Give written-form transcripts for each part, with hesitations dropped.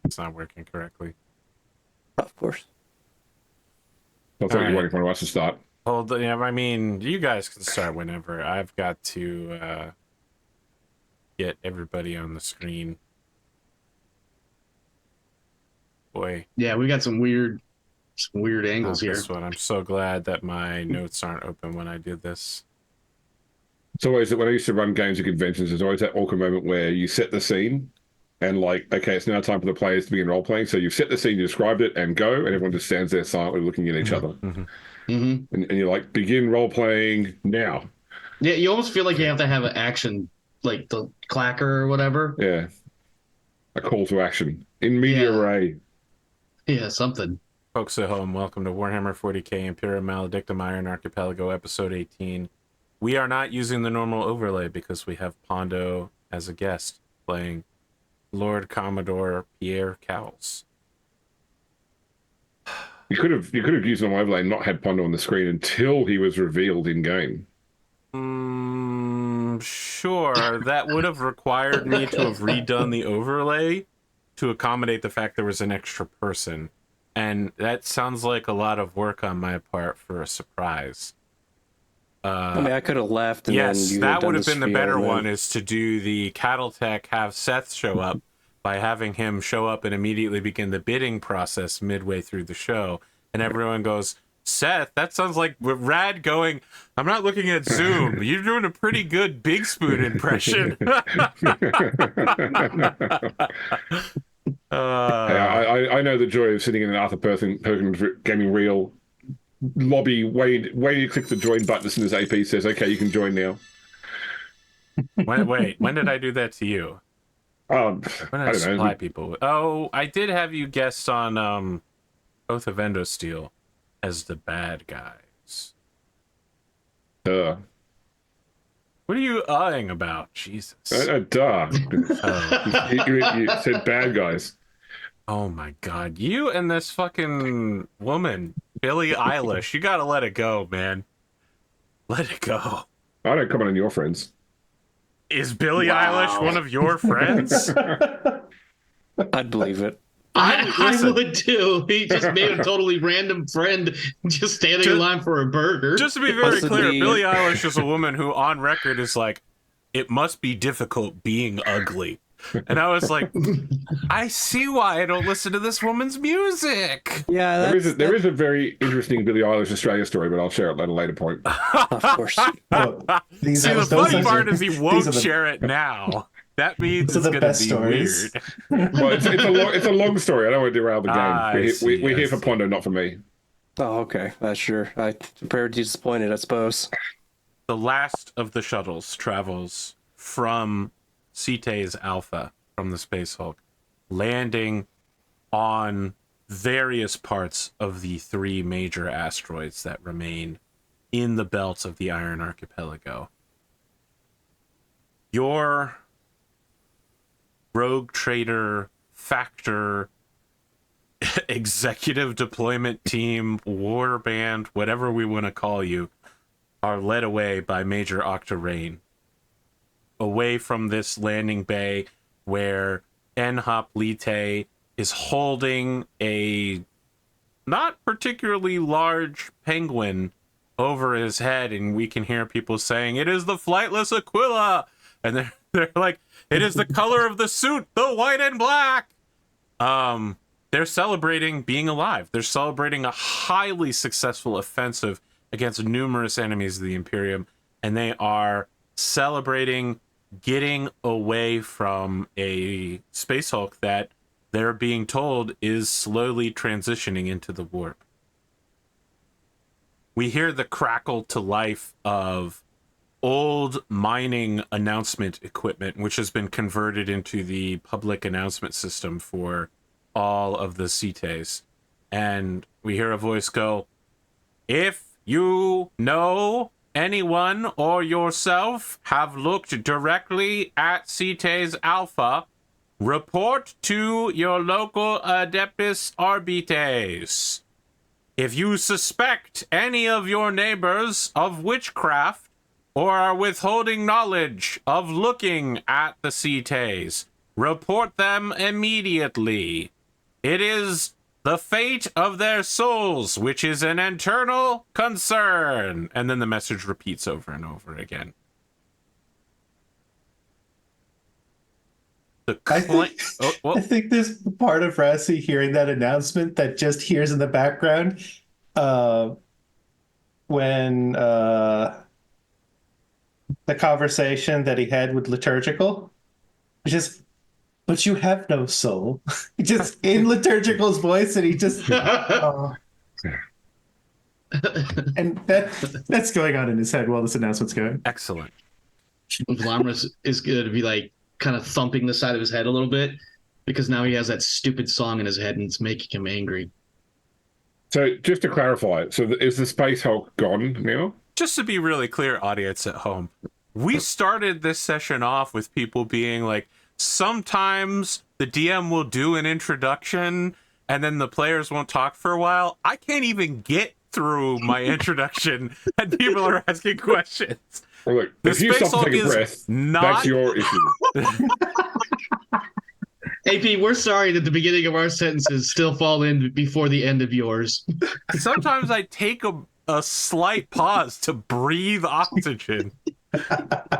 it's not working correctly. Of course. I thought you were waiting for us to start. Hold on, yeah, I mean, you guys can start whenever. I've got to get everybody on the screen. Boy. Yeah, we got some weird angles here. This one. I'm so glad that my notes aren't open when I did this. It's always, when I used to run games at conventions, there's always that awkward moment where you set the scene and like, okay, it's now time for the players to begin role-playing. So you've set the scene, you described it, and go, and everyone just stands there silently looking at each other. And you're like, begin role-playing now. Yeah, you almost feel like you have to have an action, like the clacker or whatever. Yeah. A call to action. In media ray. Yeah, something. Folks at home, welcome to Warhammer 40K Imperium Maledictum Iron Archipelago, Episode 18. We are not using the normal overlay because we have Pondo as a guest playing Lord Commodore Pierre Cowles. You could have used an overlay and not had Pondo on the screen until he was revealed in game. Sure. That would have required me to have redone the overlay to accommodate the fact there was an extra person. And that sounds like a lot of work on my part for a surprise. I mean, I could have left. And yes, then you that would have done been the spiel, better and one, then- is to do the cattle tech, have Seth show up by having him show up and immediately begin the bidding process midway through the show. And everyone goes, Seth, that sounds like Rad going, I'm not looking at Zoom. You're doing a pretty good Big Spoon impression. I know the joy of sitting in an Arthur Perkins Gaming Real lobby, waiting to click the join button as soon as AP says, okay, you can join now. Wait, when did I do that to you? When did I don't supply know. people with... Oh, I did have you guest on Oath of Endosteel as the bad guys. What are you uhing about? Jesus. Duh. You said bad guys. Oh my god. You and this fucking woman, Billie Eilish, you gotta let it go, man. Let it go. I don't comment on your friends. Is Billie Eilish one of your friends? I'd believe it. I would too. He just made a totally random friend just standing in line for a burger. Just to be very Listen, clear, Billie Eilish is a woman who on record is like, it must be difficult being ugly. And I was like, I see why I don't listen to this woman's music. Yeah, There is a very interesting Billie Eilish Australia story, but I'll share it at a later point. of course. These See, are- the those funny are- part is he these won't are the- share it now. That means Those it's are the going best to be stories. weird. Well, it's a long story. I don't want to derail the game. We're here for Pondo, not for me. Oh, okay. That's sure. I prepared to be disappointed, I suppose. The last of the shuttles travels from Cetae's Alpha, from the Space Hulk, landing on various parts of the 3 major asteroids that remain in the belts of the Iron Archipelago. Your rogue trader, factor, executive deployment team, war band, whatever we want to call you, are led away by Major Octarain, away from this landing bay where Nhop Lite is holding a not particularly large penguin over his head, and we can hear people saying, "It is the flightless Aquila," and they're like, "It is the color of the suit, the white and black." They're celebrating being alive. They're celebrating a highly successful offensive against numerous enemies of the Imperium, and they are celebrating getting away from a Space Hulk that they're being told is slowly transitioning into the warp. We hear the crackle to life of old mining announcement equipment, which has been converted into the public announcement system for all of the Cetaes. And we hear a voice go, "If you know anyone or yourself have looked directly at Cetae's Alpha, report to your local Adeptus Arbites. If you suspect any of your neighbors of witchcraft or are withholding knowledge of looking at the Cetaes, report them immediately. It is the fate of their souls, which is an eternal concern. And then the message repeats over and over again. I think there's part of Rassie hearing that announcement that just hears in the background when the conversation that he had with Liturgical, just, but you have no soul, just in Liturgical's voice, and he just, and that's going on in his head while this announcement's going. Excellent. Velamris is going to be like kind of thumping the side of his head a little bit because now he has that stupid song in his head and it's making him angry. So just to clarify, so is the Space Hulk gone now? Just to be really clear, audience at home, we started this session off with people being like, sometimes the DM will do an introduction and then the players won't talk for a while. I can't even get through my introduction and people are asking questions. Well, look, if you stop to take a breath, that's your issue. AP, we're sorry that the beginning of our sentences still fall in before the end of yours. Sometimes I take a slight pause to breathe oxygen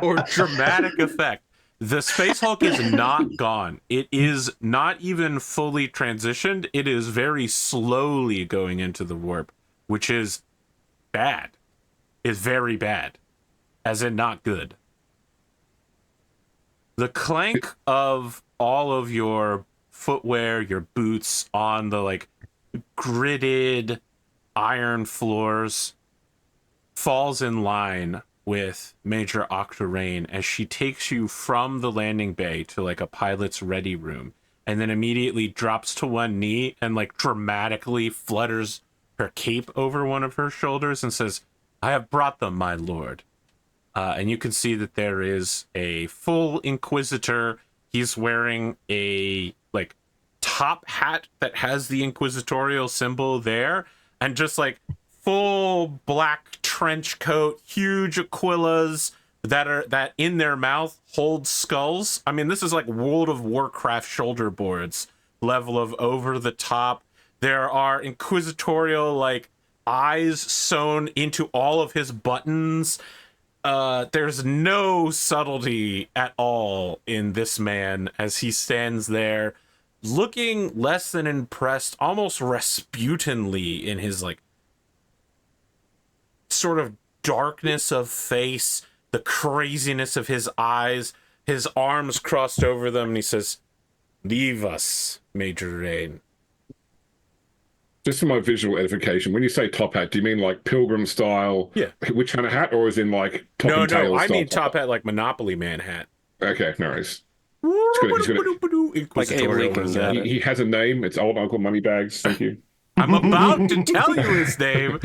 or dramatic effect. The Space Hulk is not gone. It is not even fully transitioned. It is very slowly going into the warp, which is bad. Is very bad. As in not good. The clank of all of your footwear, your boots on the like gridded iron floors falls in line with Major Octarain as she takes you from the landing bay to like a pilot's ready room and then immediately drops to one knee and like dramatically flutters her cape over one of her shoulders and says, "I have brought them, my lord." And you can see that there is a full Inquisitor. He's wearing a like top hat that has the inquisitorial symbol there, and just like full black trench coat, huge aquillas that in their mouth hold skulls. I mean, this is like World of Warcraft shoulder boards level of over the top. There are inquisitorial like eyes sewn into all of his buttons. There's no subtlety at all in this man as he stands there looking less than impressed, almost Rasputinly in his like sort of darkness of face, the craziness of his eyes, his arms crossed over them, and he says, "Leave us, Major Rain." Just for my visual edification, when you say top hat, do you mean like pilgrim style? Yeah. Witch hunter hat, or is in like top No, and tail? I style mean top hat like Monopoly Man hat. Okay, no worries. Like Abe Lincoln. He has a name. It's Old Uncle Moneybags. Thank you. I'm about to tell you his name.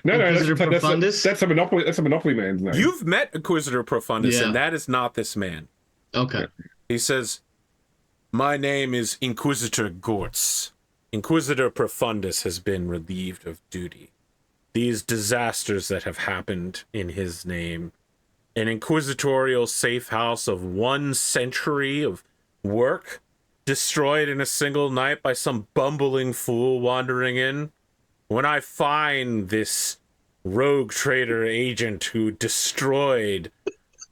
No, Inquisitor Profundus? that's a Monopoly. That's a Monopoly man's name. You've met Inquisitor Profundus, Yeah. and that is not this man. Okay. He says, "My name is Inquisitor Gortz. Inquisitor Profundus has been relieved of duty. These disasters that have happened in his name, an inquisitorial safe house of 1 century of work, destroyed in a single night by some bumbling fool wandering in. When I find this rogue trader agent who destroyed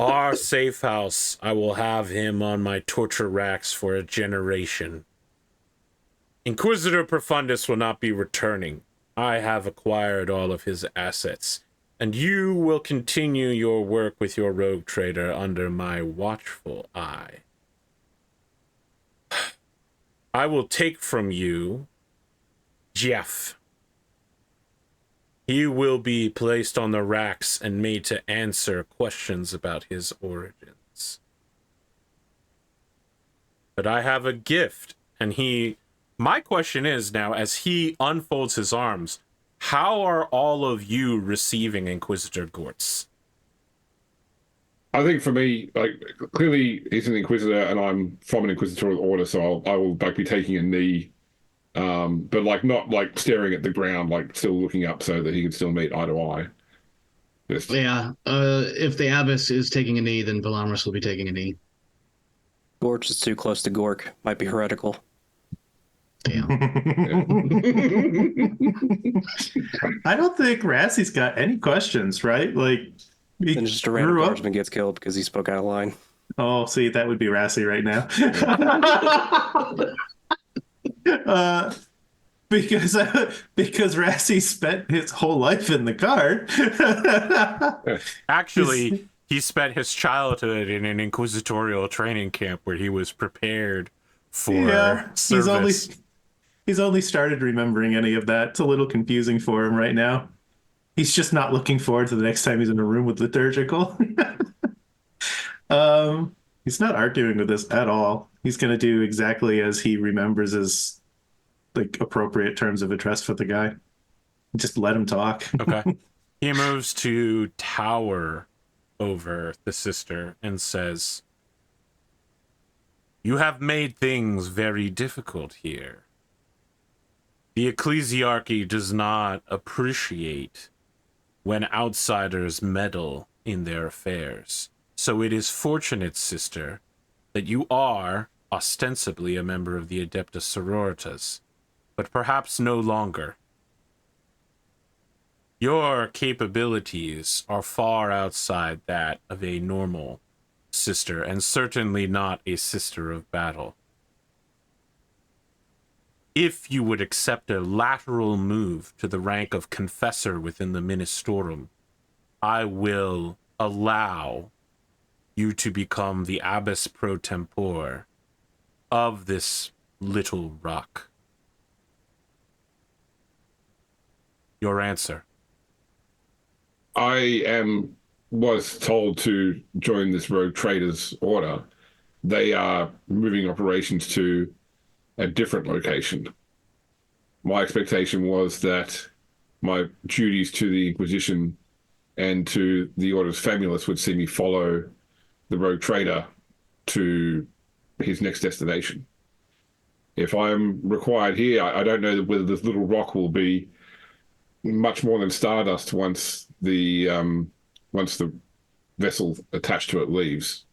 our safe house, I will have him on my torture racks for a generation. Inquisitor Profundus will not be returning. I have acquired all of his assets, and you will continue your work with your rogue trader under my watchful eye. I will take from you Jeff. He will be placed on the racks and made to answer questions about his origins. But I have a gift, and my question is now, as he unfolds his arms, how are all of you receiving Inquisitor Gortz? I think for me, like clearly he's an Inquisitor, and I'm from an Inquisitorial order, so I will like be taking a knee, but like not like staring at the ground, like still looking up so that he can still meet eye to eye. Just... Yeah. If the Abbess is taking a knee, then Velamris will be taking a knee. Gorch is too close to Gork. Might be heretical. Damn. I don't think Rassie's got any questions, right? Like, he And just a random grew up. guardsman gets killed because he spoke out of line. Oh, see, that would be Rassie right now. Because Rassie spent his whole life in the car. Actually, he spent his childhood in an inquisitorial training camp where he was prepared for service. He's only started remembering any of that. It's a little confusing for him right now. He's just not looking forward to the next time he's in a room with liturgical. He's not arguing with this at all. He's going to do exactly as he remembers as like appropriate terms of address for the guy. Just let him talk. Okay. He moves to tower over the sister and says, "You have made things very difficult here. The ecclesiarchy does not appreciate when outsiders meddle in their affairs. So it is fortunate, sister, that you are ostensibly a member of the Adeptus Sororitas, but perhaps no longer. Your capabilities are far outside that of a normal sister, and certainly not a sister of battle. If you would accept a lateral move to the rank of confessor within the Ministorum, I will allow you to become the abbess pro tempore of this little rock." Your answer. Was told to join this rogue traders order. They are moving operations to a different location. My expectation was that my duties to the Inquisition and to the Order's Famulus would see me follow the rogue trader to his next destination. If I'm required here, I don't know whether this little rock will be much more than stardust once the vessel attached to it leaves.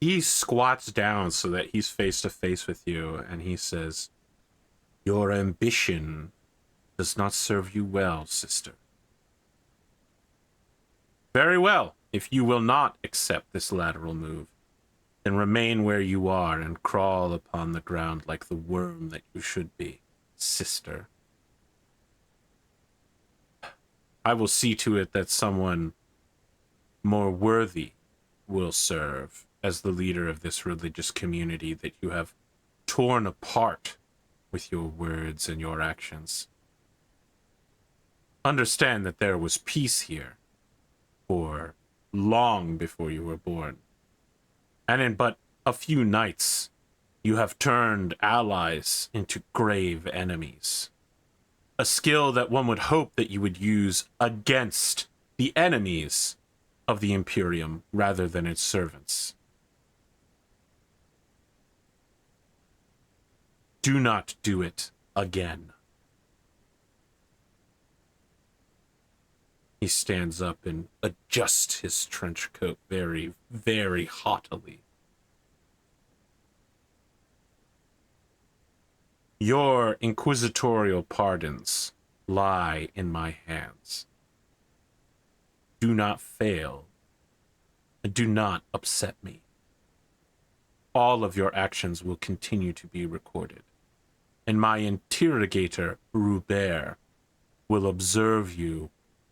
He squats down so that he's face to face with you, and he says, "Your ambition does not serve you well, sister. Very well. If you will not accept this lateral move, then remain where you are and crawl upon the ground like the worm that you should be, sister. I will see to it that someone more worthy will serve as the leader of this religious community that you have torn apart with your words and your actions. Understand that there was peace here for long before you were born. And in but a few nights, you have turned allies into grave enemies. A skill that one would hope that you would use against the enemies of the Imperium rather than its servants. Do not do it again." He stands up and adjusts his trench coat very, very haughtily. "Your inquisitorial pardons lie in my hands. Do not fail, and do not upset me. All of your actions will continue to be recorded, and my interrogator, Rubert, will observe you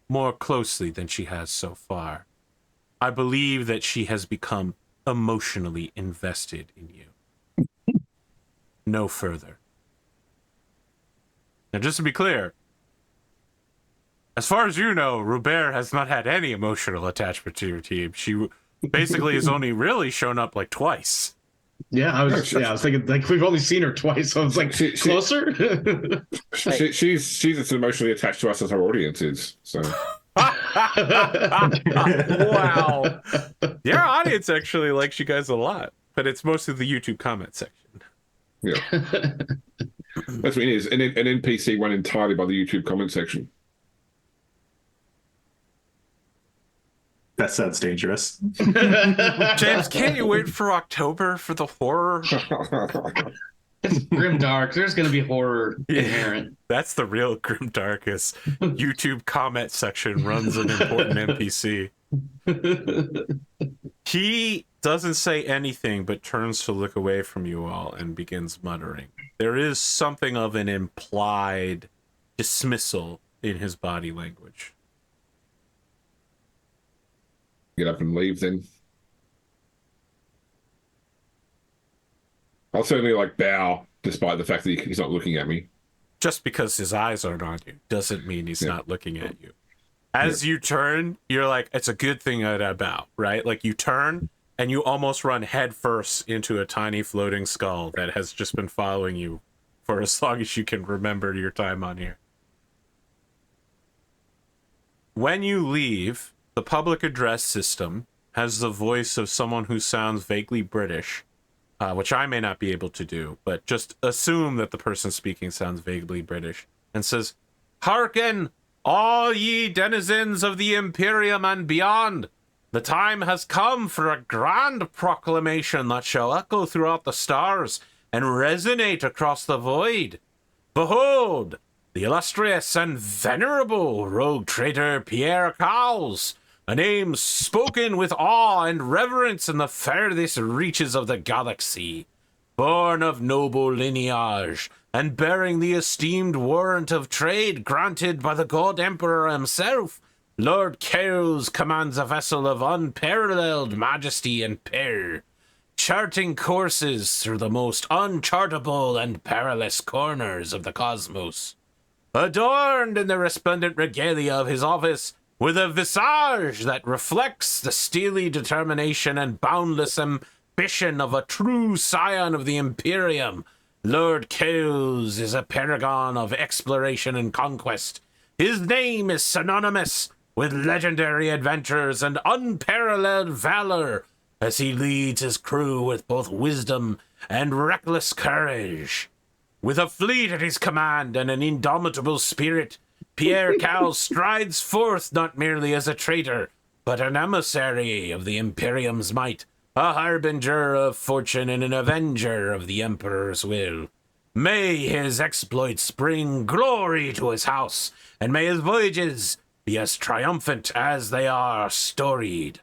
more closely than she has so far. I believe that she has become emotionally invested in you. No further." Now, just to be clear, as far as you know, Rubert has not had any emotional attachment to your team. She basically has only really shown up like twice. Yeah, I was thinking like we've only seen her twice, so I was like closer. She's as emotionally attached to us as our audience is. So Wow. Your audience actually likes you guys a lot, but it's mostly the YouTube comment section. yeah, that's what it is. An NPC run entirely by the YouTube comment section. That sounds dangerous. James, can't you wait for October for the horror? It's grimdark. There's going to be horror inherent. That's the real grimdark. Is YouTube comment section runs an important NPC. He doesn't say anything, but turns to look away from you all and begins muttering. There is something of an implied dismissal in his body language. Get up and leave then. I'll certainly like bow, despite the fact that he's not looking at me. Just because his eyes aren't on you doesn't mean he's not looking at you. As you turn, you're like, it's a good thing that I bow, right? Like you turn and you almost run headfirst into a tiny floating skull that has just been following you for as long as you can remember your time on here. When you leave, the public address system has the voice of someone who sounds vaguely British, which I may not be able to do, but just assume that the person speaking sounds vaguely British, and says, "Hearken, all ye denizens of the Imperium and beyond! The time has come for a grand proclamation that shall echo throughout the stars and resonate across the void. Behold, the illustrious and venerable rogue traitor Pierre Cowles, a name spoken with awe and reverence in the furthest reaches of the galaxy, born of noble lineage, and bearing the esteemed warrant of trade granted by the God Emperor himself. Lord Cowles commands a vessel of unparalleled majesty and power, charting courses through the most unchartable and perilous corners of the cosmos. Adorned in the resplendent regalia of his office, with a visage that reflects the steely determination and boundless ambition of a true scion of the Imperium, Lord Cowles is a paragon of exploration and conquest. His name is synonymous with legendary adventures and unparalleled valor, as he leads his crew with both wisdom and reckless courage. With a fleet at his command and an indomitable spirit, Pierre Cowles strides forth not merely as a traitor, but an emissary of the Imperium's might, a harbinger of fortune and an avenger of the Emperor's will. May his exploits bring glory to his house, and may his voyages be as triumphant as they are storied.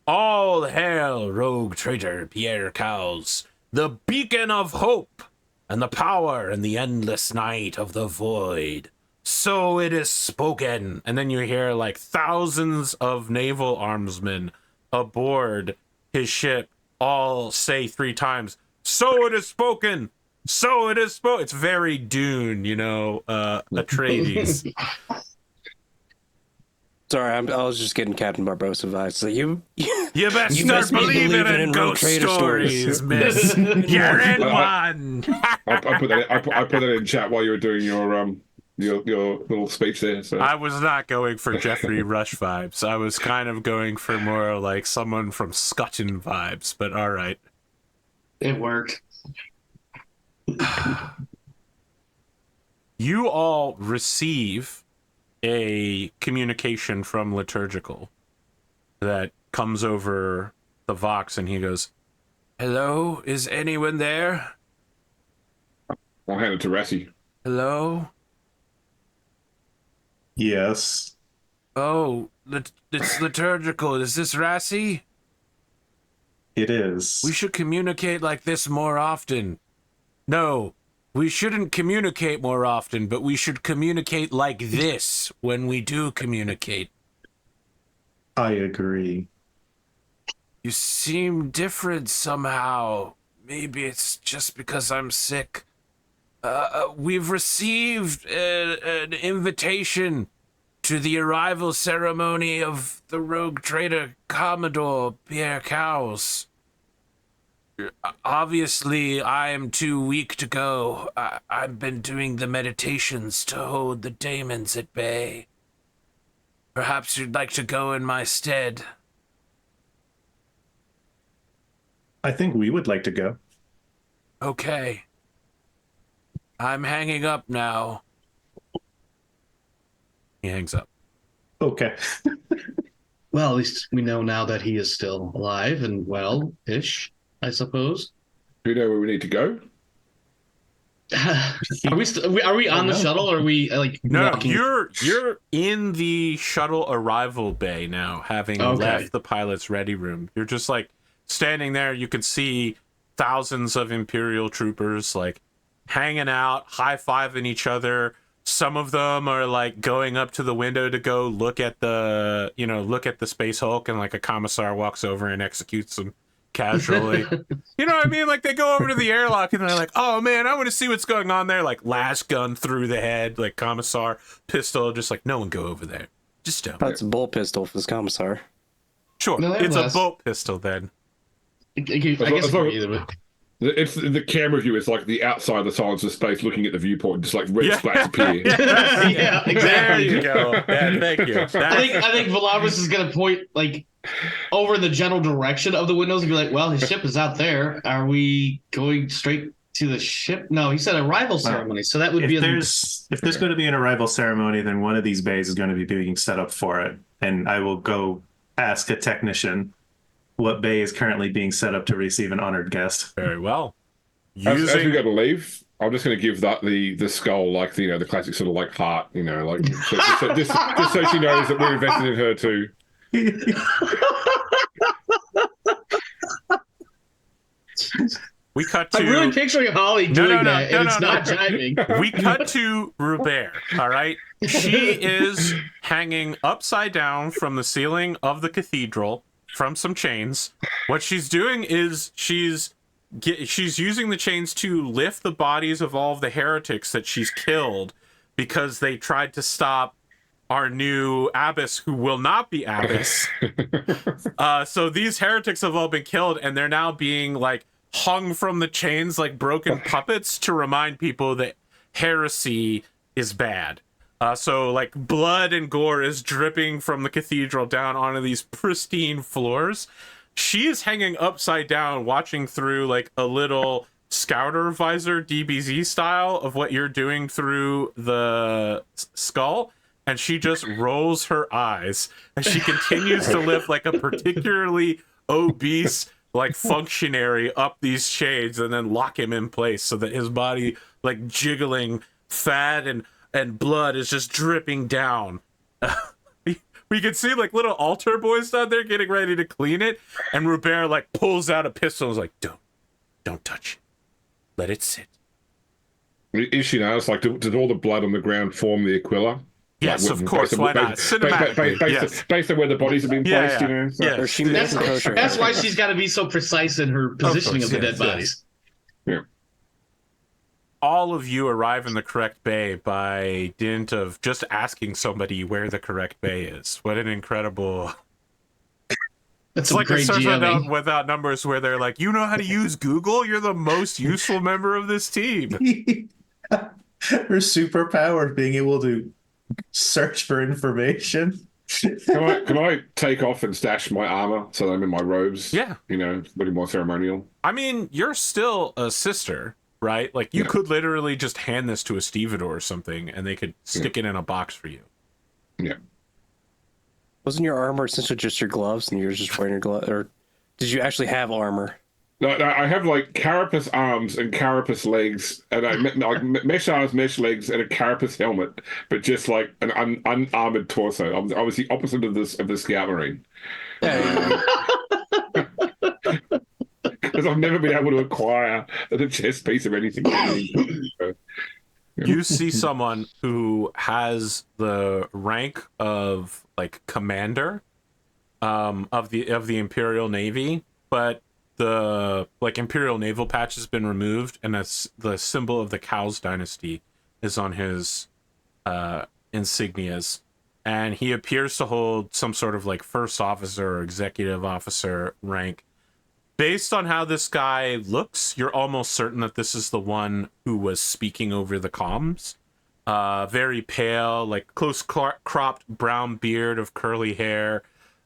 All hail, rogue traitor Pierre Cowles, the beacon of hope, and the power in the endless night of the void. So it is spoken. And then you hear like thousands of naval armsmen aboard his ship all say 3 times, "So it is spoken! So it is spoken!" It's very Dune, Atreides. Sorry, I was just getting Captain Barbossa vibes. So you best you start must be believing believing in in ghost traitor stories, miss. You're in one. I put that in chat while you were doing your little speech there. So. I was not going for Jeffrey Rush vibes. I was kind of going for more like someone from Scutton vibes, but all right. It worked. You all receive a communication from Liturgical that comes over the Vox, and he goes, "Hello, is anyone there? I'll hand it to Rassie. Hello? Yes. Oh, it's Liturgical. Is this Rassie? It is. We should communicate like this more often. No, we shouldn't communicate more often, but we should communicate like this when we do communicate. I agree. You seem different somehow. Maybe it's just because I'm sick. We've received an invitation to the arrival ceremony of the rogue traitor Commodore Pierre Cowles. Obviously, I am too weak to go. I've been doing the meditations to hold the daemons at bay. Perhaps you'd like to go in my stead. I think we would like to go. Okay. I'm hanging up now. He hangs up. Okay. Well, at least we know now that he is still alive and well-ish, I suppose. Do you know where we need to go? Are we are we on the shuttle, or are we like No, walking? you're in the shuttle arrival bay now, having left the pilot's ready room. You're just like standing there. You can see thousands of Imperial troopers like hanging out, high-fiving each other. Some of them are like going up to the window to go look at the Space Hulk, and like a commissar walks over and executes them casually. You know what I mean? Like they go over to the airlock and they're like, "Oh man, I want to see what's going on there." Like last gun through the head, like commissar pistol, just like no one go over there. Just don't. That's a bolt pistol for this commissar. Sure, No, it's less. a bolt pistol then. I guess it could be either way. It's the camera view. It's like the outside of the silence of space, looking at the viewport, just like red Yeah. splats appear. Yeah, There exactly. you go. Yeah, thank you. I think Velamris is gonna point like over in the general direction of the windows and be like, "Well, his ship is out there. Are we going straight to the ship?" No, he said arrival ceremony, so that would be. If there's going to be an arrival ceremony, then one of these bays is going to be being set up for it, and I will go ask a technician what bay is currently being set up to receive an honored guest. Very well. As we go to leave, I'm just going to give that the skull, like the classic sort of like heart, like just so she knows that we're invested in her too. We cut to. I'm really picturing Holly doing that, and it's not jiving. We cut to Robert. All right, she is hanging upside down from the ceiling of the cathedral from some chains. What she's doing is she's using the chains to lift the bodies of all of the heretics that she's killed because they tried to stop our new abbess, who will not be abbess. So these heretics have all been killed, and they're now being like hung from the chains like broken puppets to remind people that heresy is bad. So like blood and gore is dripping from the cathedral down onto these pristine floors. She is hanging upside down, watching through like a little scouter visor, DBZ style, of what you're doing through the skull. And she just rolls her eyes and she continues to lift like a particularly obese like functionary up these chains and then lock him in place so that his body like jiggling fat and blood is just dripping down. We can see like little altar boys down there getting ready to clean it, and Robert like pulls out a pistol and is like, don't touch it. Let it sit. Is she now? It's like, did all the blood on the ground form the Aquila? Yes, Like, of course. Why not? Cinematically, based on where the bodies have been placed, Yeah. So. Yeah. Or she makes kosher. That's why she's got to be so precise in her positioning of the dead bodies. Yeah. All of you arrive in the correct bay by dint of just asking somebody where the correct bay is. What an incredible... That's It's like a great server GMing. without numbers where they're like, you know how to use Google? You're the most useful member of this team. Her superpower being able to search for information. Can I take off and stash my armor so that I'm in my robes? Yeah. Looking more ceremonial. I mean, you're still a sister, right? Like, you could literally just hand this to a stevedore or something, and they could stick it in a box for you. Yeah. Wasn't your armor essentially just your gloves, and you were just wearing your gloves, or did you actually have armor? No, I have like carapace arms and carapace legs, and like mesh arms, mesh legs, and a carapace helmet, but just like an unarmored torso. I was the opposite of the Scout Marine. Because I've never been able to acquire the chest piece of anything. You see someone who has the rank of like commander of the Imperial Navy, but the like Imperial naval patch has been removed, and that's the symbol of the Cows dynasty is on his insignias, and he appears to hold some sort of like first officer or executive officer rank. Based on how this guy looks, you're almost certain that this is the one who was speaking over the comms. Very pale, like close cropped brown beard of curly hair,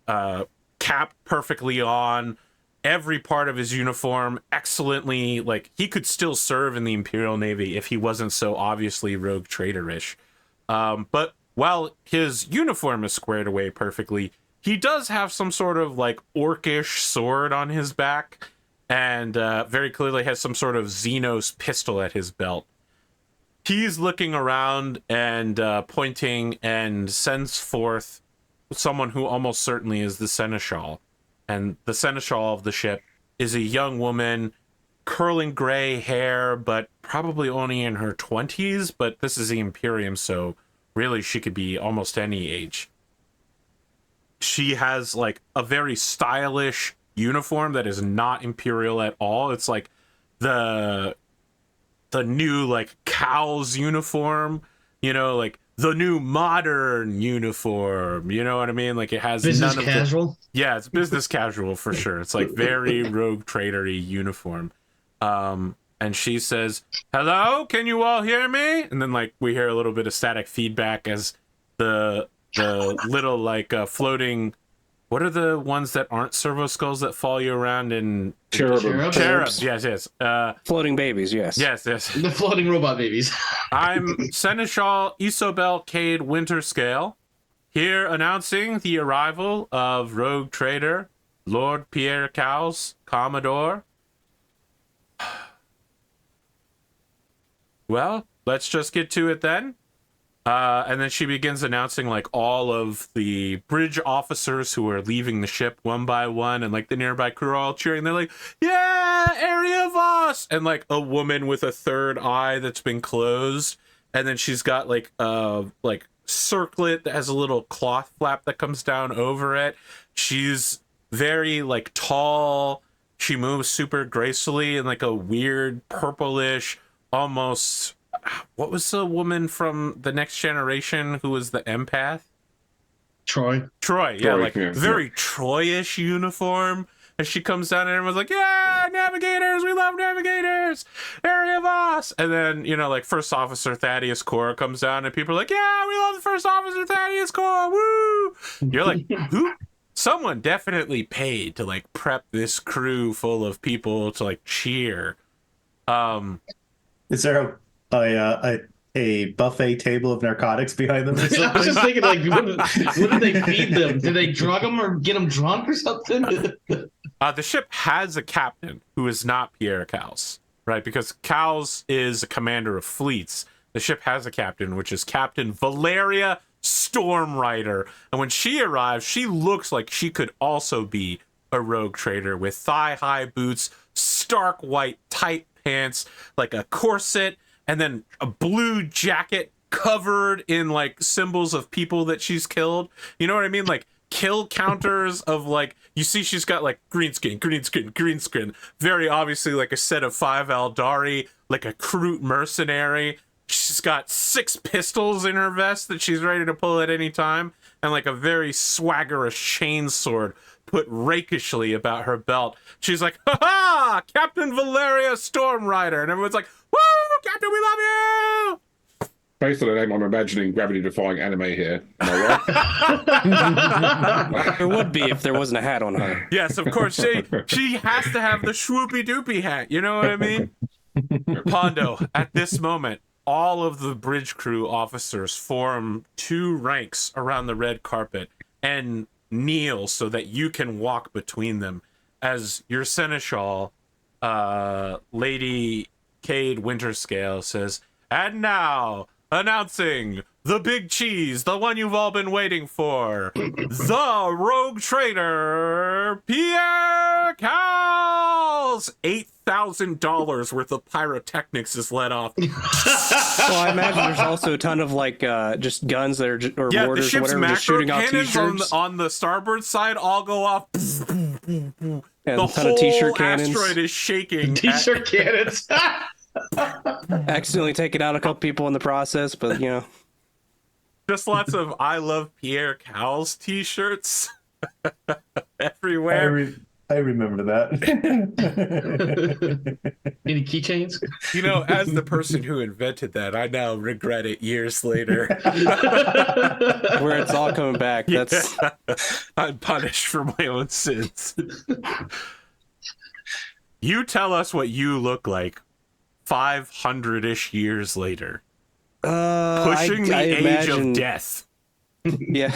cap perfectly on, every part of his uniform excellently, like he could still serve in the Imperial Navy if he wasn't so obviously rogue traitorish. But while his uniform is squared away perfectly, he does have some sort of like orcish sword on his back, and very clearly has some sort of Xenos pistol at his belt. He's looking around and pointing and sends forth someone who almost certainly is the seneschal. And the seneschal of the ship is a young woman, curling gray hair, but probably only in her 20s. But this is the Imperium, so really she could be almost any age. She has like a very stylish uniform that is not Imperial at all. It's like the new like Cow's uniform, you know, like the new modern uniform, you know what I mean? Like it has Business none casual. Yeah, it's business casual for sure. It's like very rogue trader-y uniform. And she says, "Hello, can you all hear me?" And then like we hear a little bit of static feedback as the little like floating, what are the ones that aren't servo skulls that follow you around in Cherubim. Cherubs? Yes. Floating babies, yes. Yes. The floating robot babies. I'm Seneschal Isobel Cade Winterscale, here announcing the arrival of rogue trader Lord Pierre Cowles, Commodore. Well, let's just get to it then. And then she begins announcing like all of the bridge officers who are leaving the ship one by one, and like the nearby crew are all cheering. They're like, "Yeah, area Voss!" And like a woman with a third eye that's been closed, and then she's got like circlet that has a little cloth flap that comes down over it. She's very like tall. She moves super gracefully in like a weird purplish, almost. What was the woman from The Next Generation who was the empath? Troy, yeah, like very Troyish uniform. And she comes down and everyone's like, "Yeah, navigators, we love navigators, area Voss." And then, you know, like First Officer Thaddeus Core comes down and people are like, "Yeah, we love the First Officer Thaddeus Core, woo!" You're like, who? Someone definitely paid to like prep this crew full of people to like cheer. Is there a buffet table of narcotics behind them or I something? was just thinking, like, what did they feed them? Did they drug them or get them drunk or something? The ship has a captain who is not Pierre Cowles, right? Because Cowles is a commander of fleets. The ship has a captain, which is Captain Valeria Stormrider. And when she arrives, she looks like she could also be a rogue trader with thigh-high boots, stark white tight pants, like a corset, and then a blue jacket covered in like symbols of people that she's killed. You know what I mean? Like kill counters of like, you see she's got like green skin. Very obviously like a set of 5 Aldari, like a Kroot mercenary. She's got 6 pistols in her vest that she's ready to pull at any time. And like a very swaggerous chainsword put rakishly about her belt. She's like, "Ha ha! Captain Valeria Stormrider!" And everyone's like, "Woo! Captain, we love you!" Based on the name, I'm imagining gravity-defying anime here. Am I right? It would be if there wasn't a hat on her. Yes, of course. She has to have the swoopy doopy hat. You know what I mean? Pondo, at this moment, all of the bridge crew officers form 2 ranks around the red carpet and kneel so that you can walk between them as your seneschal, Lady Cade Winterscale, says, "And now, announcing the big cheese, the one you've all been waiting for, the rogue trader, Pierre Cowles." $8,000 worth of pyrotechnics is let off. Well, I imagine there's also a ton of like just guns that are or Yeah, the mortars or ship's whatever, just macro shooting out cannons t-shirts. on the starboard side all go off. Yeah, The a ton of whole t-shirt cannons. asteroid is shaking. T-shirt cannons. Accidentally taking out a couple people in the process, but you know. Just lots of "I love Pierre Cowles" t-shirts everywhere. I remember that. Any keychains? You know, as the person who invented that, I now regret it years later. Where it's all coming back. That's I'm punished for my own sins. You tell us what you look like 500-ish years later. Pushing the age of death. Yeah.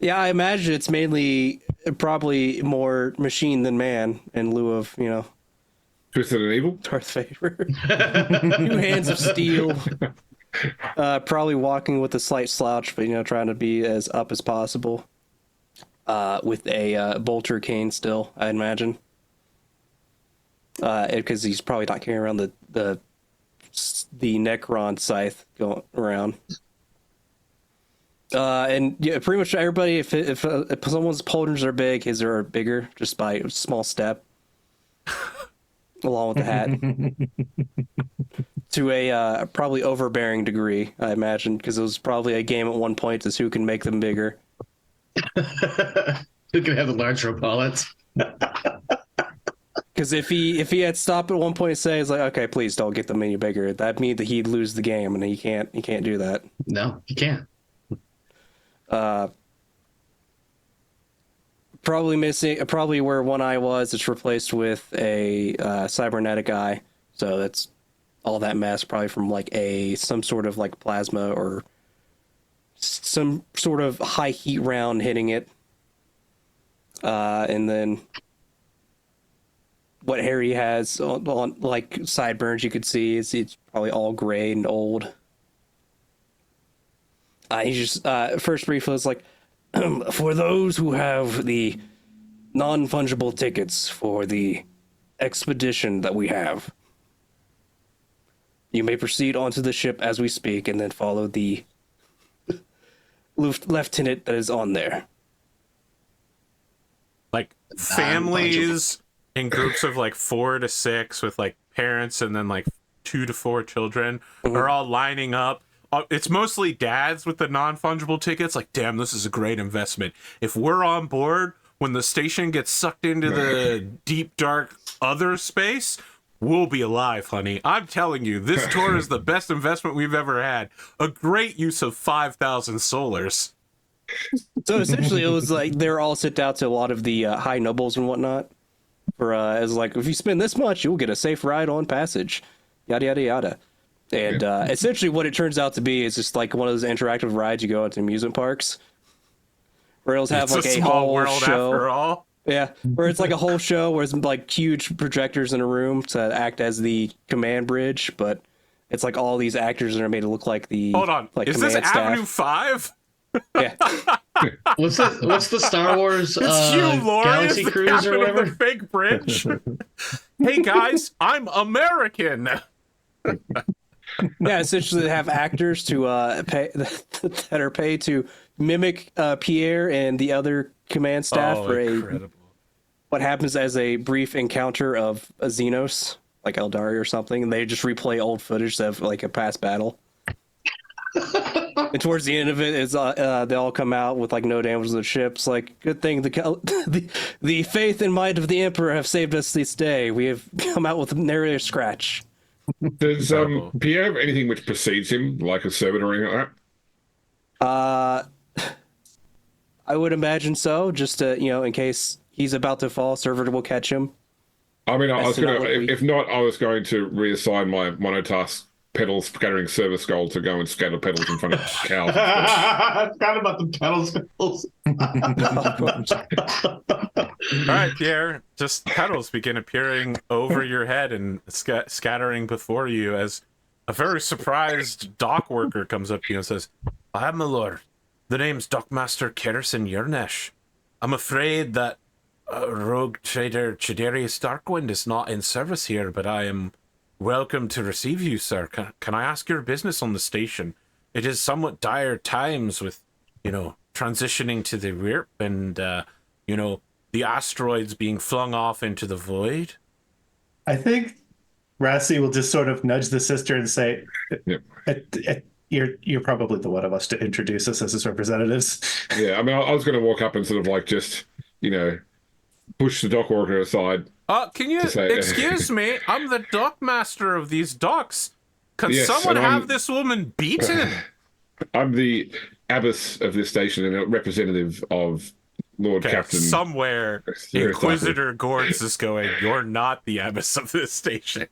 Yeah, I imagine it's mainly probably more machine than man in lieu of, you know. Twisted and Evil. Darth Vader. 2 hands of steel. Probably walking with a slight slouch, but trying to be as up as possible. With a bolter cane still, I imagine. Because he's probably not carrying around the Necron scythe going around. And yeah, pretty much everybody, if someone's pauldrons are big, his are bigger, just by a small step. Along with the hat. To a probably overbearing degree, I imagine, because it was probably a game at one point as who can make them bigger. Who can have the larger pallets? Because if he had stopped at one point and say, "It's like, okay, please don't get them any bigger," that means that he'd lose the game, and he can't do that. No, he can't. Probably where one eye was, it's replaced with a cybernetic eye. So that's all that mess, probably from like some sort of like plasma or some sort of high heat round hitting it. And then what Harry has on like sideburns, you could see it's probably all gray and old. He just first briefly was like, for those who have the non-fungible tickets for the expedition that we have, you may proceed onto the ship as we speak and then follow the Lucht lieutenant that is on there. Like families in groups of like 4 to 6 with like parents and then like 2 to 4 children are all lining up. It's mostly dads with the non-fungible tickets. Like, damn, this is a great investment. If we're on board when the station gets sucked into the deep, dark other space, we'll be alive, honey. I'm telling you, this tour is the best investment we've ever had. A great use of 5,000 solars. So essentially, it was like they're all sent out to a lot of the high nobles and whatnot. For as like, if you spend this much, you'll get a safe ride on passage. Yada yada yada. And essentially what it turns out to be is just like one of those interactive rides you go into amusement parks. Where it'll have like a small whole world show. After all. Yeah, where it's like a whole show where it's like huge projectors in a room to act as the command bridge, but it's like all these actors that are made to look like the Hold on. like Is this command staff. Avenue 5? Yeah. What's the Star Wars It's Hugh Laurie Galaxy as the Cruise or captain whatever? of the fake bridge. Hey guys, I'm American. Yeah, essentially they have actors to pay that are paid to mimic Pierre and the other command staff for what happens as a brief encounter of a Xenos, like Eldari or something, and they just replay old footage of like a past battle. And towards the end of it, is they all come out with like no damage to the ships. Like, good thing the faith and might of the Emperor have saved us this day. We have come out with nary a scratch. Does Pierre have anything which precedes him, like a servant or anything like that? I would imagine so. Just to, in case he's about to fall, servant will catch him. I mean, I was going to. If not, I was going to reassign my monotask pedal scattering service goal to go and scatter pedals in front of cows. I forgot about the pedals. All right, Pierre, just petals begin appearing over your head and scattering before you as a very surprised dock worker comes up to you and says, "I am my lord. The name's Dockmaster Kerrison Yernesh. I'm afraid that rogue trader Chaderius Darkwind is not in service here, but I am welcome to receive you, sir. Can I ask your business on the station? It is somewhat dire times with, transitioning to the WH40K and, the asteroids being flung off into the void." I think Rassie will just sort of nudge the sister and say, you're probably the one of us to introduce us as his representatives. Yeah, I mean, I was going to walk up and sort of like just, push the dock worker aside. Can you excuse me? I'm the dockmaster of these docks. Can someone have this woman beaten? I'm the abbess of this station and a representative of Lord Captain. Somewhere, Inquisitor Gords is going, "You're not the abbess of this station."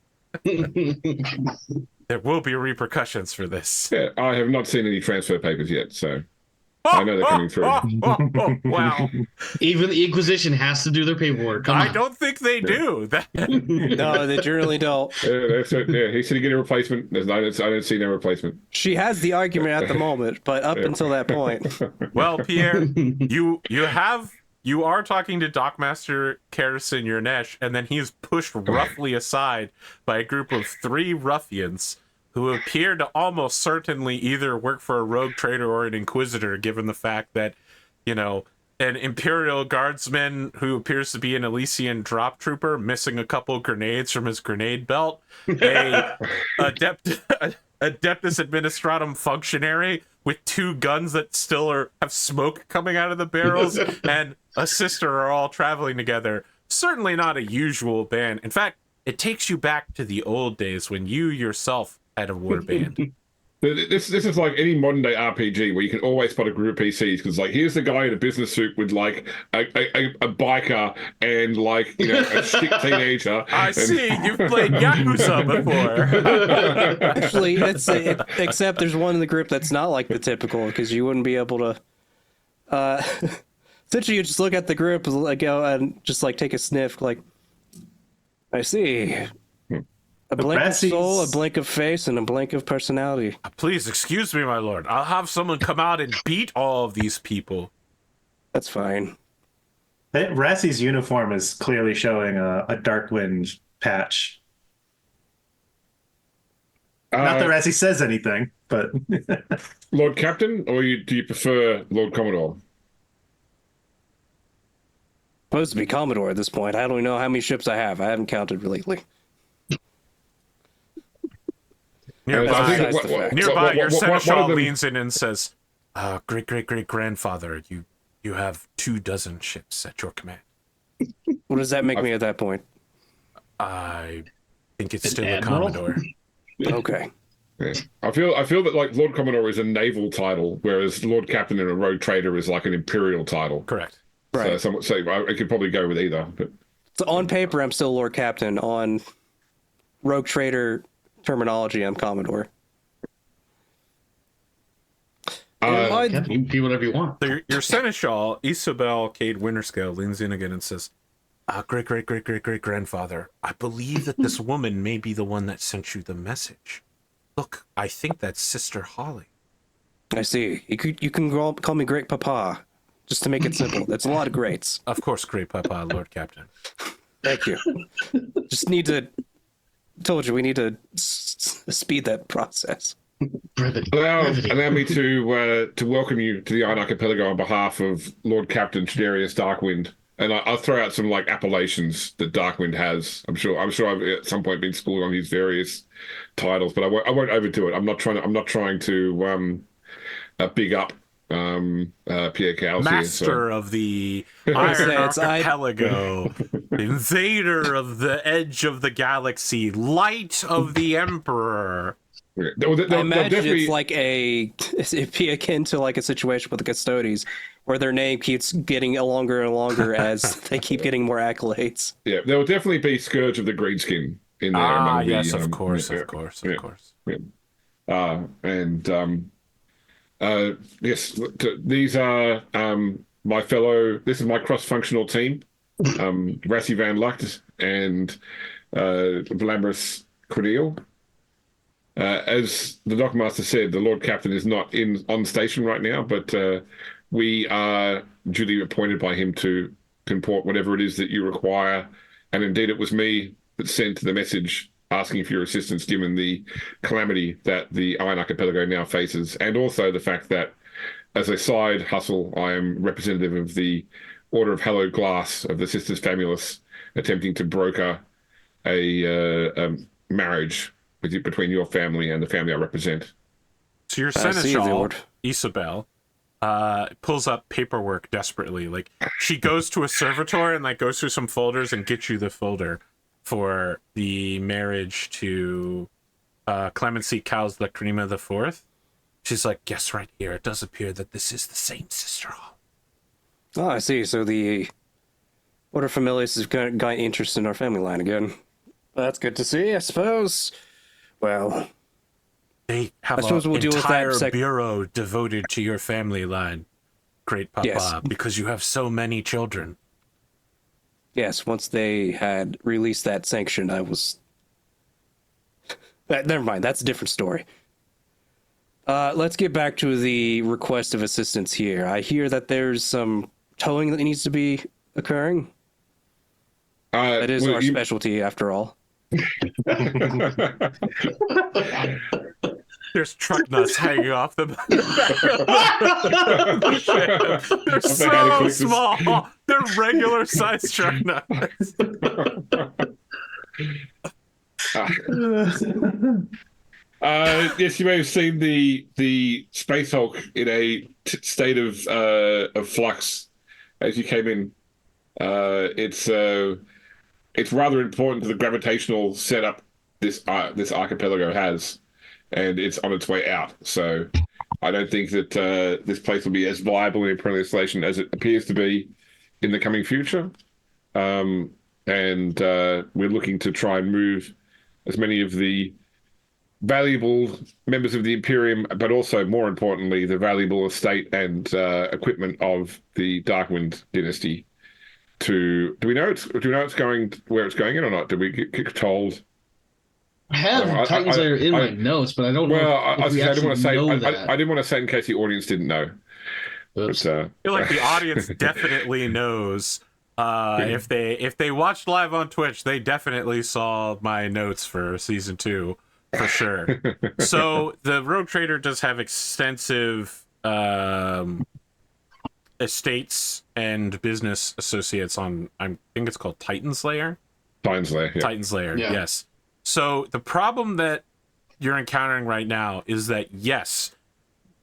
There will be repercussions for this. Yeah, I have not seen any transfer papers yet, so. I know they're coming through. Wow. Even the Inquisition has to do their paperwork. Come I on. don't think they do. No, they generally don't. He said he get a replacement. I don't see no replacement. She has the argument at the moment, but up until that point, Well, Pierre, you are talking to Dockmaster Karrison Yernesh, and then he is pushed roughly aside by a group of 3 ruffians who appear to almost certainly either work for a rogue trader or an inquisitor, given the fact that, an Imperial guardsman who appears to be an Elysian drop trooper missing a couple grenades from his grenade belt, a Adeptus Administratum functionary with 2 guns that still have smoke coming out of the barrels, and a sister are all traveling together. Certainly not a usual band. In fact, it takes you back to the old days when you yourself had a war band. This is like any modern day RPG where you can always spot a group of PCs because here's the guy in a business suit with a biker and a sick teenager. I see you've played Yakuza before. actually, except there's one in the group that's not like the typical, because you wouldn't be able to. Essentially, you just look at the group, go and just take a sniff, I see. A blink of soul, a blink of face, and a blink of personality. Please excuse me, my lord. I'll have someone come out and beat all of these people. That's fine. Rassie's uniform is clearly showing a Darkwind patch. Not that Rassie says anything, but Lord Captain, or do you prefer Lord Commodore? Supposed to be Commodore at this point. I don't know how many ships I have. I haven't counted lately. Nearby, your seneschal leans in and says, great-great-great-grandfather, you have 24 ships at your command. What does that make me at that point? I think it's still Admiral? a Commodore. Okay. Yeah. I feel that Lord Commodore is a naval title, whereas Lord Captain and a Rogue Trader is like an imperial title. Correct. Right. So I could probably go with either. But So on paper, I'm still Lord Captain. On Rogue Trader terminology, I'm Commodore. You can be whatever you want. So your seneschal, Isabel Cade Winterscale, leans in again and says, great-great-great-great-great-grandfather, I believe that this woman may be the one that sent you the message. Look, I think that's Sister Holly. I see. You can call me Great Papa, just to make it simple. That's a lot of greats. Of course, Great Papa, Lord Captain. Thank you. Just need to... Told you, we need to speed that process. allow me to welcome you to the Iron Archipelago on behalf of Lord Captain Chaderius Darkwind. And I'll throw out some appellations that Darkwind has. I'm sure I've at some point been schooled on his various titles, but I won't overdo it. I'm not trying to big up Pierre Cows Master of the Iron Archipelago, invader of the edge of the galaxy, light of the Emperor. Yeah. I imagine it'd be akin to a situation with the Custodes, where their name keeps getting longer and longer as they keep getting more accolades. Yeah, there will definitely be Scourge of the Greenskin in there. Yes, of course. Yes, these are my fellow. This is my cross-functional team, Rassie Van Lucht and Velamris Quineel. As the Dockmaster said, the Lord Captain is not on station right now, but we are duly appointed by him to comport whatever it is that you require. And indeed, it was me that sent the message asking for your assistance, given the calamity that the Iron Archipelago now faces, and also the fact that, as a side hustle, I am representative of the Order of Hallowed Glass of the Sisters Famulus, attempting to broker a marriage between your family and the family I represent. So your seneschal, Isabel, pulls up paperwork desperately. She goes to a servitor and goes through some folders and gets you the folder for the marriage to Clemency Cowes Lacryma IV. She's like, yes, right here. It does appear that this is the same sister. Oh, I see. So the Order Familius has got interest in our family line again. That's good to see, I suppose. Well, they have we'll an entire bureau devoted to your family line. Great Papa, Yes. because you have so many children. Yes, once they had released that sanction, I was. Never mind, that's a different story. Let's get back to the request of assistance here. I hear that there's some towing that needs to be occurring. That is our specialty, after all. There's truck nuts hanging off the back of the ship. They're so small. They're regular sized truck nuts. Yes, you may have seen the Space Hulk in a state of flux as you came in. It's rather important to the gravitational setup this archipelago has, and it's on its way out. So I don't think that this place will be as viable in Imperial installation as it appears to be in the coming future. And we're looking to try and move as many of the valuable members of the Imperium, but also, more importantly, the valuable estate and equipment of the Darkwind dynasty. Do we know it's going where it's going in or not? Did we get told? I have Titans Layer in my notes, but I don't know. Well, I didn't want to say. That. I didn't want to say in case the audience didn't know. But, I feel like the audience definitely knows. If they watched live on Twitch, they definitely saw my notes for season 2 for sure. So the Rogue Trader does have extensive estates and business associates on. I think it's called Titan's Lair. Titan's Lair. Yeah. Titan's Lair. Yeah. Yes. So the problem that you're encountering right now is that yes,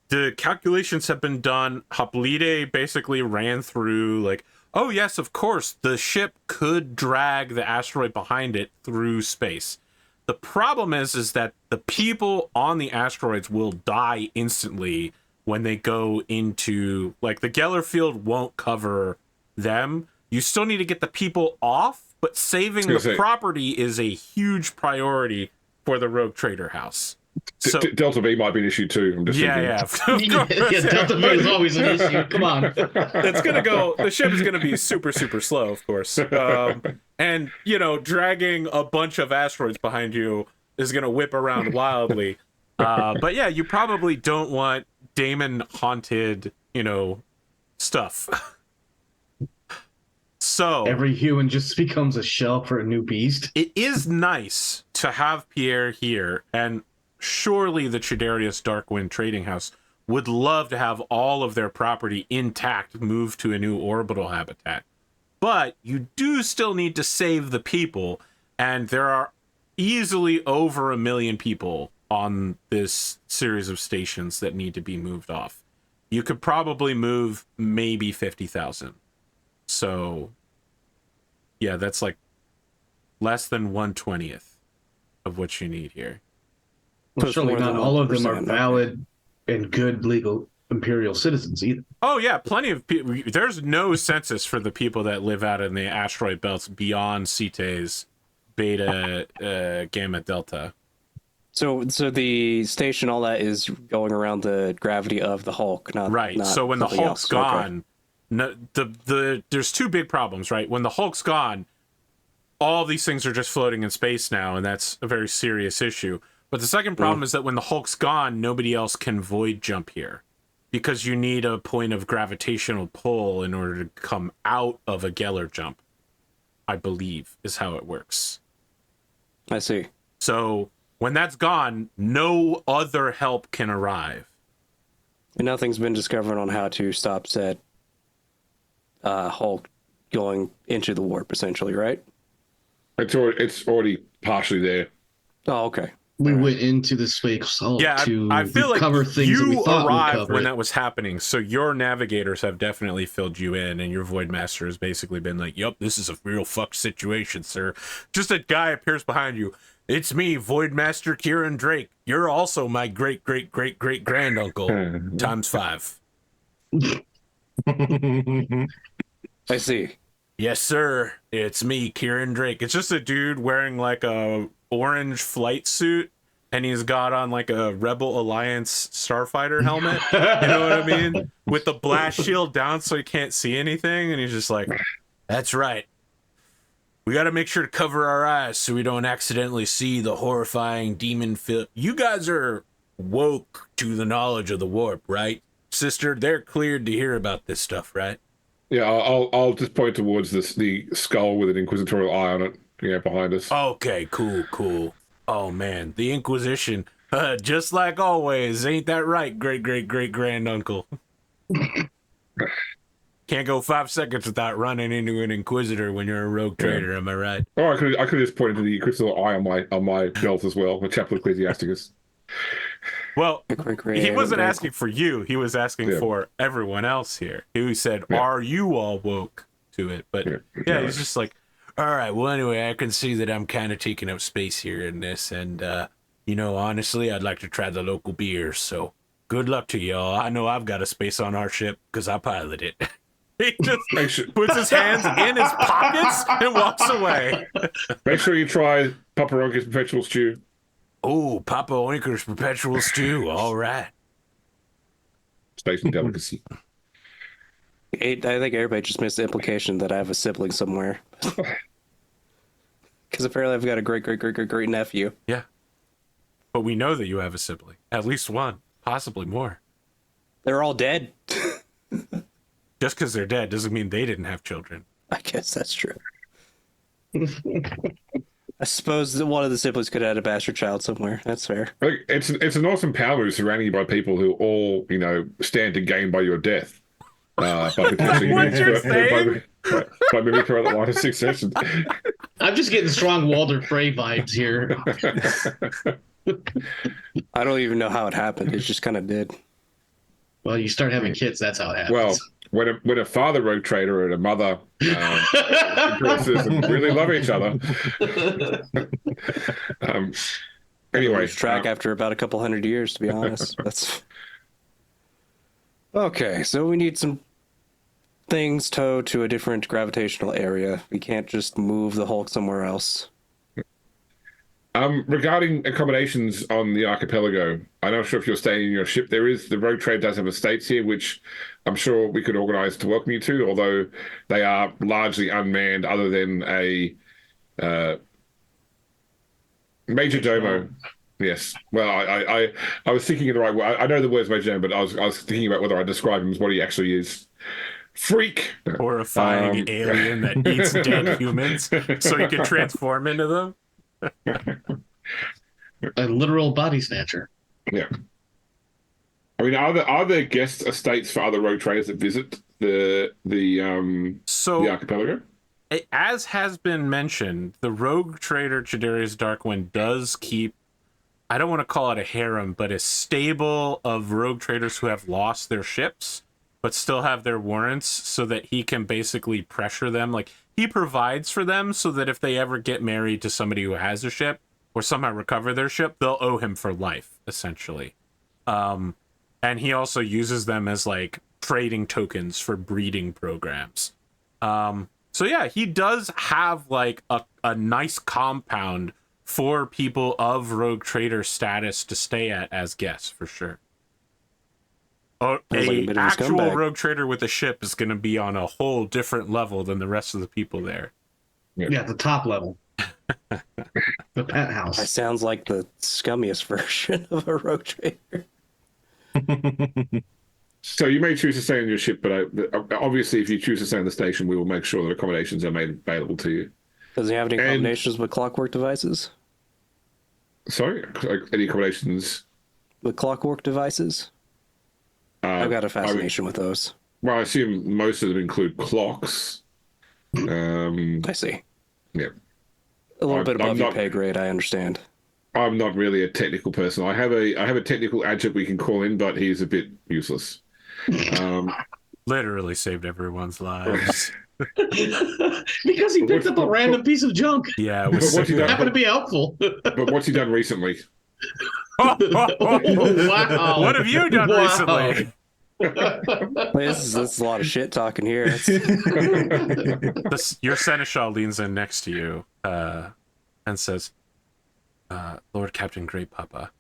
the calculations have been done. Hoplite basically ran through like, oh yes, of course, the ship could drag the asteroid behind it through space. The problem is that the people on the asteroids will die instantly when they go into, like, the Geller field won't cover them. You still need to get the people off, but saving the property is a huge priority for the Rogue Trader house. So Delta V might be an issue too. I'm just thinking. Yeah, Delta V is always an issue. Come on. It's going to go, the ship is going to be super, super slow, of course. And, you know, dragging a bunch of asteroids behind you is going to whip around wildly. But yeah, you probably don't want Daemon haunted, you know, stuff. So every human just becomes a shell for a new beast. It is nice to have Pierre here, and surely the Chaderius Darkwind Trading House would love to have all of their property intact moved to a new orbital habitat. But you do still need to save the people, and there are easily over 1 million people on this series of stations that need to be moved off. You could probably move maybe 50,000. So, yeah, that's like less than 1/20th of what you need here. Well, surely not all of them are valid and good legal Imperial citizens either. Oh, yeah, plenty of people. There's no census for the people that live out in the asteroid belts beyond Cetes, Beta, Gamma, Delta. So the station, all that is going around the gravity of the Hulk, not right. Not so when the Hulk's else. gone, no, there's two big problems, right? When the Hulk's gone, all these things are just floating in space now, and that's a very serious issue. But the second problem is that when the Hulk's gone, nobody else can void jump here, because you need a point of gravitational pull in order to come out of a Geller jump, I believe, is how it works. I see. So when that's gone, no other help can arrive. And nothing's been discovered on how to stop said Hulk going into the warp, essentially, right? It's already partially there. Oh, okay. We went into the space Hulk to I feel like cover things that we you thought arrived when that was happening, so your navigators have definitely filled you in, and your Void Master has basically been like, "Yup, this is a real fucked situation, sir." Just a guy appears behind you. It's me, Void Master Kieran Drake. You're also my great great great great granduncle times 5. I see. Yes, sir. It's me, Kieran Drake. It's just a dude wearing like a orange flight suit and he's got on like a Rebel Alliance starfighter helmet. You know what I mean? With the blast shield down so he can't see anything, and he's just like, "That's right. We got to make sure to cover our eyes so we don't accidentally see the horrifying demon film. You guys are woke to the knowledge of the warp, right? Sister, they're cleared to hear about this stuff, right?" Yeah, I'll just point towards the skull with an inquisitorial eye on it, behind us. Okay, cool. Oh, man, the Inquisition. Just like always. Ain't that right, great-great-great-granduncle? Can't go 5 seconds without running into an Inquisitor when you're a rogue trader, am I right? Oh, I could just pointed to the crystal eye on my belt as well, the Chapel Ecclesiasticus. Well, he wasn't asking for you. He was asking for everyone else here. He said, "Are you all woke to it?" But he's just like, "All right. Well, anyway, I can see that I'm kind of taking up space here in this, and honestly, I'd like to try the local beers. So, good luck to y'all. I know I've got a space on our ship because I pilot it." He just puts his hands in his pockets and walks away. Make sure you try Papa Ronka's Perpetual Stew. Oh, Papa Oinker's Perpetual Stew. All right. Station delicacy. I think everybody just missed the implication that I have a sibling somewhere. Because apparently I've got a great nephew. Yeah. But we know that you have a sibling. At least one. Possibly more. They're all dead. Just because they're dead doesn't mean they didn't have children. I guess that's true. I suppose that one of the siblings could have had a bastard child somewhere. That's fair. It's an awesome power move surrounding you by people who all, stand to gain by your death. By potentially What you're saying? by moving throughout the line of succession. I'm just getting strong Walter Frey vibes here. I don't even know how it happened. It just kind of did. Well, you start having kids, that's how it happens. Well, when a father rogue trader and a mother really love each other. Anyway, lose track after about a couple hundred years, to be honest. That's okay. So we need some things towed to a different gravitational area. We can't just move the Hulk somewhere else. Regarding accommodations on the archipelago, I'm not sure if you're staying in your ship. The rogue trade does have estates here, which I'm sure we could organize to welcome you to, although they are largely unmanned other than a major domo. Yes. Well, I was thinking of the right word. I know the word's major domo, but I was thinking about whether I describe him as what he actually is. Freak. Horrifying alien that eats dead humans so he can transform into them. A literal body snatcher. Yeah. I mean, are there guest estates for other rogue traders that visit the archipelago? As has been mentioned, the rogue trader Chaderius Darkwind does keep, I don't want to call it a harem, but a stable of rogue traders who have lost their ships but still have their warrants, so that he can basically pressure them. Like, he provides for them so that if they ever get married to somebody who has a ship or somehow recover their ship, they'll owe him for life, essentially. And he also uses them as like trading tokens for breeding programs. So yeah, he does have like a nice compound for people of rogue trader status to stay at as guests, for sure. An actual rogue trader with a ship is going to be on a whole different level than the rest of the people there. Yeah, the top level. The penthouse. That sounds like the scummiest version of a rogue trader. So you may choose to stay on your ship, but obviously if you choose to stay on the station, we will make sure that accommodations are made available to you. Does he have any combinations with clockwork devices? Sorry? Any accommodations? With clockwork devices? I've got a fascination with those. Well, I assume most of them include clocks. I see. Yeah. A little bit above your pay grade, I understand. I'm not really a technical person. I have a technical adjunct we can call in, but he's a bit useless. Literally saved everyone's lives. Because he picked up a random piece of junk. Yeah, it happened to be helpful. But what's he done recently? Wow. What have you done recently? This is a lot of shit talking here. Your seneschal leans in next to you and says, Lord Captain Great Papa,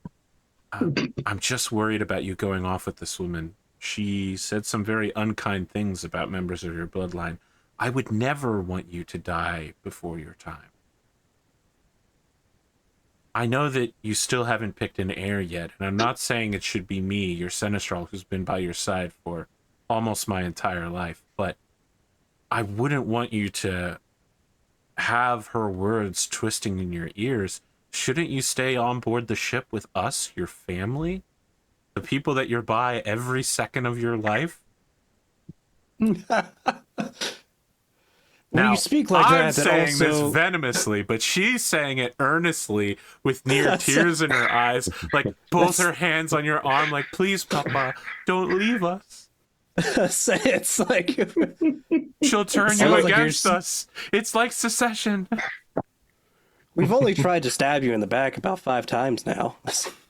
I'm just worried about you going off with this woman. She said some very unkind things about members of your bloodline. I would never want you to die before your time. I know that you still haven't picked an heir yet, and I'm not saying it should be me, your seneschal, who's been by your side for almost my entire life, but I wouldn't want you to have her words twisting in your ears. Shouldn't you stay on board the ship with us, your family? The people that you're by every second of your life? When you speak like I'm that, saying also... this venomously, but she's saying it earnestly with near tears in her eyes, like both her hands on your arm, like, please, Papa, don't leave us. It's like... She'll turn you against us. It's like secession. We've only tried to stab you in the back about 5 times now.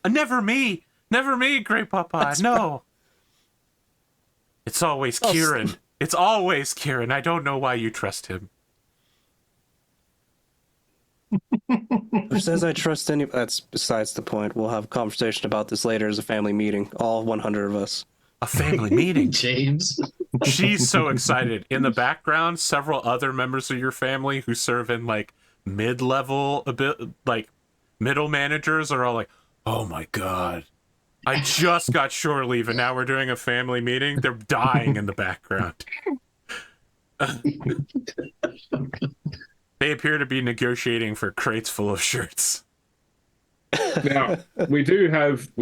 Never me. Never me, Great Papa. No. It's always Kieran. It's always Kieran. I don't know why you trust him. Who says I trust any... That's besides the point. We'll have a conversation about this later as a family meeting. All 100 of us. A family meeting? James. She's so excited. In the background, several other members of your family who serve in, like, mid-level, a bit, like, middle managers are all like, oh my god. I just got shore leave and now we're doing a family meeting. They're dying in the background. They appear to be negotiating for crates full of shirts. Now, we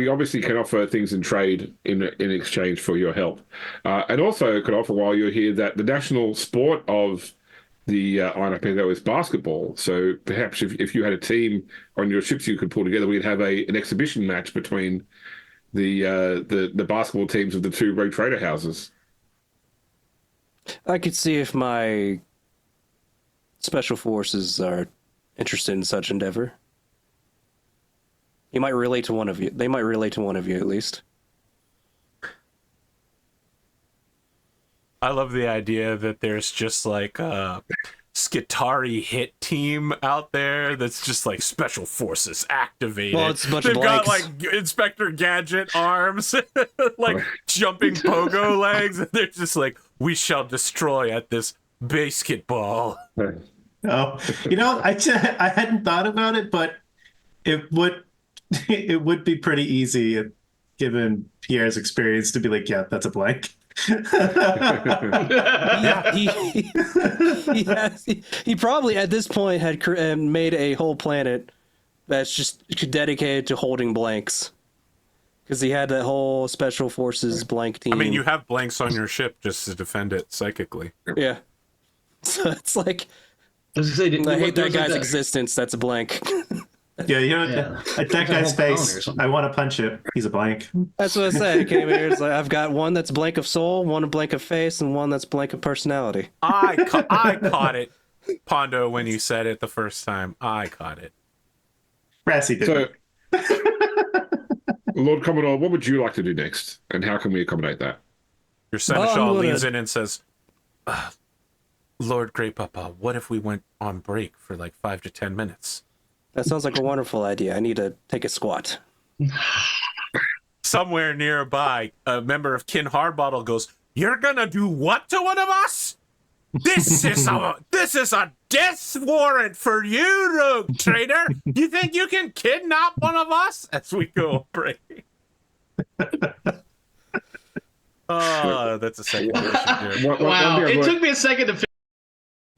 obviously can offer things in trade in exchange for your help. And also could offer while you're here that the national sport of the Archipelago is basketball. So perhaps if you had a team on your ships you could pull together, we'd have an exhibition match between the basketball teams of the 2 rogue trader houses. I could see if my special forces are interested in such endeavor. You might relate to one of you. They might relate to one of you at least. I love the idea that there's just like a Skitari hit team out there that's just like special forces activated. Well, it's a bunch They've of got blanks. like Inspector Gadget arms, like jumping pogo legs, and they're just like, we shall destroy at this basketball. Oh, I hadn't thought about it, but it would be pretty easy, given Pierre's experience, to be like, yeah, that's a blank. Yeah, he probably at this point had made a whole planet that's just dedicated to holding blanks, because he had that whole special forces blank team. I mean, you have blanks on your ship just to defend it psychically. Yeah, so it's like, I was gonna say, I hate that guy's existence. That's a blank. Yeah, that guy's face. I want to punch it. He's a blank. That's what I said. He came here. It's like, I've got one that's blank of soul, one blank of face, and one that's blank of personality. I caught it, Pondo, when you said it the first time. I caught it. Rassie did. So, Lord Commodore, what would you like to do next, and how can we accommodate that? Your seneschal leans in and says, Lord Great Papa, what if we went on break for like 5 to 10 minutes? That sounds like a wonderful idea. I need to take a squat. Somewhere nearby, a member of Kin Harbottle goes, you're gonna do what to one of us? This is a death warrant for you, rogue trader. You think you can kidnap one of us? As we go on break. Oh, that's a second question. Wow, it took me a second to.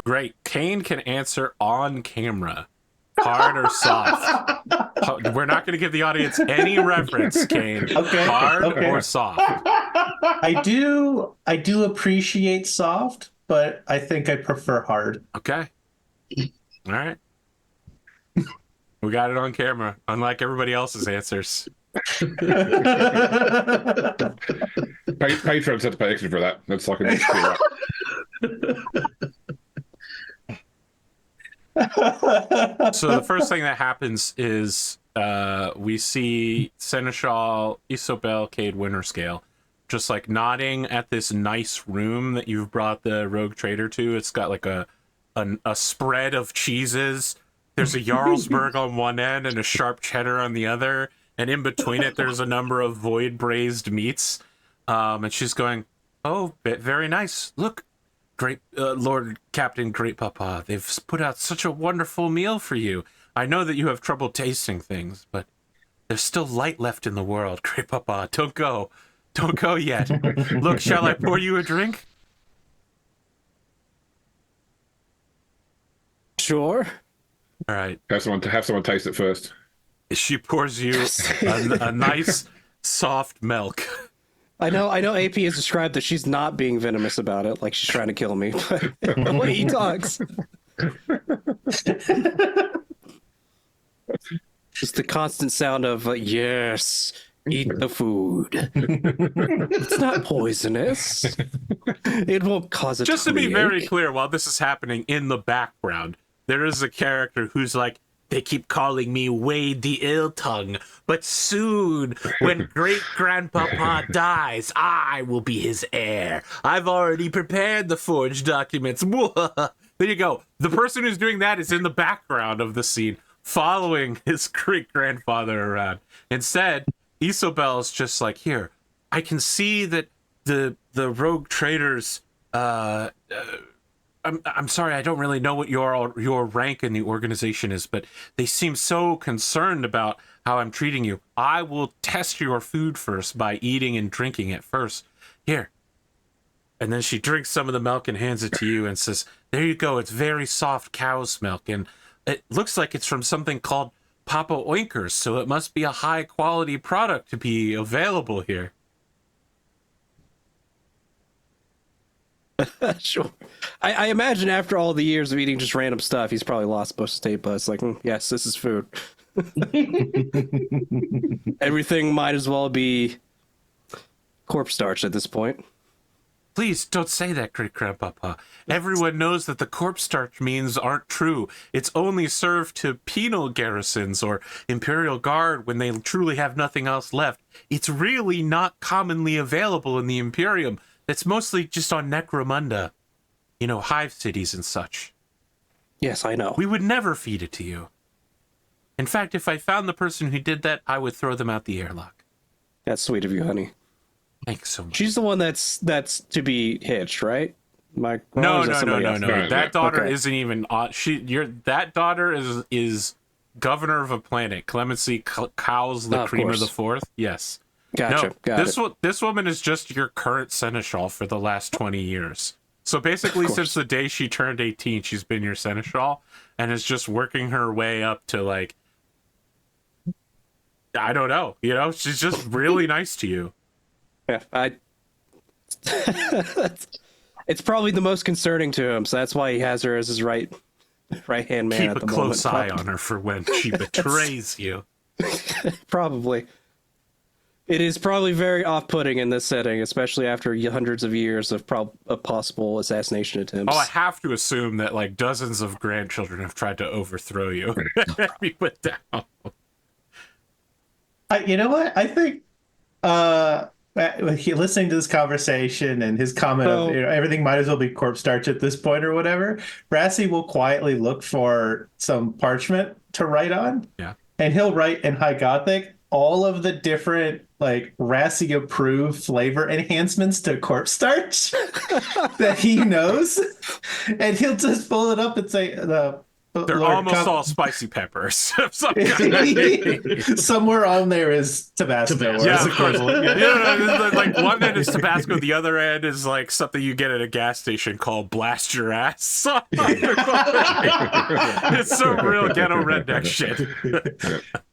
Great. Kain can answer on camera. Hard or soft? We're not going to give the audience any reference, Kain. Okay. Hard okay. or soft? I do appreciate soft, but I think I prefer hard. Okay. All right. We got it on camera, unlike everybody else's answers. Patrons have to pay extra for that. That's like a So the first thing that happens is we see Seneschal Isobel Cade Winterscale just like nodding at this nice room that you've brought the rogue trader to. It's got like a spread of cheeses, There's a Jarlsberg on one end and a sharp cheddar on the other, and in between it, there's a number of void braised meats. And she's going, "Oh, very nice. Look, great Lord Captain Great Papa. They've put out such a wonderful meal for you. I know that you have trouble tasting things, but there's still light left in the world, Great Papa. Don't go yet. Look, shall I pour you a drink?" Sure. All right. Have someone taste it first. She pours you a nice, soft milk. I know AP has described that she's not being venomous about it, like she's trying to kill me, but the way he talks. Just the constant sound of, yes, eat the food. It's not poisonous. It won't cause a Just to be tummy very ache. clear, while this is happening in the background, there is a character who's like, "They keep calling me Wade the Ill-Tongue, but soon, when great-grandpapa dies, I will be his heir. I've already prepared the forged documents." There you go. The person who's doing that is in the background of the scene, following his great-grandfather around. Instead, Isobel's just like, "Here, I can see that the rogue traders... I'm sorry, I don't really know what your rank in the organization is, but they seem so concerned about how I'm treating you. I will test your food first by eating and drinking it first. Here." And then she drinks some of the milk and hands it to you and says, "There you go. It's very soft cow's milk, and it looks like it's from something called Papa Oinkers, so it must be a high-quality product to be available here." Sure. I imagine after all the years of eating just random stuff, he's probably lost most state buds. Like, yes, this is food. Everything might as well be corpse starch at this point. Please don't say that, great-grandpapa. Everyone knows that the corpse starch means aren't true. It's only served to penal garrisons or Imperial Guard when they truly have nothing else left. It's really not commonly available in the Imperium. It's mostly just on Necromunda. You know, hive cities and such. Yes, I know. We would never feed it to you. In fact, if I found the person who did that, I would throw them out the airlock. That's sweet of you, honey. Thanks so much. She's the one that's to be hitched, right? No. No, That daughter Okay. isn't even. That daughter is governor of a planet. Clemency Cowles the Of Cream of course. the Fourth. Yes. Gotcha. No, Got it. this woman is just your current seneschal for the last 20 years. So basically, since the day she turned 18, she's been your seneschal and is just working her way up to, like, I don't know. You know, she's just really nice to you. Yeah, it's probably the most concerning to him, so that's why he has her as his right hand man Keep at a the close moment. eye on her for when she betrays you. Probably. It is probably very off-putting in this setting, especially after hundreds of years of possible assassination attempts. Oh, I have to assume that like dozens of grandchildren have tried to overthrow you. Be put down. You know what? I think listening to this conversation and his comment of everything might as well be corpse starch at this point or whatever, Rassie will quietly look for some parchment to write on. Yeah. And he'll write in High Gothic all of the different like Rassie approved flavor enhancements to corpse starch that he knows. And he'll just pull it up and say They're almost all spicy peppers. Somewhere on there is Tabasco. Tabasco. Yeah, Or of course. equivalent. Like one end is Tabasco, the other end is like something you get at a gas station called Blast Your Ass. It's some real ghetto redneck shit.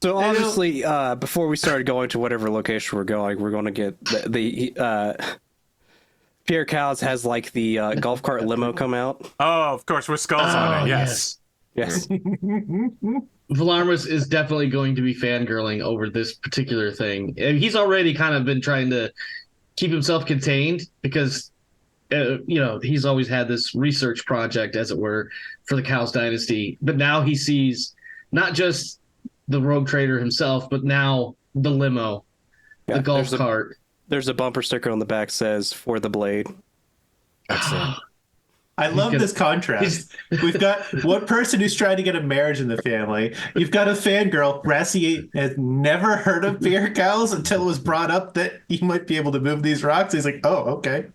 So obviously, before we started going to whatever location we're going to get the Pierre Cowles has like the golf cart limo come out. Oh, of course, with skulls on it. Yes. Yes. Velamris is definitely going to be fangirling over this particular thing. And he's already kind of been trying to keep himself contained because, he's always had this research project, as it were, for the Cowles dynasty. But now he sees not just the rogue trader himself, but now the limo, the golf cart. There's a bumper sticker on the back says "For the Blade." Excellent. I love this contrast. We've got one person who's trying to get a marriage in the family. You've got a fangirl. Rassie has never heard of beer cows until it was brought up that you might be able to move these rocks. He's like, oh, okay.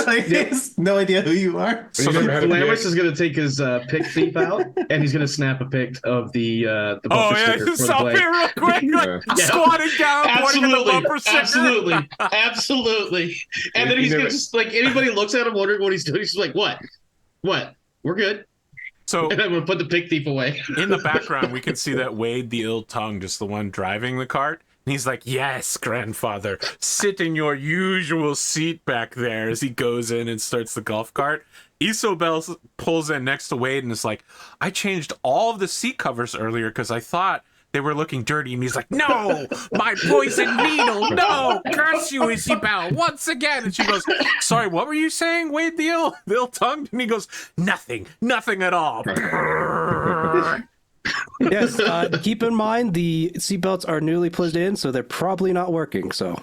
Like, he has no idea who you are. So Velamris is going to take his pick thief out, and he's going to snap a pic of the bumper sticker just for the stop blade. it real quick. Yeah. Squatting down, pointing at the bumper sticker. Absolutely. And then he's going to just, like, anybody looks at him wondering what he's doing, he's just like, what? We're good. So And I'm going to put the pick thief away. in the background, we can see that Wade the ill-tongued is the one driving the cart. And he's like, yes, grandfather, sit in your usual seat back there as he goes in and starts the golf cart. Isobel pulls in next to Wade and is like, I changed all of the seat covers earlier because I thought they were looking dirty. And he's like, no, my poison needle, no, curse you, Isobel, once again. And she goes, sorry, what were you saying, Wade the ill-tongued? And he goes, nothing at all. Yes, keep in mind the seatbelts are newly put in, so they're probably not working. So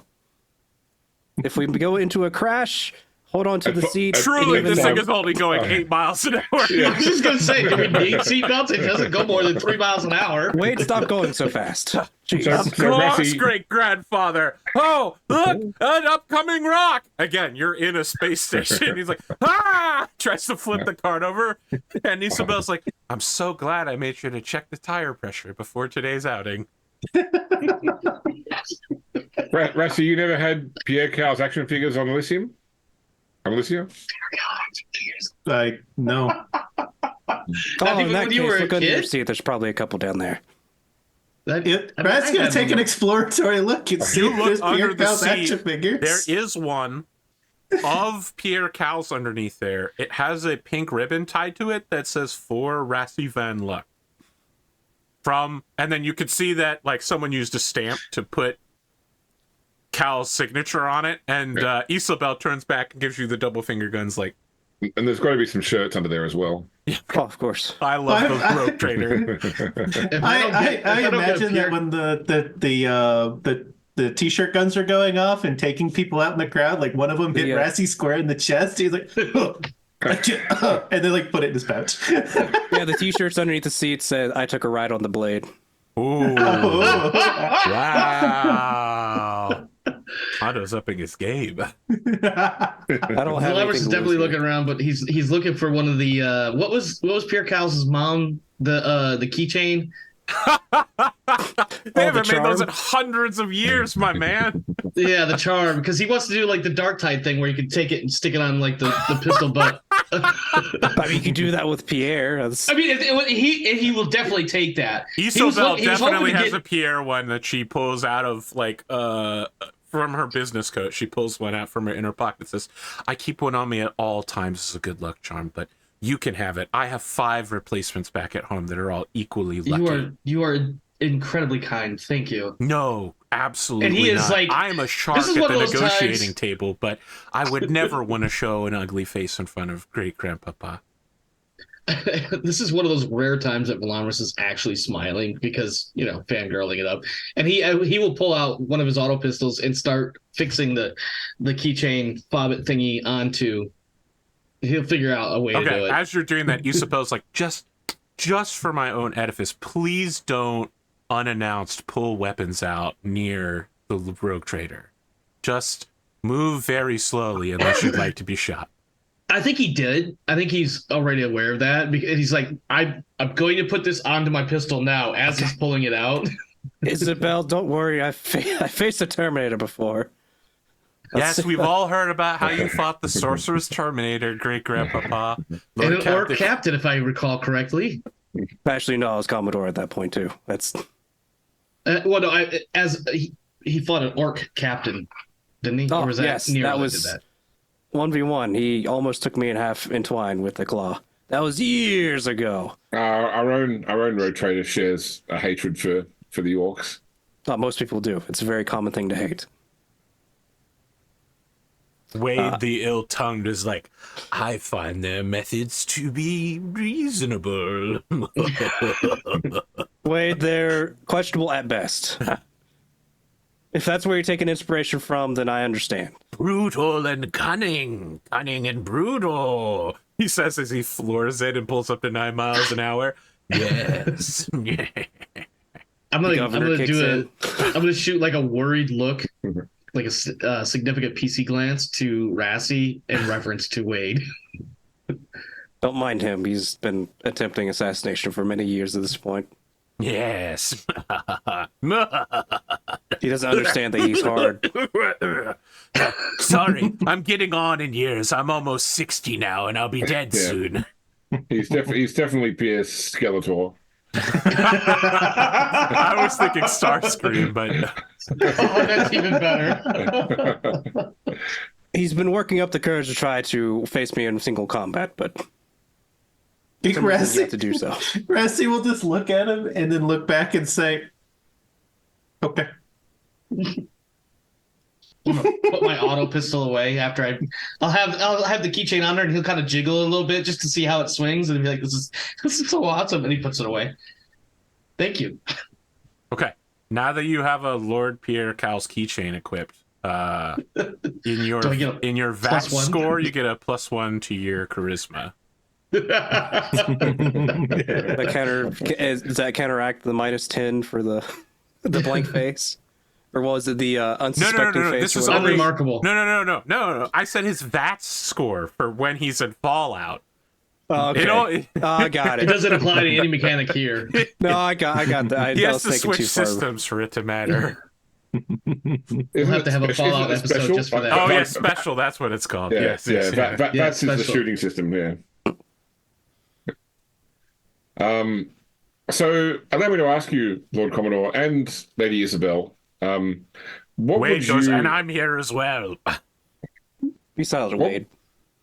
if we go into a crash, hold on to the seat. Truly, and even this though- thing is only going 8 miles an hour. I was just going to say, do we need seatbelts? It doesn't go more than 3 miles an hour. Wait, stop going so fast. Jeez. Of course, great grandfather. Oh, look, an upcoming rock. Again, you're in a space station. He's like, ah! Tries to flip the cart over. And Isobel's like, I'm so glad I made sure to check the tire pressure before today's outing. Rassie, you never had Pierre Cow's action figures on Elysium? Elysium? Like, no. Oh, Not in even that when you case, were a look under your kid? seat. There's probably a couple down there. Brad's going to take an exploratory look and see You if look there's under Pierre the Cow's seat. action figures. There is one of Pierre Cow's underneath there. It has a pink ribbon tied to it that says for Rassie Van Lucht. And then you could see that like someone used a stamp to put Cal's signature on it, and Isobel turns back and gives you the double finger guns like, And there's got to be some shirts under there as well. Oh, of course. I love the rope trader. I imagine that when the t-shirt guns are going off and taking people out in the crowd, like one of them hit Rassie square in the chest. He's like, and they like put it in his pouch. Yeah, the t-shirts underneath the seat said, I took a ride on the blade. Ooh. Wow. Otto's upping his game. I don't have Velamris anything is to definitely lose looking around, but he's looking for one of the what was Pierre Cow's mom, the keychain. They haven't made those charm? in hundreds of years, my man. Yeah, the charm, because he wants to do like the dark tide thing where you can take it and stick it on like the pistol butt. I mean, you can do that with Pierre. That's- I mean, he will definitely take that. Isobel he was definitely hoping to has get- a Pierre one that she pulls out of like from her business coat. She pulls one out from her inner pocket. Says, "I keep one on me at all times as a good luck charm, but you can have it. I have 5 replacements back at home that are all equally lucky." You are incredibly kind. Thank you. No, absolutely And he is not. like, I am a shark this is at one the of those negotiating times- table, but I would never want to show an ugly face in front of great grandpapa. This is one of those rare times that Velamris is actually smiling because, fangirling it up. And he will pull out one of his auto pistols and start fixing the keychain fob it thingy onto. He'll figure out a way to do Okay, it. as you're doing that, Isabel's like, just for my own edifice, please don't unannounced pull weapons out near the rogue trader. Just move very slowly unless you'd like to be shot. I think he did. I think he's already aware of that because he's like, I'm going to put this onto my pistol now as he's pulling it out. Isabel, don't worry. I faced a Terminator before. Yes, we've all heard about how you fought the Sorcerer's Terminator, great grandpapa. Or Captain, if I recall correctly. Actually, no, I was Commodore at that point too. That's He fought an orc captain, didn't he? Oh, or was that yes, Nero that that was did that? 1v1. He almost took me in half entwined with the claw. That was years ago. Our own road trader shares a hatred for the orcs. Most people do. It's a very common thing to hate. Wade the ill-tongued is like, I find their methods to be reasonable. Wade, they're questionable at best. If that's where you're taking inspiration from, then I understand. Brutal and cunning. Cunning and brutal. He says as he floors it and pulls up to 9 miles an hour. Yes. Yeah. I'm gonna shoot like a worried look, Mhm. like a significant PC glance to Rassie in reference to Wade. Don't mind him. He's been attempting assassination for many years at this point. Yes. He doesn't understand that he's hard. Sorry, I'm getting on in years. I'm almost 60 now, and I'll be dead soon. He's definitely Pierce Skeletor. I was thinking Starscream, but Oh, that's even better. He's been working up the courage to try to face me in single combat, but Think some reason Rassie, yet to do so. Rassie will just look at him and then look back and say, "Okay." Put my auto pistol away after I'll have the keychain on there, and he'll kind of jiggle a little bit just to see how it swings, and be like, "This is so awesome," and he puts it away. Thank you. okay. Now that you have a Lord Pierre Cal's keychain equipped, in your Do I get a VAT +1? score, you get a +1 to your charisma. Does that counteract the -10 for the blank face? Or was it the unsuspecting face? This or is whatever? only Unremarkable. No. I said his VAT score for when he's in Fallout. Oh, okay. I got It it. doesn't apply to any mechanic here. No, I got that. He I has was to thinking too switch far. systems for it to matter. We'll have to have a Fallout episode just for that. Oh yeah, special. That's what it's called. Yeah, Yes. yeah. yes, That's the special. shooting system. Yeah. So allow me to ask you, Lord Commodore and Lady Isabel, what Wade would goes, you? and I'm here as well. Be silent, Wade.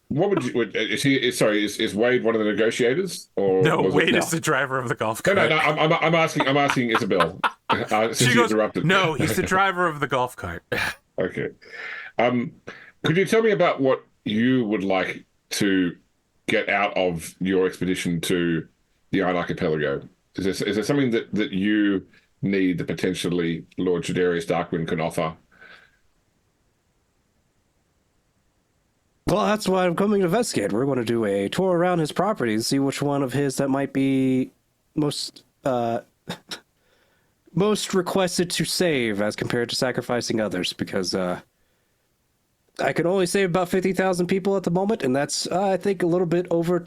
What would you? Is he? Sorry, is Wade one of the negotiators? Or No, was it- Wade is the driver of the golf No, cart. no. I'm asking Isabel. Since She you goes, interrupted. no, he's the driver of the golf cart. Okay. Could you tell me about what you would like to get out of your expedition to the Iron Archipelago? Is there something that you need that potentially Lord Chaderius Darkwind can offer? Well, that's why I'm coming to investigate. We're going to do a tour around his property and see which one of his that might be most most requested to save as compared to sacrificing others. Because I could only save about 50,000 people at the moment, and that's I think a little bit over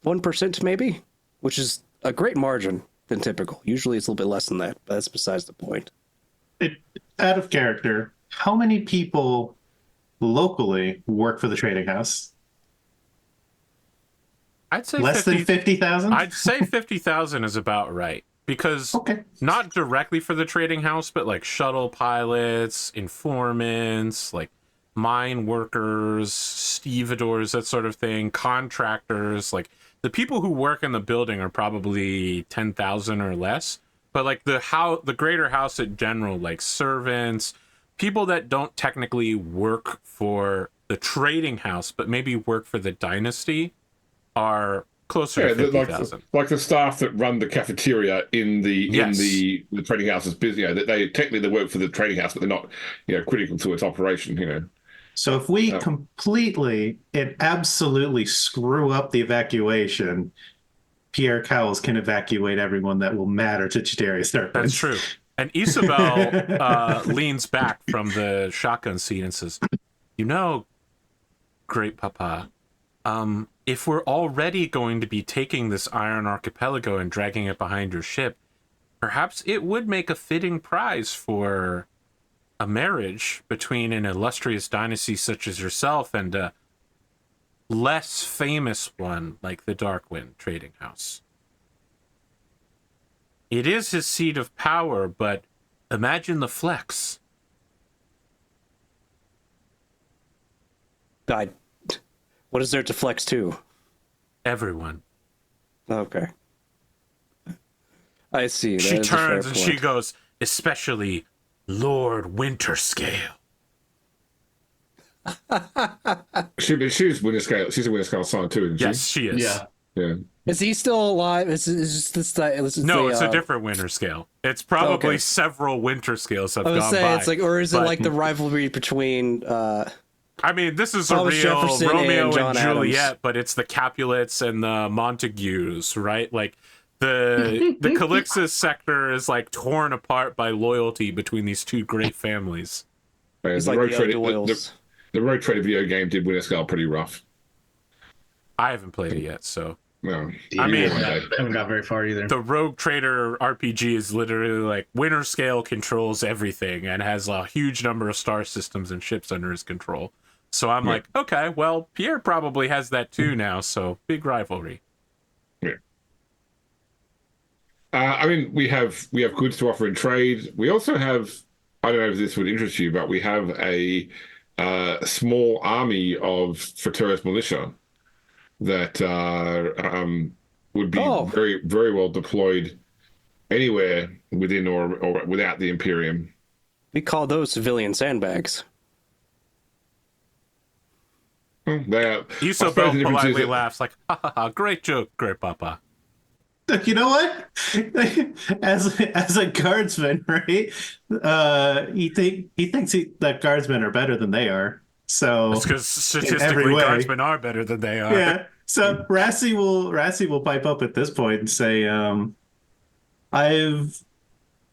1% maybe, which is a great margin than typical. Usually it's a little bit less than that, but that's besides the point. Out of character, how many people locally work for the trading house? I'd say Less 50, than 50,000? I'd say 50,000 is about right. Because Okay. not directly for the trading house, but like shuttle pilots, informants, like mine workers, stevedores, that sort of thing, contractors, like the people who work in the building are probably 10,000 or less. But like the greater house in general, like servants, people that don't technically work for the trading house, but maybe work for the dynasty, are closer to 50,000. Like the staff that run the cafeteria in the Yes. in the trading house is busy. That they technically work for the trading house, but they're not critical to its operation. So if we completely and absolutely screw up the evacuation, Pierre Cowles can evacuate everyone that will matter to Chaderius Darkwind. That's true. And Isabel leans back from the shotgun seat and says, Great Papa, if we're already going to be taking this Iron Archipelago and dragging it behind your ship, perhaps it would make a fitting prize for a marriage between an illustrious dynasty such as yourself and a less famous one like the Darkwind trading house. It is his seat of power, but imagine the flex. What is there to flex to? Everyone. Okay. I see. That She is a fair turns and she point. goes, especially Lord Winterscale. She's Winter Scale. She's a Winter Scale sign too, isn't she? Yes, she is. Yeah. Yeah. Is he still alive? Is this No, it's a different winter scale. It's probably Okay. several winter scales have I was gone saying by. it's like, or is it but- like the rivalry between I mean, this is Thomas a real Jefferson Romeo and John Juliet, Adams. but it's the Capulets and the Montagues, right? Like the Calixtus sector is like torn apart by loyalty between these two great families. It's the like Rogue the Trader, O'Doyles. the Rogue Trader video game did win a scale pretty rough. I haven't played it yet, so Well, I mean, I haven't got very far either. the Rogue Trader RPG is literally like Winter Scale controls everything and has a huge number of star systems and ships under his control. So I'm like, okay, well, Pierre probably has that too now, so big rivalry. Yeah. I mean, we have goods to offer in trade. We also have, I don't know if this would interest you, but we have a small army of Fraterus militia that would be very, very well deployed anywhere within or without the Imperium. We call those civilian sandbags. Isobel politely laughs like, ha ha ha, great joke, great papa. You know what? As a guardsman, right? He thinks that guardsmen are better than they are. So it's because statistically, guardsmen are better than they are. Yeah. So Rassie will pipe up at this point and say, "I've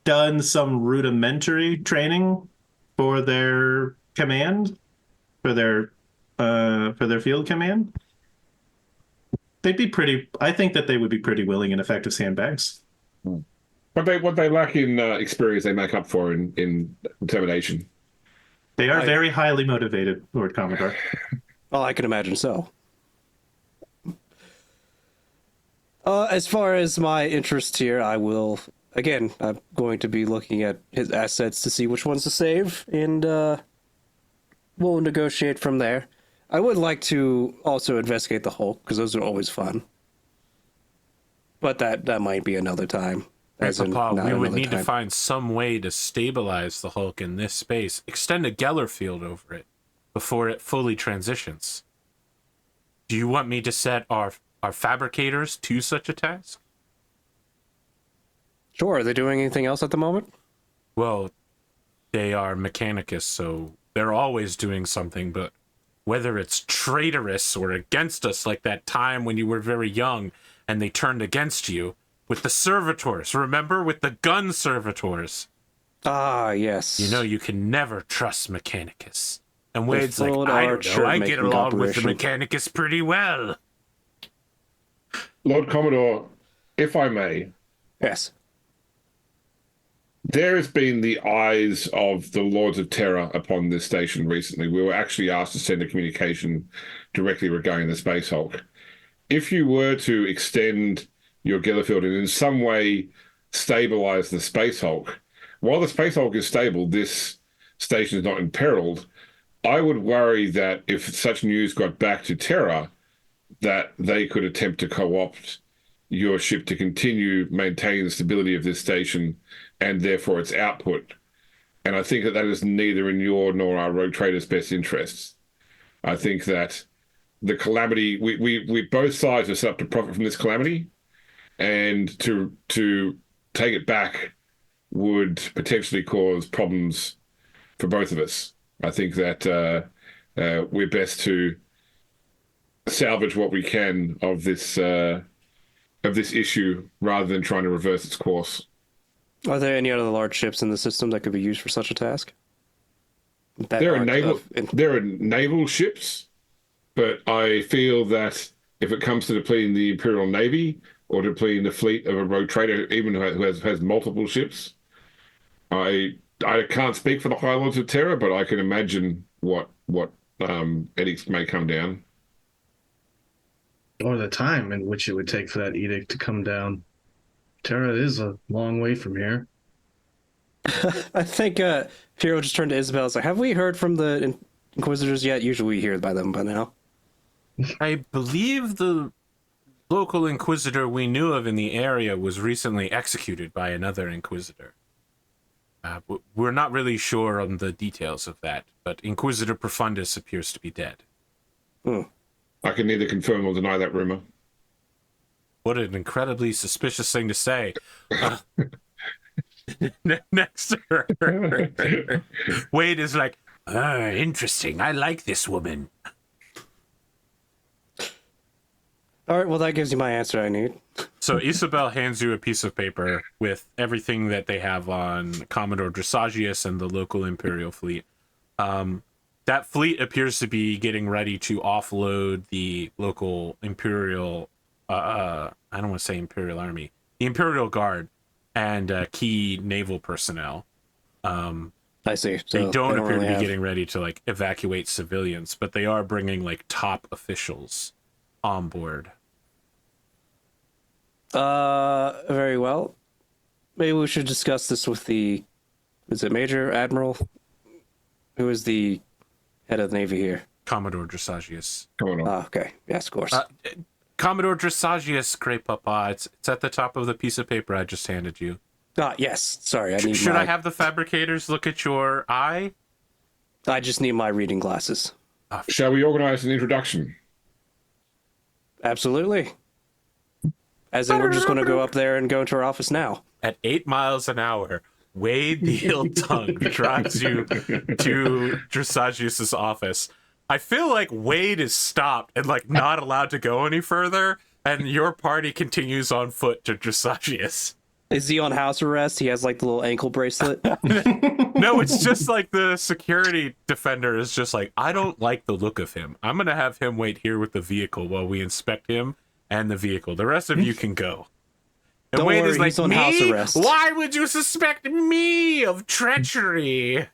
done some rudimentary training for their command, for their field command. They'd be pretty. I think that they would be pretty willing and effective sandbags. What they lack in experience, they make up for in determination. They are very highly motivated, Lord Commodore. Oh, I can imagine so. As far as my interest here, I'm going to be looking at his assets to see which ones to save, and we'll negotiate from there. I would like to also investigate the Hulk, because those are always fun. But that might be another time. Papa, we would need to find some way to stabilize the Hulk in this space, extend a Geller field over it before it fully transitions. Do you want me to set our fabricators to such a task? Sure. Are they doing anything else at the moment? Well, they are mechanicists, so they're always doing something, but whether it's traitorous or against us, like that time when you were very young and they turned against you with the servitors, remember? With the gun servitors. Ah, yes. You know, you can never trust mechanicists. And Wade's like, Full I don't Arch know, I get making along with the operation. mechanicists pretty well. Lord Commodore, if I may, Yes. there has been the eyes of the Lords of Terror upon this station recently. We were actually asked to send a communication directly regarding the Space Hulk. If you were to extend your Gellerfield and in some way stabilize the Space Hulk, while the Space Hulk is stable, this station is not imperiled. I would worry that if such news got back to Terra, that they could attempt to co-opt your ship to continue maintaining the stability of this station and therefore its output. And I think that is neither in your nor our Rogue Trader's best interests. I think that the calamity, we both sides are set up to profit from this calamity, and to take it back would potentially cause problems for both of us. I think that we're best to salvage what we can of this issue rather than trying to reverse its course. Are there any other large ships in the system that could be used for such a task? There are naval ships, but I feel that if it comes to depleting the Imperial Navy or depleting the fleet of a Rogue Trader, even who has multiple ships, I can't speak for the High Lords of Terror, but I can imagine what edicts may come down. Or the time in which it would take for that edict to come down. Terra is a long way from here. I think Firo just turned to Isabel and said, have we heard from the Inquisitors yet? Usually we hear by them by now. I believe the local Inquisitor we knew of in the area was recently executed by another Inquisitor. We're not really sure on the details of that, but Inquisitor Profundus appears to be dead. I can neither confirm or deny that rumor. What an incredibly suspicious thing to say. Next to her, Wade is like, Interesting. I like this woman. All right, well, that gives you my answer I need. So Isabel hands you a piece of paper with everything that they have on Commodore Dressagius and the local Imperial fleet. That fleet appears to be getting ready to offload the local Imperial, I don't want to say Imperial Army, the Imperial Guard and key naval personnel. I see. So they don't appear really to be have... getting ready to like evacuate civilians, but they are bringing like top officials on board. Very well. Maybe we should discuss this with is it Major Admiral? Who is the head of the Navy here? Commodore Dressagius. Come on. Okay. Yes, of course. Commodore Dressagius, Great Papa. It's at the top of the piece of paper I just handed you. Yes. Sorry, I need Should I have the fabricators look at your eye? I just need my reading glasses. Shall we organize an introduction? Absolutely. As in, we're just going to go up there and go into our office now. At 8 miles an hour, Wade the Ill-Tongue drives you to Dressagius's office. I feel like Wade is stopped and like not allowed to go any further, and your party continues on foot to Dressagius. Is he on house arrest? He has like the little ankle bracelet. No, it's just like the security defender is just like, I don't like the look of him. I'm going to have him wait here with the vehicle while we inspect him and the vehicle. The rest of you can go. And Don't Wade worry, is like, he's on me? house arrest. Why would you suspect me of treachery?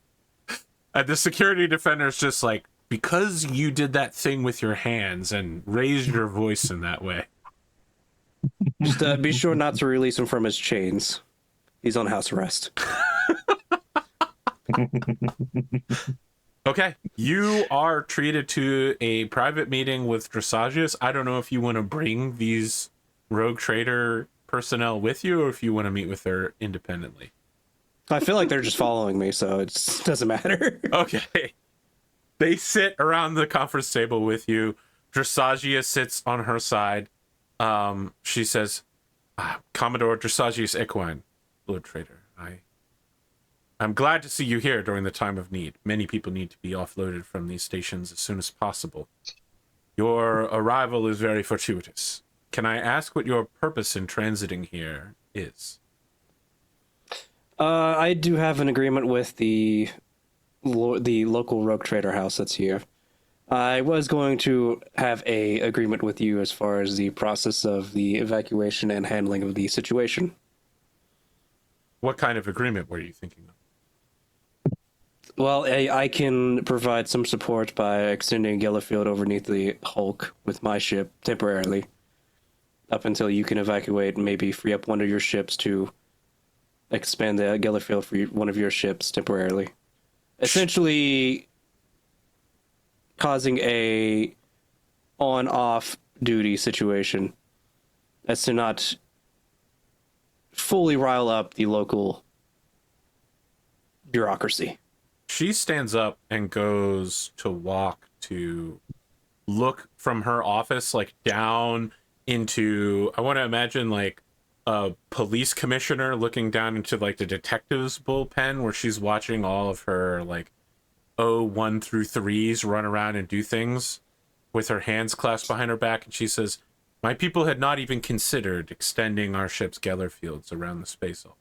And the security defender is just like, because you did that thing with your hands and raised your voice in that way. Just be sure not to release him from his chains. He's on house arrest. Okay, you are treated to a private meeting with Dressagius. I don't know if you want to bring these rogue trader personnel with you or if you want to meet with her independently. I feel like they're just following me, so it doesn't matter. Okay. They sit around the conference table with you. Dressagius sits on her side. She says, Commodore Dressagius Equine, Lord Trader, I'm glad to see you here during the time of need. Many people need to be offloaded from these stations as soon as possible. Your arrival is very fortuitous. Can I ask what your purpose in transiting here is? I do have an agreement with the local rogue trader house that's here. I was going to have a agreement with you as far as the process of the evacuation and handling of the situation. What kind of agreement were you thinking of? Well, I can provide some support by extending Gellerfield underneath the Hulk with my ship temporarily, up until you can evacuate and maybe free up one of your ships to expand the Gellerfield for one of your ships temporarily. Essentially causing a on-off duty situation as to not fully rile up the local bureaucracy. She stands up and goes to walk to look from her office like down into, I want to imagine like a police commissioner looking down into like the detective's bullpen where she's watching all of her like 1 through 3s run around and do things with her hands clasped behind her back, and she says, my people had not even considered extending our ship's Gellerfields around the Space Hulk.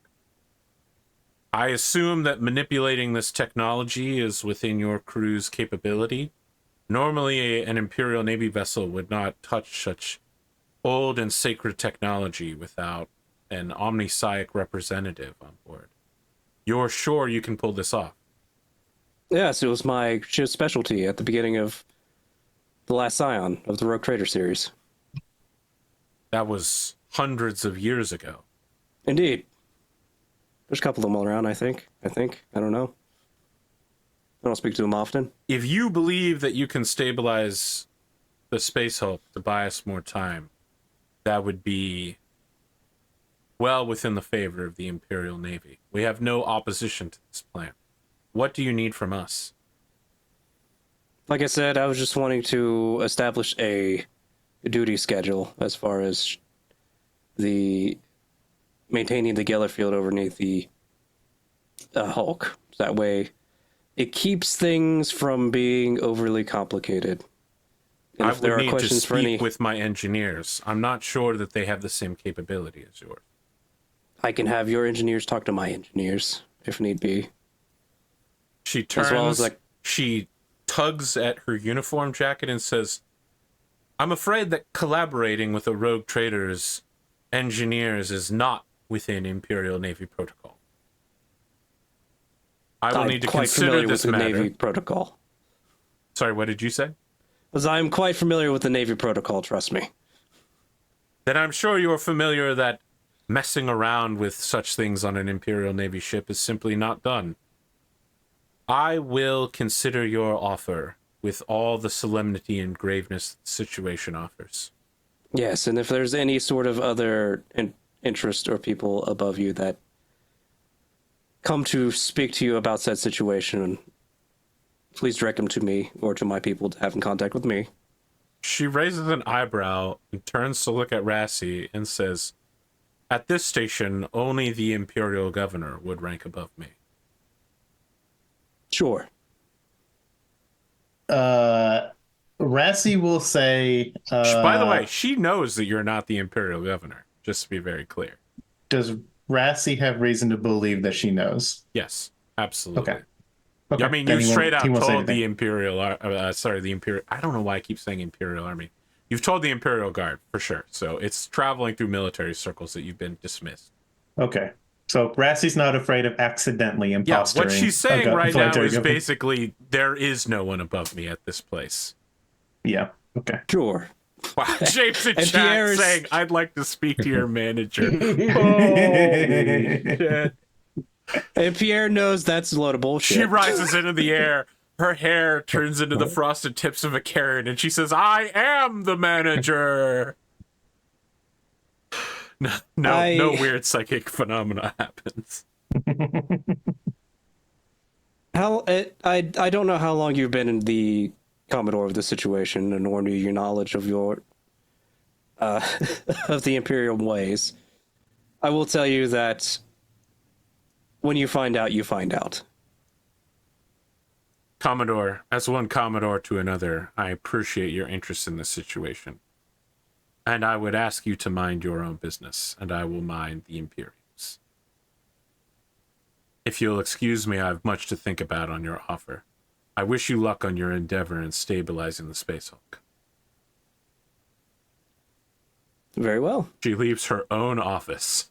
I assume that manipulating this technology is within your crew's capability. Normally, an Imperial Navy vessel would not touch such old and sacred technology without an omniscience representative on board. You're sure you can pull this off? Yes, it was my ship's specialty at the beginning of the last Scion of the Rogue Trader series. That was hundreds of years ago. Indeed. There's a couple of them all around, I think. I don't know. I don't speak to them often. If you believe that you can stabilize the Space Hulk to buy us more time, that would be well within the favor of the Imperial Navy. We have no opposition to this plan. What do you need from us? Like I said, I was just wanting to establish a duty schedule as far as the maintaining the Gellerfield underneath the Hulk. That way, it keeps things from being overly complicated. And I if there would are need to questions for any, speak with my engineers. I'm not sure that they have the same capability as yours. I can have your engineers talk to my engineers if need be. She turns, well as, like- she tugs at her uniform jacket and says, I'm afraid that collaborating with a rogue trader's engineers is not within Imperial Navy protocol. I will need to quite consider familiar this with the matter. Navy protocol. Sorry, what did you say? Because I'm quite familiar with the Navy protocol, trust me. Then I'm sure you're familiar that messing around with such things on an Imperial Navy ship is simply not done. I will consider your offer with all the solemnity and graveness the situation offers. Yes, and if there's any sort of other interest or people above you that come to speak to you about said situation, please direct them to me or to my people to have in contact with me. She raises an eyebrow and turns to look at Rassie and says, at this station, only the Imperial Governor would rank above me. Sure. Rassie will say. By the way, she knows that you're not the Imperial Governor, just to be very clear. Does Rassie have reason to believe that she knows? Yes, absolutely. Okay. I mean, Then you he straight won't- out he won't say told the anything. Imperial, the Imperial, I don't know why I keep saying Imperial Army. You've told the Imperial Guard, for sure. So it's traveling through military circles that you've been dismissed. Okay. So Rassie's not afraid of accidentally Yeah, impostering. what she's saying a right now planetary is government. basically, there is no one above me at this place. Yeah. Okay. Sure. Wow, James in And chat Pierre's- saying, I'd like to speak to your manager. Holy shit. And Pierre knows that's a load of bullshit. She rises into the air. Her hair turns into the frosted tips of a carrot, and she says, I am the manager. No weird psychic phenomena happens. I don't know how long you've been in the Commodore of the situation, nor knew your knowledge of your of the Imperial ways. I will tell you that when you find out, you find out. Commodore, as one Commodore to another, I appreciate your interest in this situation. And I would ask you to mind your own business, and I will mind the Imperium's. If you'll excuse me, I have much to think about on your offer. I wish you luck on your endeavor in stabilizing the Space Hulk. Very well. She leaves her own office.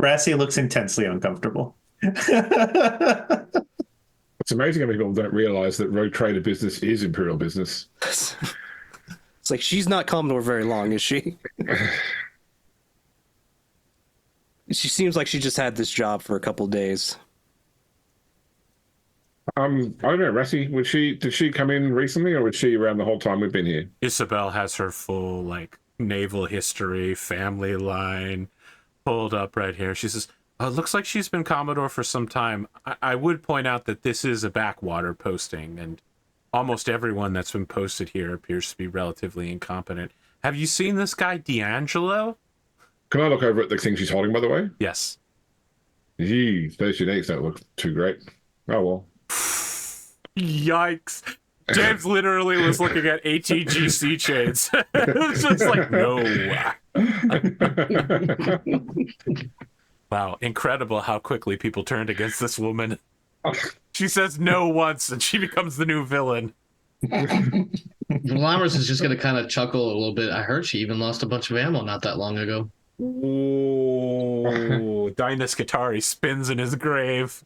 Rassie looks intensely uncomfortable. It's amazing how many people don't realize that rogue trader business is Imperial business. It's like she's not Commodore very long, is she? She seems like she just had this job for a couple days. I don't know, Rassie, did she come in recently, or was she around the whole time we've been here? Isabel has her full, naval history, family line pulled up right here. She says, it looks like she's been Commodore for some time. I would point out that this is a backwater posting, and almost everyone that's been posted here appears to be relatively incompetent. Have you seen this guy, D'Angelo? Can I look over at the thing she's holding, by the way? Yes. Gee, those uniques don't look too great. Oh, well. Yikes. James literally was looking at ATGC chains. It was just like, no. Wow, incredible how quickly people turned against this woman. She says no once, and she becomes the new villain. Velamris is just going to kind of chuckle a little bit. I heard she even lost a bunch of ammo not that long ago. Ooh, Dynas Katari spins in his grave.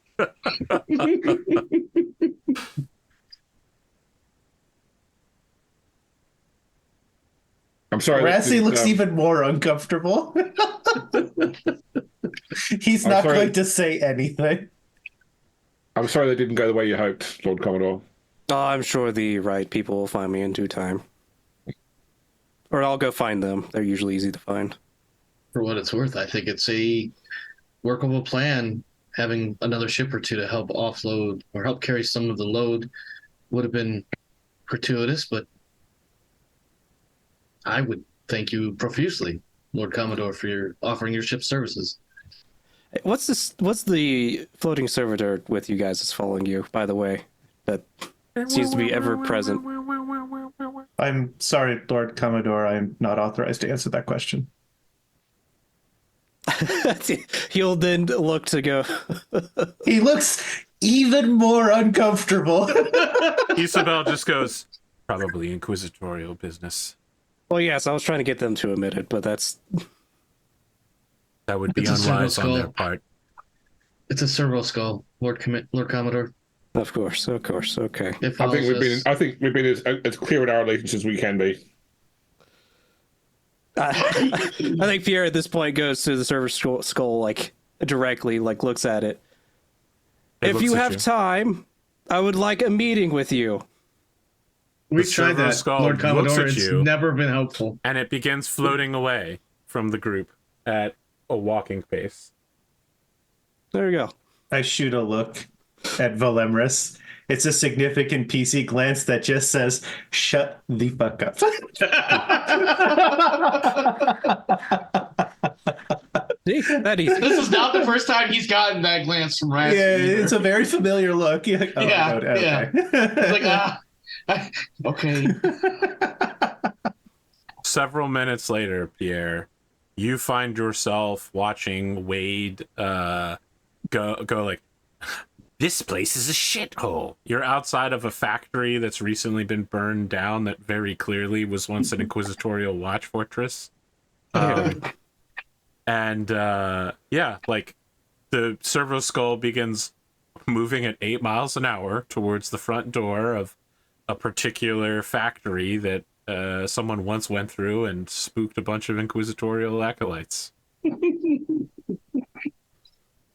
I'm sorry. Rassie looks even more uncomfortable. He's not sorry. going to say anything. I'm sorry that didn't go the way you hoped, Lord Commodore. Oh, I'm sure the right people will find me in due time. Or I'll go find them. They're usually easy to find. For what it's worth, I think it's a workable plan. Having another ship or two to help offload or help carry some of the load would have been gratuitous, but I would thank you profusely, Lord Commodore, for your offering your ship services. What's this? What's the floating servitor with you guys that's following you? By the way, that seems to be ever present. I'm sorry, Lord Commodore. I'm not authorized to answer that question. He'll then look to go. He looks even more uncomfortable. Isabel just goes, probably inquisitorial business. Well, yes, I was trying to get them to admit it, but that would be It's a servo unwise on their skull. part. It's a servo skull, Lord Commodore. of course, okay. It I follows think we've been as clear in our relations as we can be. I think Pierre at this point goes to the server skull like directly, like looks at it. If you have time, I would like a meeting with you. We've The tried servo that, skull Lord looks Commodore. at It's you. never been helpful. And it begins floating away from the group at a walking pace. There you go. I shoot a look at Velamris. It's a significant PC glance that just says, "Shut the fuck up." See? That easy. This is not the first time he's gotten that glance from Rassie. Yeah, either. it's a very familiar look. You're like, oh, Yeah, God, okay. It's like, okay. Several minutes later, Pierre, you find yourself watching Wade go like, this place is a shithole. You're outside of a factory that's recently been burned down that very clearly was once an inquisitorial watch fortress. And yeah, like the servo skull begins moving at 8 miles an hour towards the front door of a particular factory that someone once went through and spooked a bunch of inquisitorial acolytes.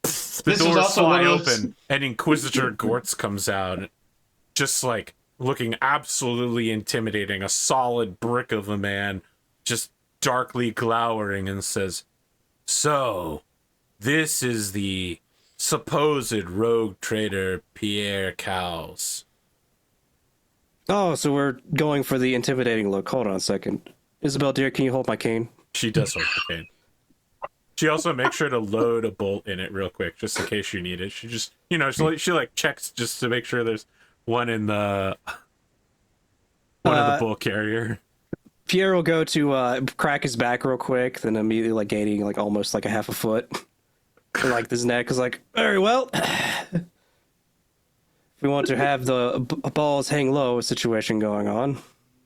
The This was doors also one fly of those- open, and Inquisitor Gortz comes out, just like looking absolutely intimidating, a solid brick of a man, just darkly glowering, and says, "So, this is the supposed rogue trader Pierre Cowles." Oh, so we're going for the intimidating look. Hold on a second. Isabel, dear, can you hold my cane? She does hold the cane. She also makes sure to load a bolt in it real quick, just in case you need it. She just, she like checks just to make sure there's one in the bull carrier. Pierre will go to crack his back real quick, then immediately like gaining like almost like a half a foot. And, like his neck is like, very well. If we want to have the balls hang low situation going on.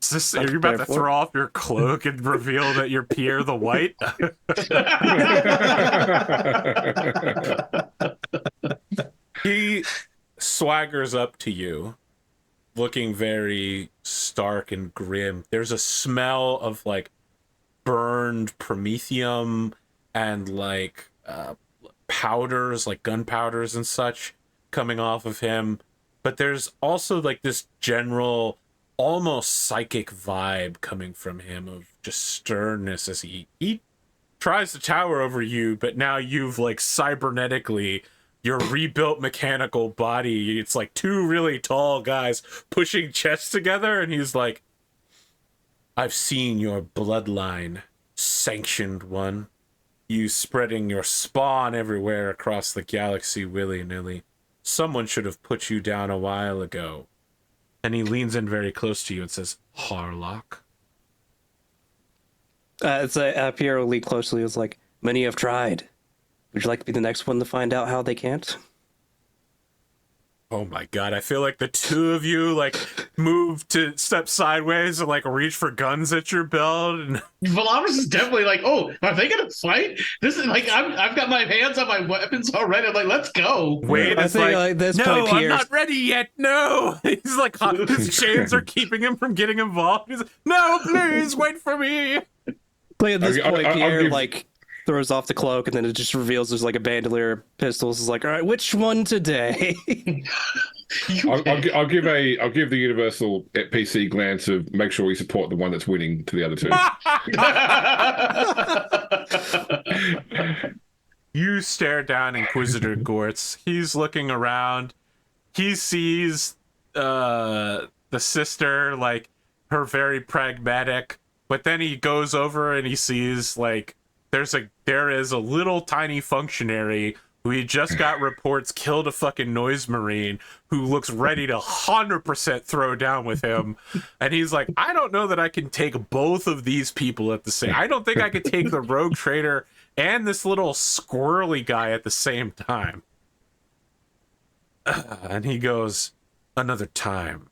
Is this, are you about to throw off your cloak and reveal that you're Pierre the White? He swaggers up to you, looking very stark and grim. There's a smell of like burned promethium and like powders, like gunpowders and such, coming off of him. But there's also like this general, almost psychic vibe coming from him of just sternness as he tries to tower over you, but now you've like cybernetically your rebuilt mechanical body. It's like two really tall guys pushing chests together, and he's like, "I've seen your bloodline, sanctioned one. You spreading your spawn everywhere across the galaxy willy-nilly. Someone should have put you down a while ago." And he leans in very close to you and says, "Harlock." Pierre will lean closely. It's like, many have tried. Would you like to be the next one to find out how they can't? Oh my god, I feel like the two of you like move to step sideways and like reach for guns at your belt, and Velamris is definitely like, oh, are they gonna fight? This is like, I've got my hands on my weapons already. I'm like, let's go. Wade I is think, like, this "No, point, I'm Pierre's- not ready yet, no." He's like, his chains are keeping him from getting involved. He's like, "No, please, wait for me." Like at this point, I'll Pierre give- like throws off the cloak, and then it just reveals there's like a bandolier of pistols. It's like, all right, which one today? I'll give the universal PC glance of make sure we support the one that's winning to the other two. You stare down Inquisitor Gortz. He's looking around. He sees the sister, like her very pragmatic, but then he goes over and he sees like there is a little tiny functionary who he just got reports killed a fucking noise marine who looks ready to 100% throw down with him. And he's like, I don't know that I can take both of these people at the same. I don't think I could take the rogue trader and this little squirrely guy at the same time. And he goes, another time,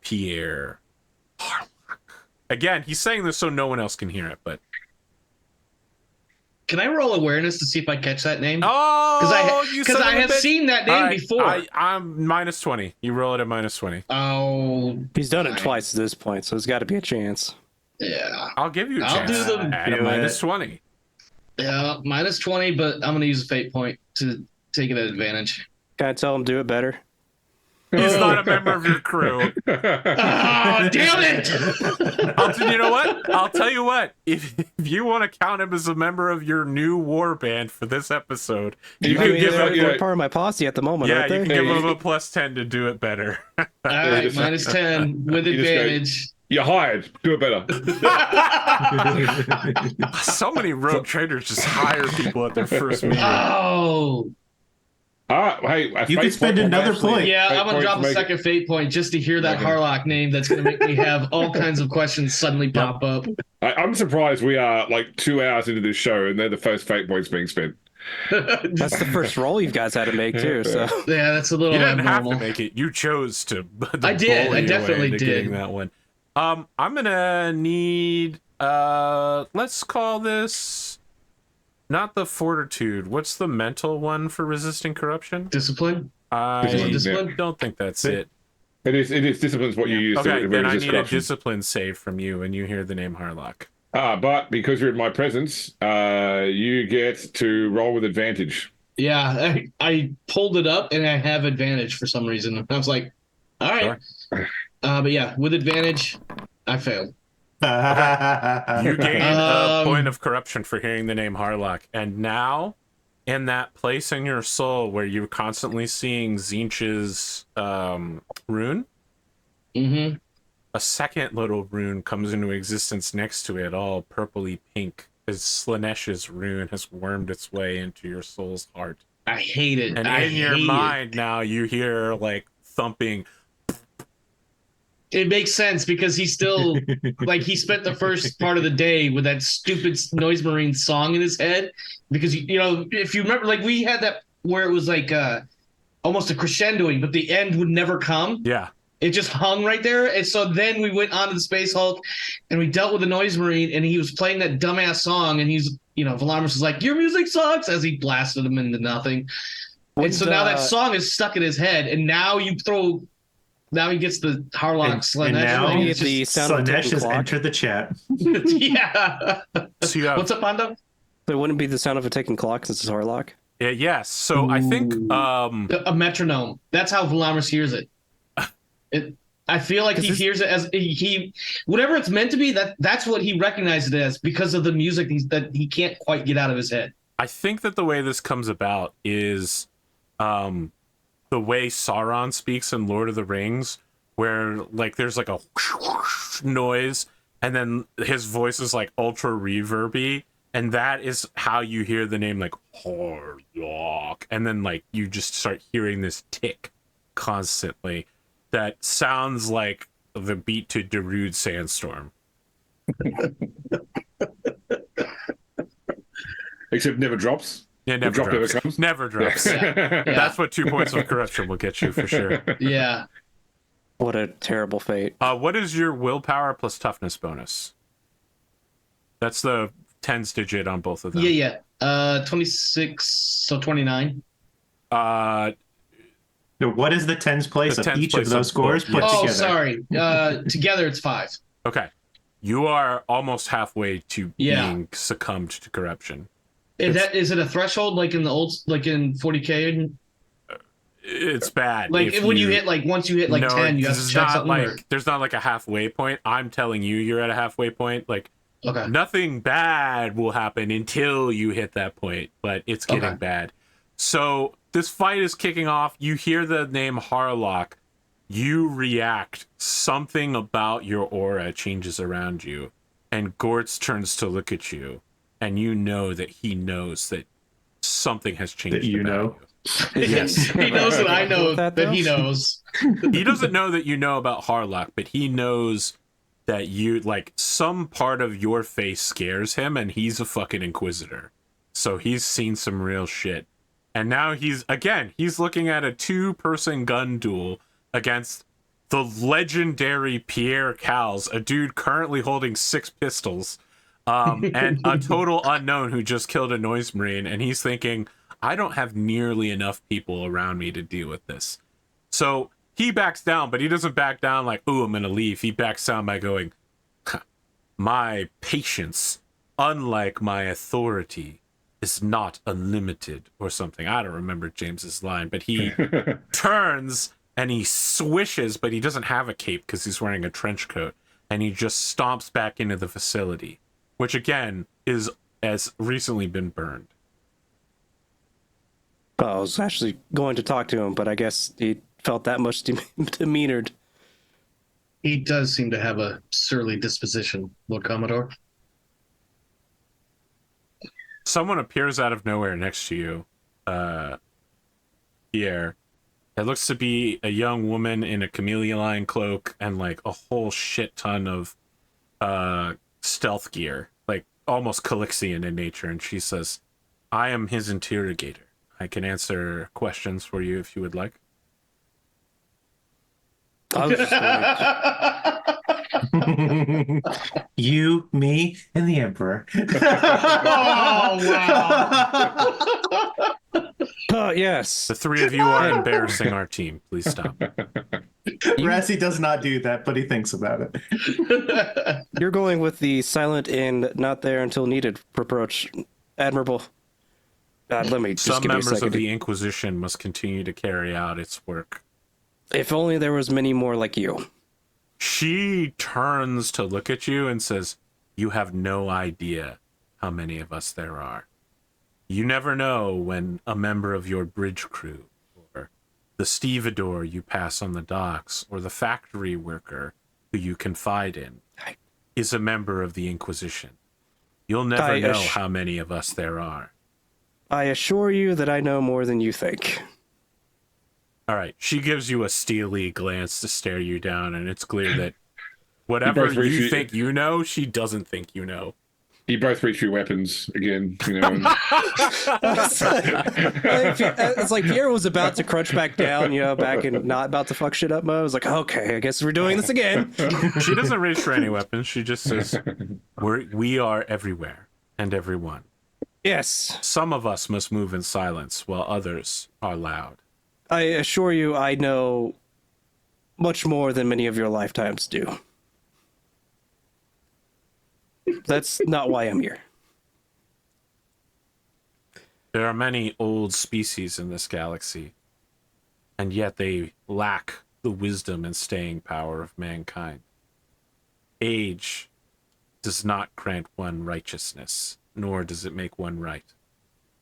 Pierre Harlock. Again, he's saying this so no one else can hear it, but can I roll awareness to see if I catch that name? oh, because I have seen that name before. I'm minus 20. You roll it at minus 20. Oh, He's done it twice at this point, so there's got to be a chance. yeah. I'll give you a I'll chance do the- at a minus 20. Yeah, minus 20, but I'm going to use a fate point to take it at advantage. Can I tell him do it better? He's not a member of your crew. Oh, damn it! You know what? I'll tell you what. If you want to count him as a member of your new war band for this episode, you I can mean, give they're him part of my posse at the moment, yeah, aren't you they? can give him a plus 10 to do it better. All right, minus 10 with You just go- advantage. You're hired. Do it better. So many rogue traders just hire people at their first meeting. Oh, Hey, You can spend another point. yeah, Fate I'm going to point drop to a make it- second fate point just to hear that Okay. Harlock name that's going to make me have all kinds of questions suddenly pop up. I'm surprised we are like 2 hours into this show and they're the first fate points being spent. That's the first roll you guys had to make too. So Yeah, that's a little You didn't have abnormal. to make it. You chose to. I did. bully I your definitely way into did. getting that one. I'm gonna need. Let's call this not the fortitude. What's the mental one for resisting corruption? Discipline? I Discipline? don't think that's it. It is discipline's what you use Okay, to then I resist need a corruption. discipline save from you, and you hear the name Harlock. But because you're in my presence, you get to roll with advantage. Yeah, I pulled it up and I have advantage for some reason. I was like, all right. But yeah, with advantage, I failed. You gain a Um, point of corruption for hearing the name Harlock, and now, in that place in your soul where you're constantly seeing Zinch's rune, Mm-hmm. a second little rune comes into existence next to it, all purpley pink, as Slanesh's rune has wormed its way into your soul's heart. I hate it. And I in your hate it. mind now, you hear like thumping. It makes sense because he still like he spent the first part of the day with that stupid Noise Marine song in his head because you know if you remember like we had that where it was like almost a crescendoing but the end would never come. Yeah. It just hung right there. And so then we went on to the Space Hulk and we dealt with the Noise Marine and he was playing that dumbass song and he's Velamris was like your music sucks as he blasted him into nothing. And so now that song is stuck in his head and now you throw now he gets the Harlock Slanesh and now thing. Maybe It's the just, sound of a Slanesh ticking has clock. entered the chat. yeah. So you have, What's up, Pondo? It wouldn't be the sound of a ticking clock since it's Harlock. yeah, yes. So I think A metronome. That's how Velamris hears it. I feel like he hears it as he whatever it's meant to be. That's what he recognized it as because of the music that he can't quite get out of his head. I think that the way this comes about is the way Sauron speaks in Lord of the Rings, where like there's like a whoosh, whoosh noise, and then his voice is like ultra reverby, and that is how you hear the name like Harlock, and then like you just start hearing this tick constantly that sounds like the beat to Darude Sandstorm. Except never drops. Yeah, never drop never drops. comes? Never drops. Yeah. That's what 2 points of corruption will get you for sure. Yeah. What a terrible fate. What is your willpower plus toughness bonus? That's the tens digit on both of them. Yeah. 26, so 29. Uh, So what is the tens place The of tens each place of those of scores both, put yes. Oh, together? sorry. Together it's 5. okay. You are almost halfway to Yeah. being succumbed to corruption. Is it a threshold like in the old like in 40K? It's bad. Like if when you hit like once you hit like no, 10, you have to it's check not something. like or- there's not like a halfway point. I'm telling you, you're at a halfway point. Like Okay. nothing bad will happen until you hit that point, but it's getting Okay. bad. So this fight is kicking off. You hear the name Harlock. You react. Something about your aura changes around you. And Gortz turns to look at you. and you know that he knows that something has changed That you about know? you. Yes. He knows that I know That, that though? he knows. He doesn't know that you know about Harlock, but he knows that you, like, some part of your face scares him, and he's a fucking Inquisitor. So he's seen some real shit. And now he's looking at a 2-person gun duel against the legendary Pierre Cals, a dude currently holding 6 pistols, and a total unknown who just killed a noise marine, and he's thinking, I don't have nearly enough people around me to deal with this. So he backs down, but he doesn't back down like, ooh, I'm gonna leave. He backs down by going, my patience, unlike my authority, is not unlimited, or something. I don't remember James's line, but he turns and he swishes, but he doesn't have a cape because he's wearing a trench coat, and he just stomps back into the facility, which again has recently been burned. I was actually going to talk to him, but I guess he felt that much demeanored. He does seem to have a surly disposition, Lord Commodore. Someone appears out of nowhere next to you, Pierre. It looks to be a young woman in a chameleon cloak and like a whole shit ton of stealth gear, like almost Calixian in nature. And she says, I am his interrogator. I can answer questions for you if you would like. I was just going You, me, and the Emperor. Oh, wow. yes. The 3 of you are embarrassing our team. Please stop. Rassie does not do that, but he thinks about it. You're going with the silent and not there until needed approach. Admirable. God, let me just Some give me a members second. of the Inquisition must continue to carry out its work. If only there was many more like you. She turns to look at you and says, you have no idea how many of us there are. You never know when a member of your bridge crew, or the stevedore you pass on the docks, or the factory worker who you confide in, is a member of the Inquisition. You'll never know how many of us there are. I assure you that I know more than you think. All right. She gives you a steely glance to stare you down, and it's clear that whatever you think you know, she doesn't think you know. You both reach your weapons again, you know. It's like Pierre was about to crunch back down, back and not about to fuck shit up mode. I was like, okay, I guess we're doing this again. She doesn't reach for any weapons. She just says, we are everywhere and everyone. Yes. Some of us must move in silence while others are loud. I assure you I know much more than many of your lifetimes do. That's not why I'm here. There are many old species in this galaxy, and yet they lack the wisdom and staying power of mankind. Age does not grant one righteousness, nor does it make one right.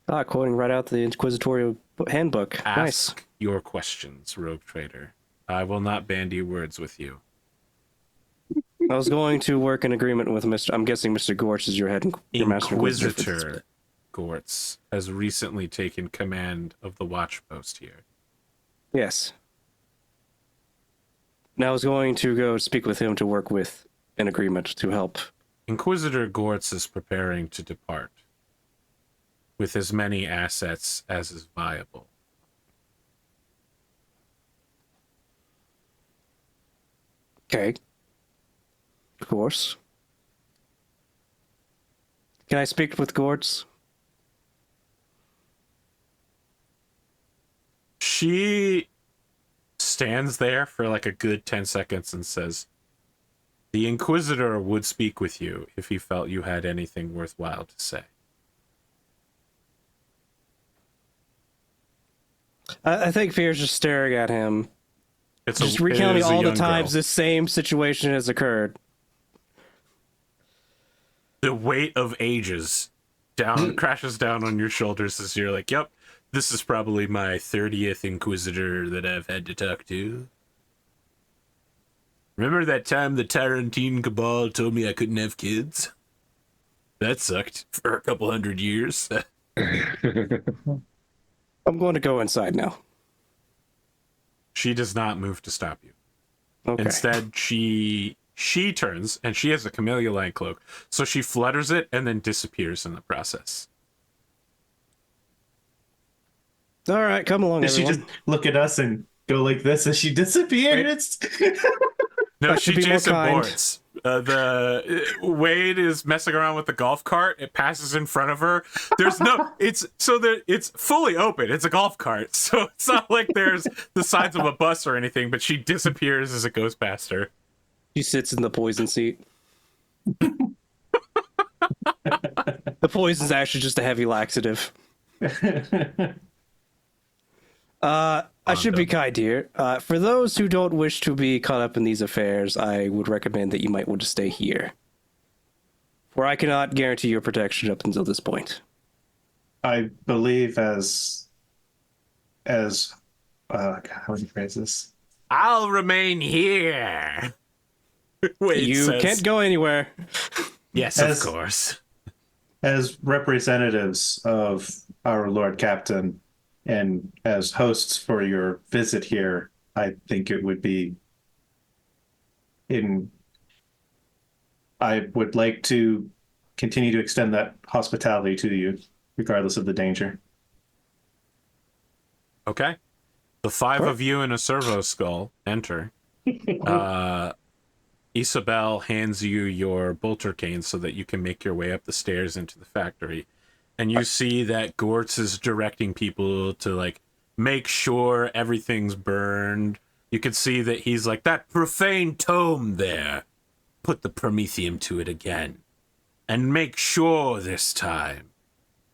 Quoting right out the Inquisitorial handbook. Ask Nice. your questions, rogue trader. I will not bandy words with you. I was going to work in agreement with I'm guessing Mr. Gorch is your your master Inquisitor Gortz has recently taken command of the watch post here. Yes. Now I was going to go speak with him to work with an agreement to help. Inquisitor Gortz is preparing to depart with as many assets as is viable. Okay. Of course. Can I speak with Gortz? She stands there for like a good 10 seconds and says, the Inquisitor would speak with you if he felt you had anything worthwhile to say. I think Pierre's just staring at him, just recounting all the times this same situation has occurred. The weight of ages crashes down on your shoulders as you're like, yep, this is probably my 30th Inquisitor that I've had to talk to. Remember that time the Tarantine Cabal told me I couldn't have kids? that sucked for a couple 100 years. I'm going to go inside now. She does not move to stop you. Okay. Instead, she turns, and she has a camellia-line cloak, so she flutters it and then disappears in the process. All right, come along, Does she everyone. just look at us and go like this as she disappears? No, I she should be more Jason kind. boards. Wade is messing around with the golf cart. It passes in front of her. There's no. It's fully open. It's a golf cart, so it's not like there's the signs of a bus or anything. But she disappears as it goes past her. She sits in the poison seat. The poison's actually just a heavy laxative. I should be kind here. For those who don't wish to be caught up in these affairs, I would recommend that you might want to stay here. For I cannot guarantee your protection up until this point. I believe as how would you phrase this? I'll remain here. Wade You says. can't go anywhere. Yes, As- of course. As representatives of our Lord Captain and as hosts for your visit here, I think it would be I would like to continue to extend that hospitality to you, regardless of the danger. Okay. The five of you in a servo skull enter. Isabel hands you your bolter cane so that you can make your way up the stairs into the factory. And you see that Gortz is directing people to, like, make sure everything's burned. You can see that he's like, that profane tome there. Put the Prometheum to it again. And make sure this time.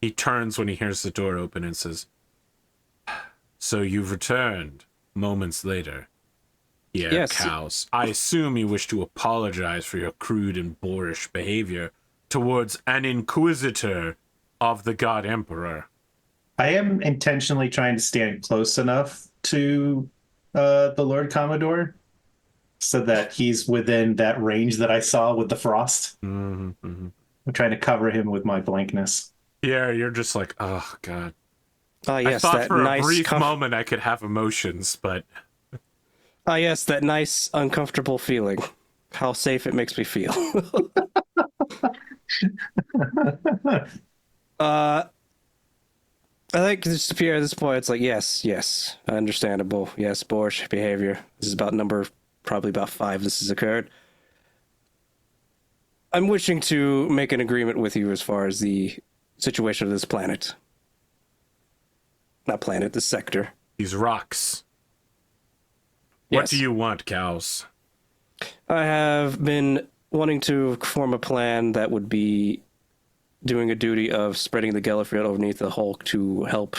He turns when he hears the door open and says, so you've returned moments later. Yeah, Yes. cows. I assume you wish to apologize for your crude and boorish behavior towards an inquisitor of the God Emperor. I am intentionally trying to stand close enough to the Lord Commodore so that he's within that range that I saw with the frost. I'm trying to cover him with my blankness. Yeah, you're just like, oh, God. Yes, I thought that for nice a brief moment I could have emotions, but... yes, that nice, uncomfortable feeling. How safe it makes me feel. I think just Pierre at this point, it's like, yes, understandable. Yes, boorish behavior. This is probably about 5 this has occurred. I'm wishing to make an agreement with you as far as the situation of this planet. Not planet, this sector. These rocks. What Yes. do you want, cows? I have been wanting to form a plan that would be doing a duty of spreading the Gellerfield underneath the Hulk to help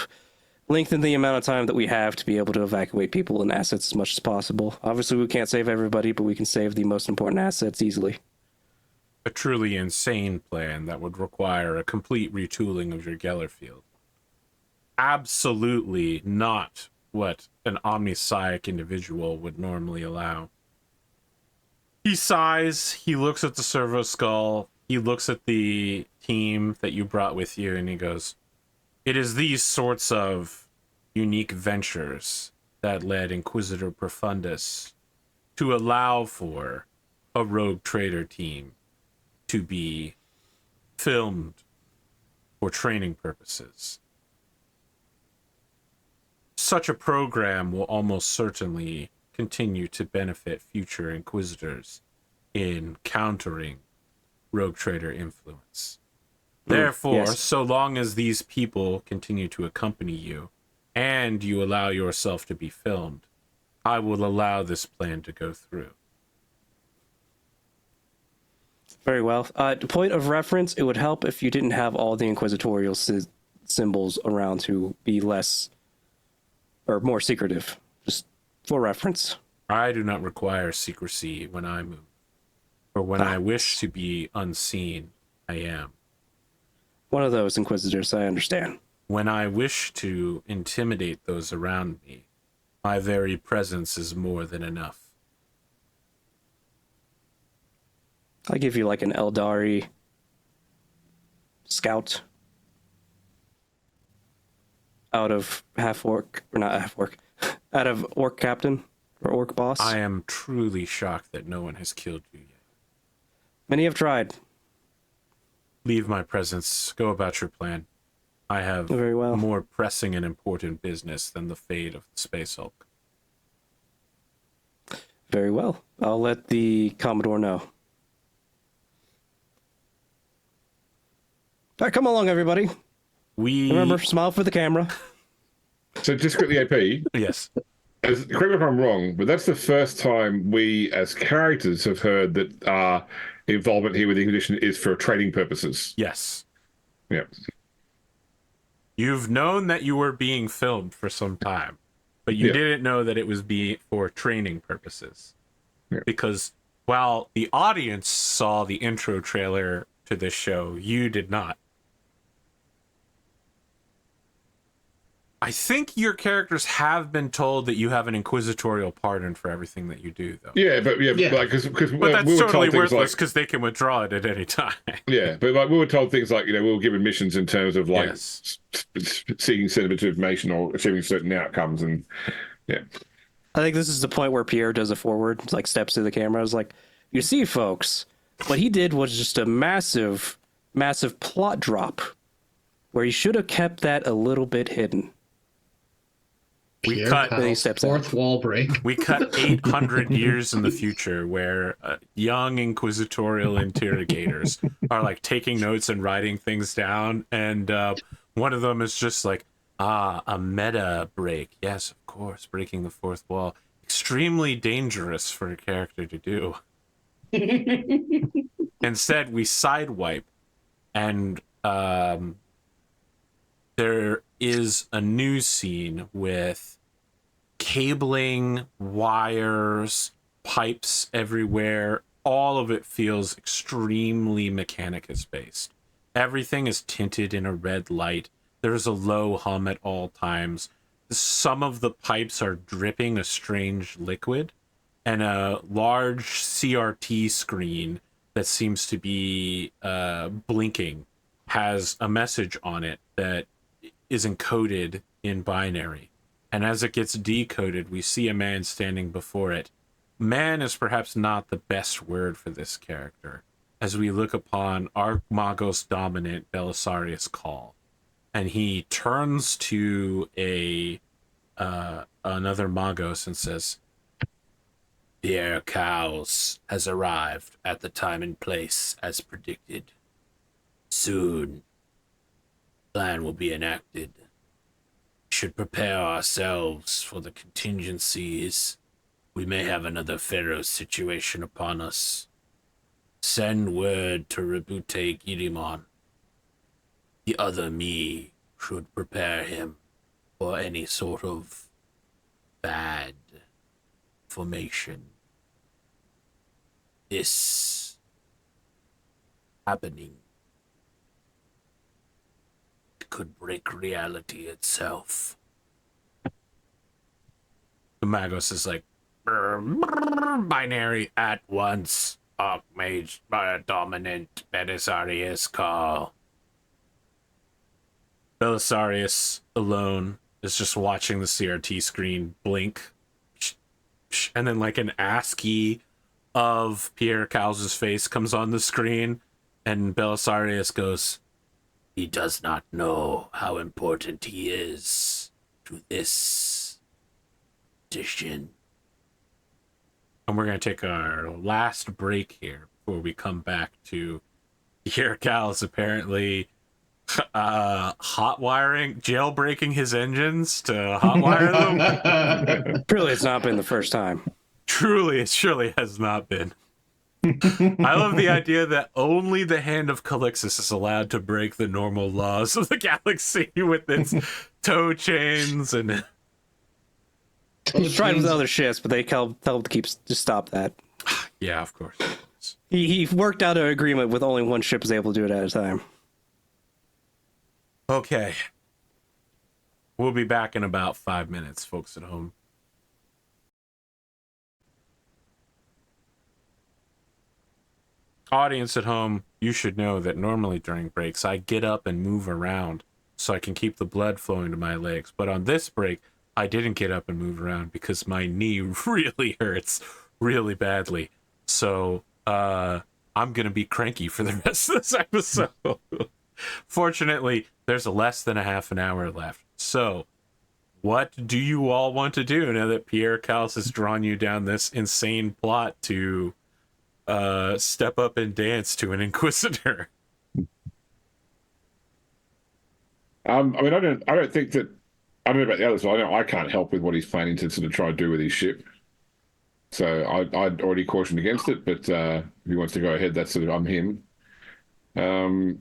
lengthen the amount of time that we have to be able to evacuate people and assets as much as possible. Obviously, we can't save everybody, but we can save the most important assets easily. A truly insane plan that would require a complete retooling of your Gellerfield. Absolutely not what an omnisciic individual would normally allow. He sighs, he looks at the servo skull, he looks at the team that you brought with you, and he goes, it is these sorts of unique ventures that led Inquisitor Profundus to allow for a rogue trader team to be filmed for training purposes. Such a program will almost certainly continue to benefit future Inquisitors in countering rogue trader influence. Therefore, yes. so long as these people continue to accompany you and you allow yourself to be filmed, I will allow this plan to go through. Very well. Point of reference, it would help if you didn't have all the inquisitorial symbols around to be less or more secretive. Just for reference. I do not require secrecy when I move. Or when I wish to be unseen, I am. One of those inquisitors, I understand. When I wish to intimidate those around me, my very presence is more than enough. I'll give you like an Eldari scout out of half orc, or not half orc, out of orc captain or orc boss. I am truly shocked that no one has killed you yet. Many have tried. Leave my presence. Go about your plan. I have Very well. more pressing and important business than the fate of the Space Hulk. Very well. I'll let the Commodore know. All right, come along, everybody. Remember, smile for the camera. So just quickly, AP. Yes. Correct me if I'm wrong, but that's the first time we, as characters, have heard that our involvement here with the Inquisition is for training purposes. Yes. Yeah. You've known that you were being filmed for some time, but you didn't know that it was for training purposes. Yeah. Because while the audience saw the intro trailer to this show, you did not. I think your characters have been told that you have an inquisitorial pardon for everything that you do, though. Yeah, but because But that's we were totally told things worthless like, because they can withdraw it at any time. yeah, but like we were told things like, we were given missions in terms of like Yes. seeking sensitive information or achieving certain outcomes, and yeah. I think this is the point where Pierre does a forward, like steps to the camera. I was like, you see, folks, what he did was just a massive, massive plot drop where he should have kept that a little bit hidden. We cut fourth wall break. We cut 800 years in the future where young inquisitorial interrogators are like taking notes and writing things down. And one of them is just like, a meta break. Yes, of course, breaking the fourth wall. Extremely dangerous for a character to do. Instead, we sidewipe and there is a news scene with cabling, wires, pipes everywhere. All of it feels extremely Mechanicus based. Everything is tinted in a red light. There's a low hum at all times. Some of the pipes are dripping a strange liquid, and a large CRT screen that seems to be blinking has a message on it that is encoded in binary. And as it gets decoded, we see a man standing before it. Man is perhaps not the best word for this character, as we look upon Archmagos dominant Belisarius Call. And he turns to another Magos and says, "Pierre Cowles has arrived at the time and place as predicted. Soon, plan will be enacted. We should prepare ourselves for the contingencies. We may have another Pharaoh situation upon us. Send word to Rebute Girimon. The other me should prepare him for any sort of bad formation. This happening could break reality itself." The Magos is like, "Binary at once. Archmage dominant Belisarius Call." Belisarius alone is just watching the CRT screen blink, and then like an ASCII of Pierre Cowles' face comes on the screen, and Belisarius goes, "He does not know how important he is to this edition." And we're going to take our last break here before we come back to Pierre Cowles apparently jailbreaking his engines to hotwire them. Truly, it's not been the first time. Truly, it surely has not been. I love the idea that only the Hand of Calixus is allowed to break the normal laws of the galaxy with its toe chains and... He's tried with other ships, but they tell him to stop that. Yeah, of course. He worked out an agreement with only one ship is able to do it at a time. Okay. We'll be back in about 5 minutes, folks at home. audience at home, you should know that normally during breaks, I get up and move around so I can keep the blood flowing to my legs. But on this break, I didn't get up and move around because my knee really hurts really badly. So I'm going to be cranky for the rest of this episode. Fortunately, there's less than a half an hour left. So what do you all want to do now that Pierre Callis has drawn you down this insane plot to step up and dance to an Inquisitor? I mean, I don't think that. I don't know about the others, but I can't help with what he's planning to sort of try to do with his ship. So I'd already cautioned against it, but if he wants to go ahead, that's sort of I'm him. And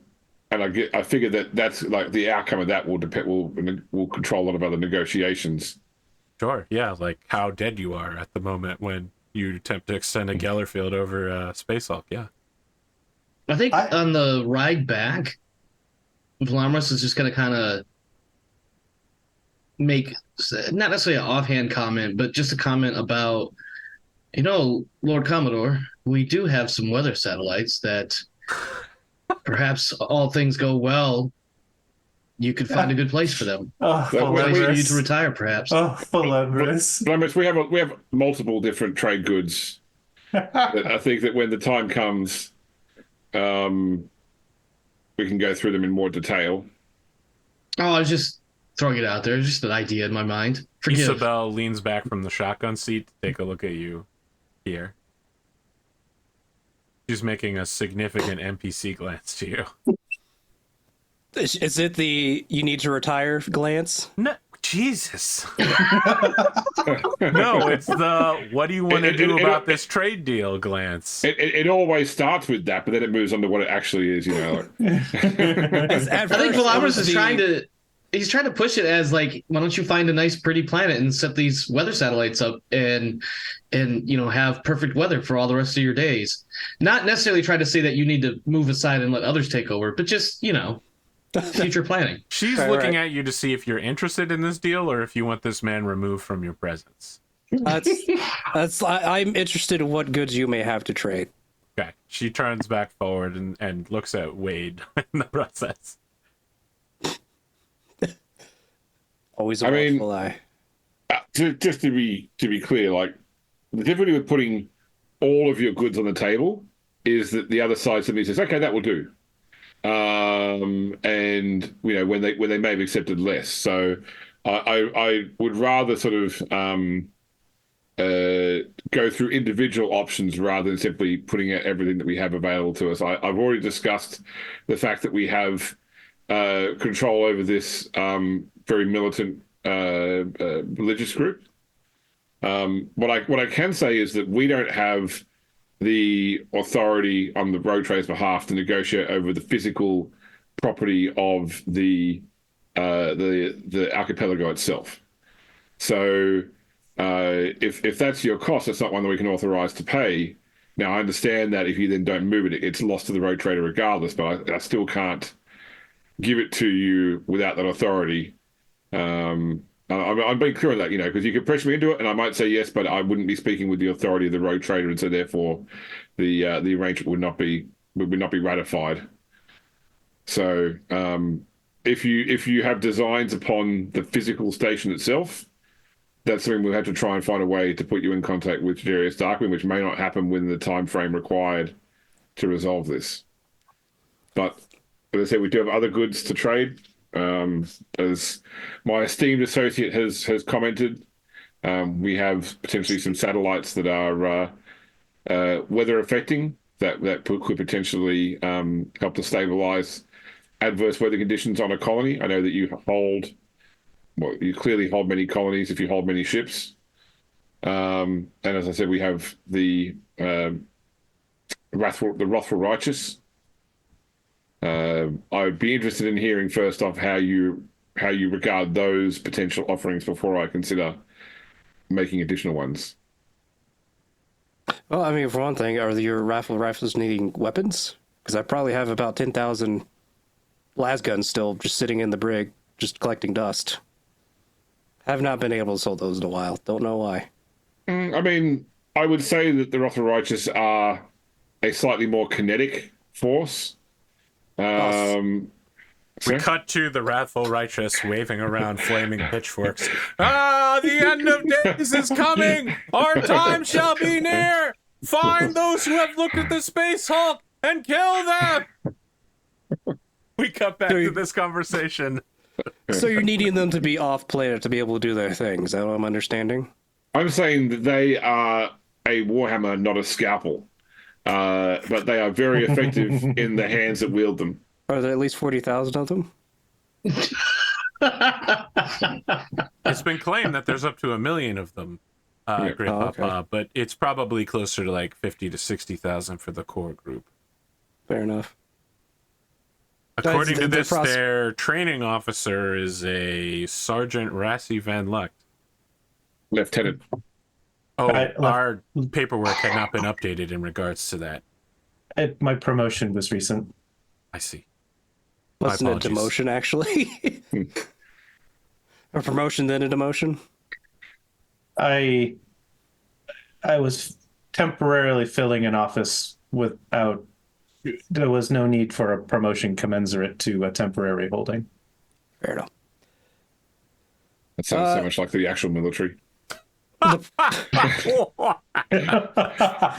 I figure that's like the outcome of that will control a lot of other negotiations. Sure, yeah, like how dead you are at the moment when you attempt to extend a Gellerfield over Space Hulk, yeah. I think on the ride back, Velamris is just going to kind of make, not necessarily an offhand comment, but just a comment about, Lord Commodore, we do have some weather satellites that perhaps all things go well, you could find a good place for them. Oh, A place for you to retire, perhaps. Oh, Velamris. We have multiple different trade goods that I think that when the time comes, we can go through them in more detail. Oh, I was just throwing it out there. It's just an idea in my mind. Forgive. Isabel leans back from the shotgun seat to take a look at you here. She's making a significant NPC glance to you. Is it the you need to retire glance? No, Jesus. No, it's the what do you want to do about this trade deal glance. It always starts with that, but then it moves on to what it actually is, I think Velamris is trying to push it as like, why don't you find a nice pretty planet and set these weather satellites up and have perfect weather for all the rest of your days. Not necessarily try to say that you need to move aside and let others take over, but just, future planning. She's looking at you to see if you're interested in this deal or if you want this man removed from your presence. I'm interested in what goods you may have to trade. Okay. She turns back forward and looks at Wade in the process. Always a watchful eye. Just to be clear, like the difficulty with putting all of your goods on the table is that the other side simply says, "Okay, that will do," and when they may have accepted less. So I would rather sort of go through individual options rather than simply putting out everything that we have available to us. I've already discussed the fact that we have control over this very militant religious group. What I can say is that we don't have the authority on the road trader's behalf to negotiate over the physical property of the archipelago itself. So if that's your cost, it's not one that we can authorize to pay. Now, I understand that if you then don't move it, it's lost to the road trader regardless, but I still can't give it to you without that authority. I'm being clear on that, because you could pressure me into it, and I might say yes, but I wouldn't be speaking with the authority of the road trader, and so therefore the arrangement would not be ratified. So if you have designs upon the physical station itself, that's something we'll have to try and find a way to put you in contact with Chaderius Darkwind, which may not happen within the time frame required to resolve this. But as I said, we do have other goods to trade. As my esteemed associate has commented, we have potentially some satellites that are weather affecting that could potentially help to stabilize adverse weather conditions on a colony. I know that you clearly hold many colonies if you hold many ships. And as I said, we have the Wrathful Righteous. I'd be interested in hearing first off how you regard those potential offerings before I consider making additional ones. Well, I mean, for one thing, are your rifles needing weapons? Because I probably have about 10,000 las guns still just sitting in the brig, just collecting dust. Have not been able to sell those in a while. Don't know why. I mean, I would say that the Wrathful Righteous are a slightly more kinetic force. We cut to the wrathful righteous waving around flaming pitchforks. Ah, the end of days is coming! Our time shall be near! Find those who have looked at the Space Hulk and kill them! We cut back to this conversation. So you're needing them to be off planet to be able to do their things. Is that what I'm understanding? I'm saying that they are a Warhammer, not a scalpel. But they are very effective in the hands that wield them. Are there at least 40,000 of them? It's been claimed that there's up to 1 million of them, Great Papa, but it's probably closer to like 50 to 60,000 for the core group. Fair enough. According to this, their training officer is a Sergeant Rassie Van Lucht. Lieutenant. Oh, our paperwork had not been updated in regards to that. My promotion was recent. I see. Wasn't it demotion, actually? A promotion, then a demotion? I was temporarily filling an office without... There was no need for a promotion commensurate to a temporary holding. Fair enough. That sounds so much like the actual military.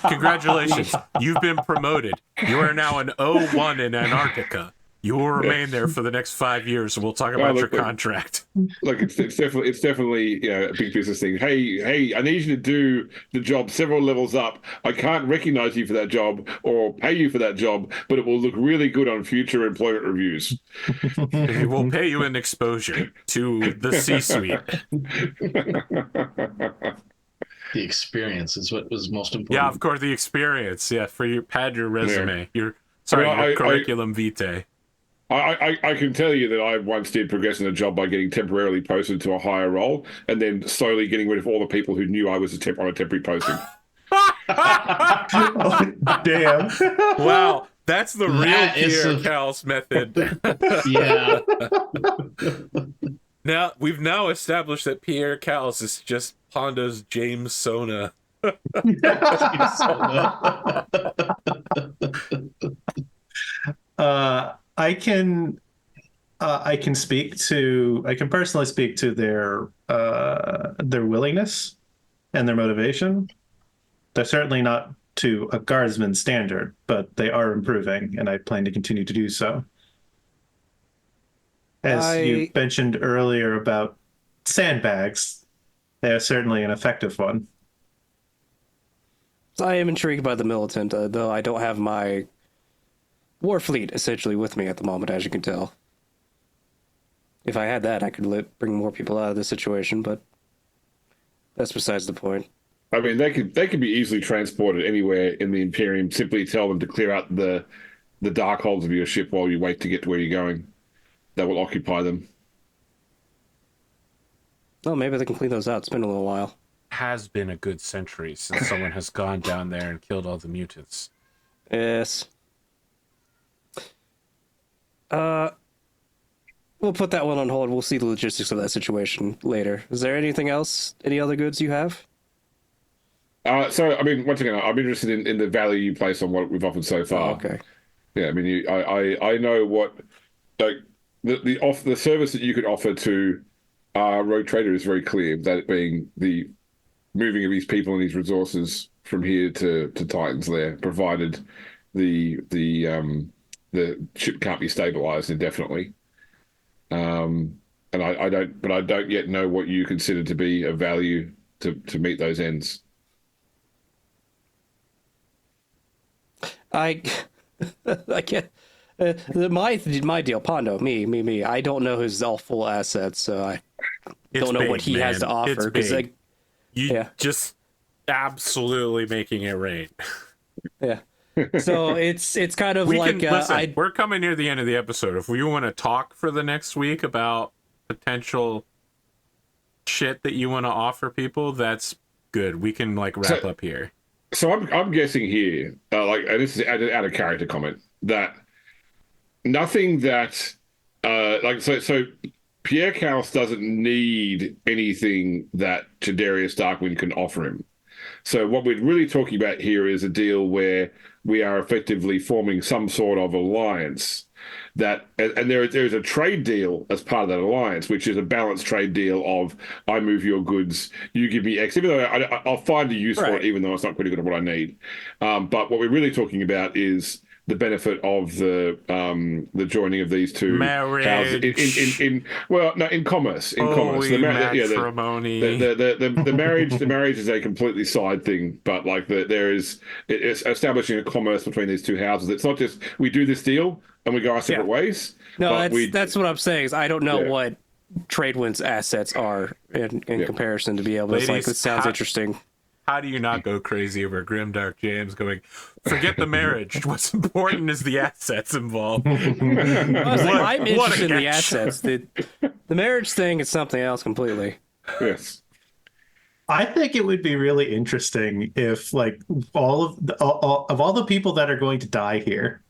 Congratulations. You've been promoted. You are now an 01 in Antarctica. You will remain there for the next 5 years, and we'll talk about your contract. Look, it's definitely a big business thing. Hey, I need you to do the job several levels up. I can't recognize you for that job or pay you for that job, but it will look really good on future employment reviews. We'll pay you an exposure to the C-suite. The experience is what was most important. Yeah, of course, the experience. Yeah, for your resume. Your curriculum vitae. I can tell you that I once did progress in a job by getting temporarily posted to a higher role and then slowly getting rid of all the people who knew I was on a temporary posting. Oh, damn. Wow, that's the real Pierre Cal's method. Yeah. Now, we've established that Pierre Cal's is just Honda's James Sona. I can personally speak to their willingness and their motivation. They're certainly not to a guardsman standard, but they are improving, and I plan to continue to do so. As you mentioned earlier about sandbags, they are certainly an effective one. I am intrigued by the Militant, though I don't have my war fleet essentially with me at the moment, as you can tell. If I had that, I could bring more people out of this situation, but that's besides the point. I mean, they could be easily transported anywhere in the Imperium. Simply tell them to clear out the dark holes of your ship while you wait to get to where you're going. That will occupy them. Oh, maybe they can clean those out. It's been a little while. Has been a good century since someone has gone down there and killed all the mutants. Yes. We'll put that one on hold. We'll see the logistics of that situation later. Is there anything else? Any other goods you have? So, I mean, once again, I'm interested in the value you place on what we've offered so far. Oh, okay. Yeah, I mean, I know what the service that you could offer to our rogue trader is very clear. That being the moving of these people and these resources from here to Titan's Lair, provided the ship can't be stabilized indefinitely. And I don't yet know what you consider to be of value to meet those ends. I can't. My deal, Pondo, me. I don't know his all full assets, so I don't know what he has to offer. Because just absolutely making it rain. Yeah. So it's kind of listen, we're coming near the end of the episode. If we want to talk for the next week about potential shit that you want to offer people, that's good. We can wrap up here. So I'm guessing here, and this is out of character comment, that nothing that so Pierre Cal's doesn't need anything that Chaderius Darkwind can offer him. So what we're really talking about here is a deal where we are effectively forming some sort of alliance. And there is a trade deal as part of that alliance, which is a balanced trade deal of I move your goods, you give me X, even though I'll find a use for it, even though it's not pretty good at what I need. But what we're really talking about is the benefit of the joining of these two houses in commerce. Matrimony. The marriage is a completely side thing, but like it's establishing a commerce between these two houses. It's not just we do this deal and we go our separate ways. No, that's what I'm saying. Is I don't know what Tradewind's assets are in comparison to be able to. Ladies, like, this sounds interesting. How do you not go crazy over Grimdark James going, forget the marriage. What's important is the assets involved. I'm interested in the assets. The marriage thing is something else completely. Yes. I think it would be really interesting if, like, all of the people that are going to die here,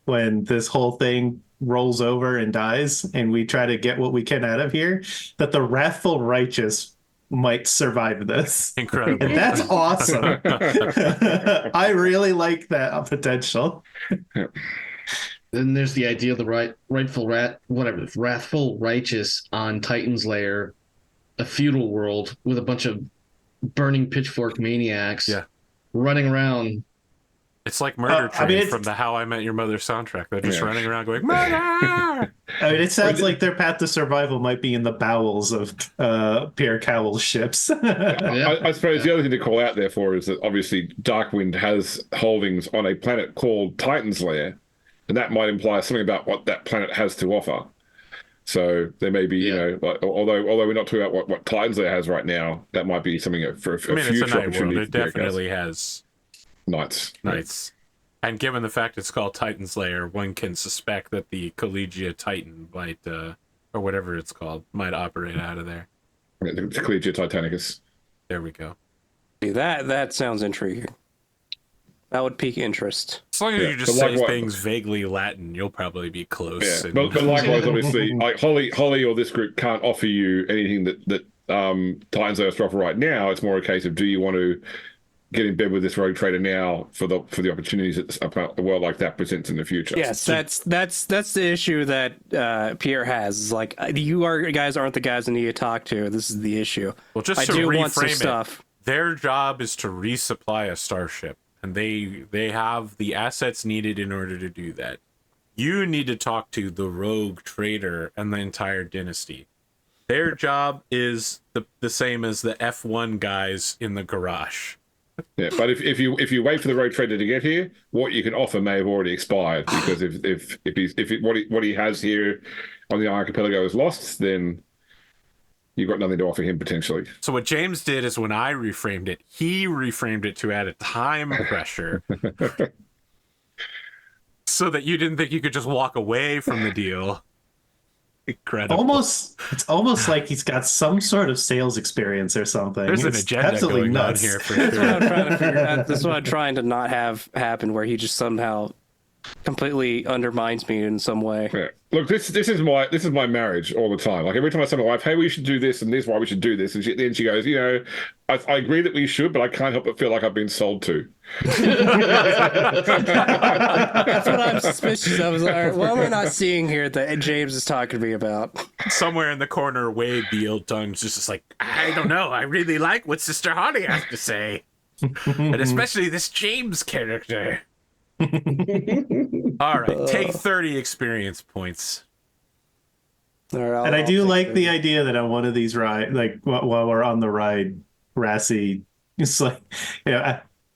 when this whole thing rolls over and dies, and we try to get what we can out of here, that the wrathful righteous might survive this. Incredible. And that's awesome. I really like that potential. Then there's the idea of the wrathful righteous on Titan's Lair, a feudal world with a bunch of burning pitchfork maniacs running around. It's like Murder Train from the How I Met Your Mother soundtrack. They're just running around going, murder! I mean, it sounds like their path to survival might be in the bowels of Pierre Cowell's ships. I suppose the other thing to call out, therefore, is that obviously Darkwind has holdings on a planet called Titan's Lair, and that might imply something about what that planet has to offer. So there may be, although we're not talking about what Titan's Lair has right now, that might be something for a future it's a night opportunity. world. It definitely has Knights. And given the fact it's called Titan's Lair, one can suspect that the Collegia Titan might, or whatever it's called, might operate out of there. The Collegia Titanicus. There we go. That sounds intriguing. That would pique interest. As long as you just say things vaguely Latin, you'll probably be close. Yeah. But likewise, obviously, like Holly or this group can't offer you anything that Titan's Lair has to offer right now. It's more a case of, do you want to get in bed with this rogue trader now for the opportunities that a world like that presents in the future? Yes, that's the issue that Pierre has. Is like, you guys aren't the guys I need to talk to. This is the issue. Well, just to reframe it, their job is to resupply a starship, and they have the assets needed in order to do that. You need to talk to the rogue trader and the entire dynasty. Their job is the same as the F1 guys in the garage. Yeah, but if you wait for the rogue trader to get here, what you can offer may have already expired, because what he has here on the archipelago is lost, then you've got nothing to offer him potentially. So what James did is, when I reframed it, he reframed it to add a time pressure, so that you didn't think you could just walk away from the deal. Incredible. It's almost like he's got some sort of sales experience or something. There's an agenda going on here for sure. That's what I'm trying to figure out. This is what I'm trying to not have happen, where he just somehow completely undermines me in some way. Yeah. Look, this is my marriage all the time. Like, every time I tell my wife, "Hey, we should do this, and this is why we should do this," and then she goes, I agree that we should, but I can't help but feel like I've been sold to. That's what I'm suspicious of. Is like, what am I not seeing here that James is talking to me about? Somewhere in the corner, Wade the Old Tongue's just like, I don't know. I really like what Sister Holly has to say, and especially this James character. All right, take 30 experience points. All right, and I do like the idea that on one of these rides, like while we're on the ride, Rassie, it's like,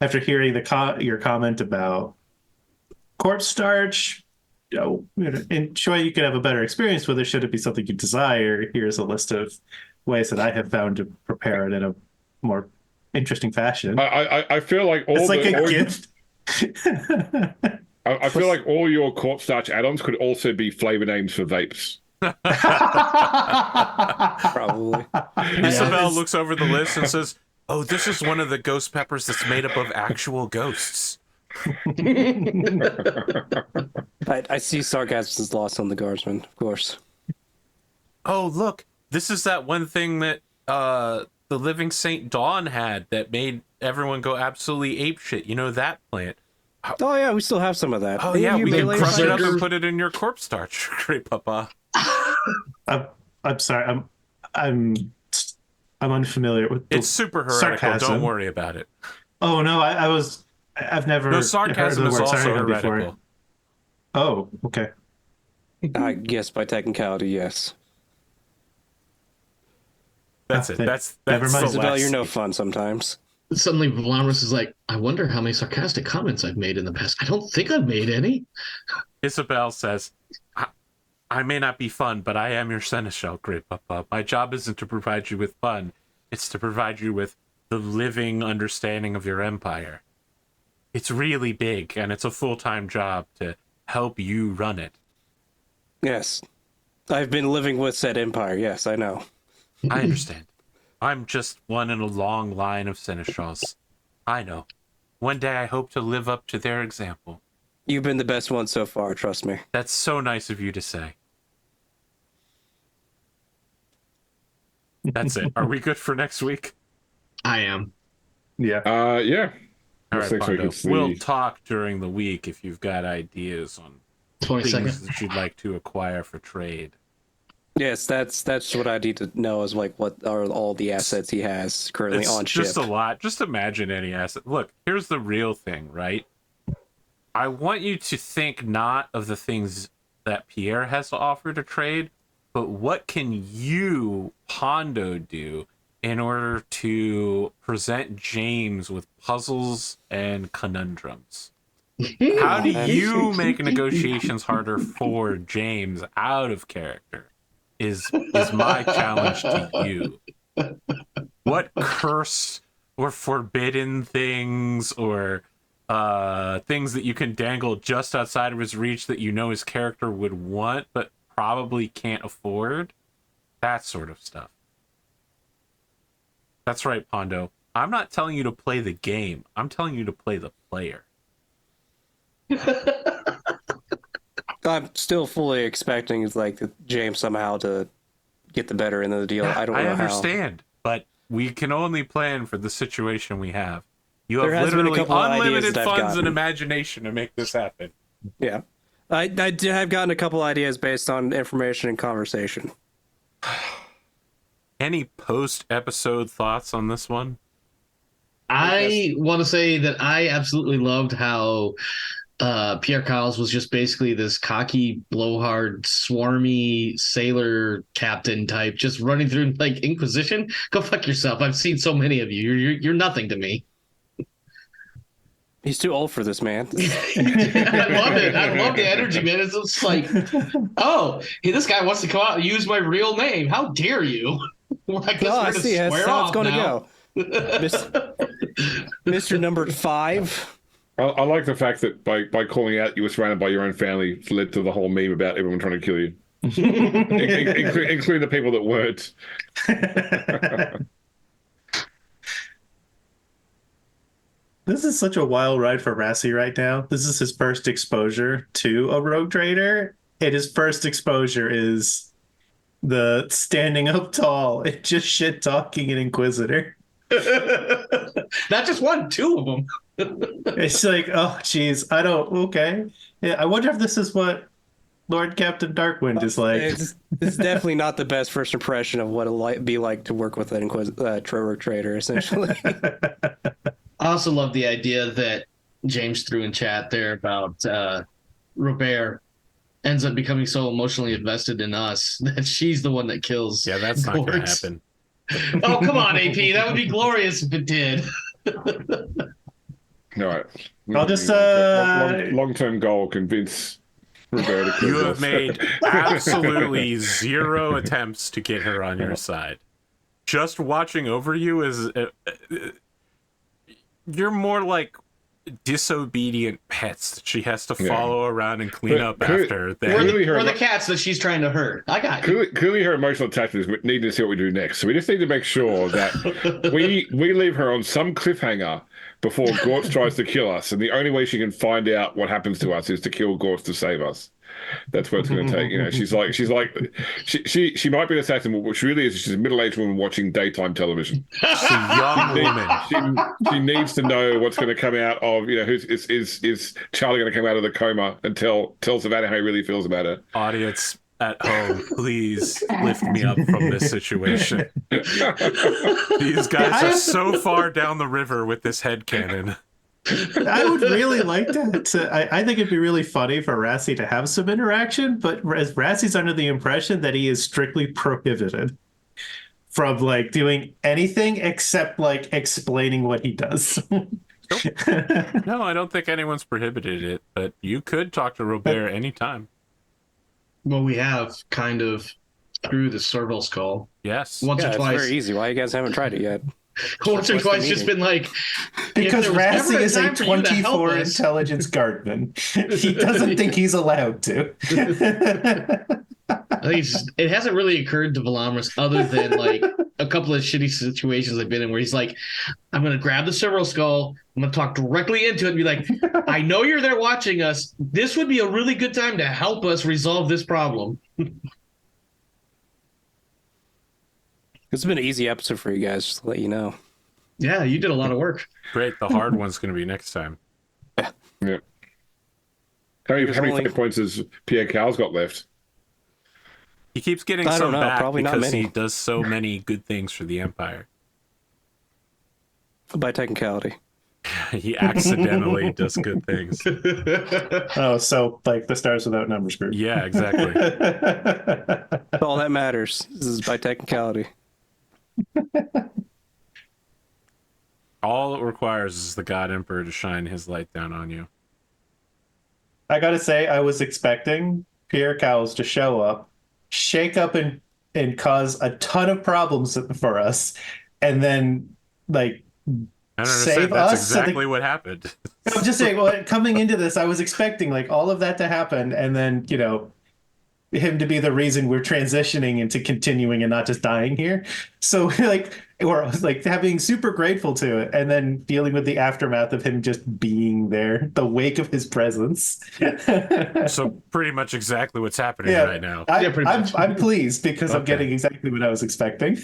after hearing your comment about corpse starch, and sure, you could have a better experience with it should it be something you desire. Here's a list of ways that I have found to prepare it in a more interesting fashion. I feel like it's like a gift. I feel like all your corpse starch add-ons could also be flavor names for vapes. Probably. Isabel looks over the list and says, "Oh, this is one of the ghost peppers that's made up of actual ghosts." I see sarcasm is lost on the guardsman, of course. Oh, look, this is that one thing that the Living Saint Dawn had that made everyone go absolutely apeshit. You know that plant? Oh yeah, we still have some of that. Oh Any yeah, of you we can melee crush it up fighters? and put it in your corpse starch. Great, Papa. I'm sorry. I'm unfamiliar with the It's super heretical. sarcasm. Don't worry about it. Oh no, I've never No, heard sarcasm the is word also sarcasm heretical. before. Oh, okay. I guess by technicality, yes. That's it. That's never mind. the Isabel, last- you're no fun sometimes. Suddenly, Velamris is like, I wonder how many sarcastic comments I've made in the past. I don't think I've made any. Isabel says, I may not be fun, but I am your seneschal, Great Papa. My job isn't to provide you with fun. It's to provide you with the living understanding of your empire. It's really big, and it's a full-time job to help you run it. Yes. I've been living with said empire. Yes, I know. I understand. I'm just one in a long line of seneschals. I know. One day I hope to live up to their example. You've been the best one so far, trust me. That's so nice of you to say. That's it. Are we good for next week? I am. Yeah. Yeah. All Next right, week Pondo. it's the- We'll talk during the week if you've got ideas on 20 things seconds. that you'd like to acquire for trade. Yes, that's what I need to know is like what are all the assets he has currently It's on ship. just a lot. Just imagine any asset. Look, here's the real thing, right? I want you to think not of the things that Pierre has to offer to trade, but what can you, Pondo, do in order to present James with puzzles and conundrums? How do you make negotiations harder for James out of character? Is my challenge to you. What curse or forbidden things or things that you can dangle just outside of his reach that you know his character would want but probably can't afford? That sort of stuff. That's right, Pondo. I'm not telling you to play the game. I'm telling you to play the player. I'm still fully expecting like James somehow to get the better end of the deal. I don't know I how. understand, but we can only plan for the situation we have. You have There has been a literally couple of ideas unlimited that I've funds and gotten. imagination to make this happen. Yeah. I have gotten a couple ideas based on information and conversation. Any post-episode thoughts on this one? I want to say that I absolutely loved how Pierre Kyles was just basically this cocky, blowhard, swarmy sailor captain type, just running through like Inquisition. Go fuck yourself. I've seen so many of you. You're nothing to me. He's too old for this, man. I love it. I love the energy, man. It's just like, oh, hey, this guy wants to come out and use my real name. How dare you? Well, I guess Oh, we're I gonna see. That's square how it's off going to now. go. Mr. Number 5. I like the fact that by calling out you were surrounded by your own family led to the whole meme about everyone trying to kill you, including the people that weren't. This is such a wild ride for Rassie right now. This is his first exposure to a rogue trader, and his first exposure is the standing up tall and just shit talking an Inquisitor. Not just one, two of them. It's like, oh, geez, okay. Yeah, I wonder if this is what Lord Captain Darkwind is like. This is definitely not the best first impression of what it'll be like to work with an rogue trader, essentially. I also love the idea that James threw in chat there about Robert ends up becoming so emotionally invested in us that she's the one that kills. Yeah, that's not going to Gort. happen. Oh, come on, AP. That would be glorious if it did. All right. I'll just, long-term goal, convince Roberta to kill You have us. made absolutely zero attempts to get her on your side. Just watching over you is... you're more like disobedient pets that she has to follow around and clean up after. Or Than... the cats that she's trying to hurt. I got you. Clearly, her emotional attachment is needing to see what we do next. So we just need to make sure that we leave her on some cliffhanger before Gort tries to kill us. And the only way she can find out what happens to us is to kill Gort to save us. that's what it's going to take. You know, she might be an assassin, but what she really is, she's a middle-aged woman watching daytime television. She's a young woman. She needs to know what's going to come out of, you know, is Charlie going to come out of the coma and tell Savannah how he really feels about her. Audience at home, please lift me up from this situation. These guys are so far down the river with this headcanon. I would really like that. I think it'd be really funny for Rassie to have some interaction, but Rassie's under the impression that he is strictly prohibited from like doing anything except like explaining what he does. No, I don't think anyone's prohibited it, but you could talk to Robert anytime. Well, we have kind of through the serval skull. Yes. Once or It's twice. very easy. Why you guys haven't tried it yet? Once or What's the twice, just meaning? been like, Because if there was Rassie ever is a time for you to help 24 us- intelligence guardman. He doesn't think he's allowed to. I think it hasn't really occurred to Velamris other than like a couple of shitty situations I've been in where he's like, I'm going to grab the serval skull. I'm going to talk directly into it and be like, I know you're there watching us. This would be a really good time to help us resolve this problem. It's been an easy episode for you guys, just to let you know. Yeah, you did a lot of work. Great. The hard one's going to be next time. Yeah. How many only- fate points has Pierre Cal's got left? He keeps getting I don't some know, back probably not because he many. does so many good things for the Empire. By technicality. He accidentally does good things. Oh, so like the Stars Without Numbers group. Yeah, exactly. That's all that matters. This is by technicality. All it requires is the God Emperor to shine his light down on you. I gotta say, I was expecting Pierre Cowles to show up, shake up and cause a ton of problems for us, and then like I don't save understand. That's us so exactly what happened. I'm just saying, well, coming into this, I was expecting like all of that to happen, and then, you know, him to be the reason we're transitioning into continuing and not just dying here. So like, or like being super grateful to it, and then dealing with the aftermath of him just being there, the wake of his presence. So pretty much exactly what's happening right now. Yeah, pretty much. I'm pleased because I'm Okay. getting exactly what I was expecting.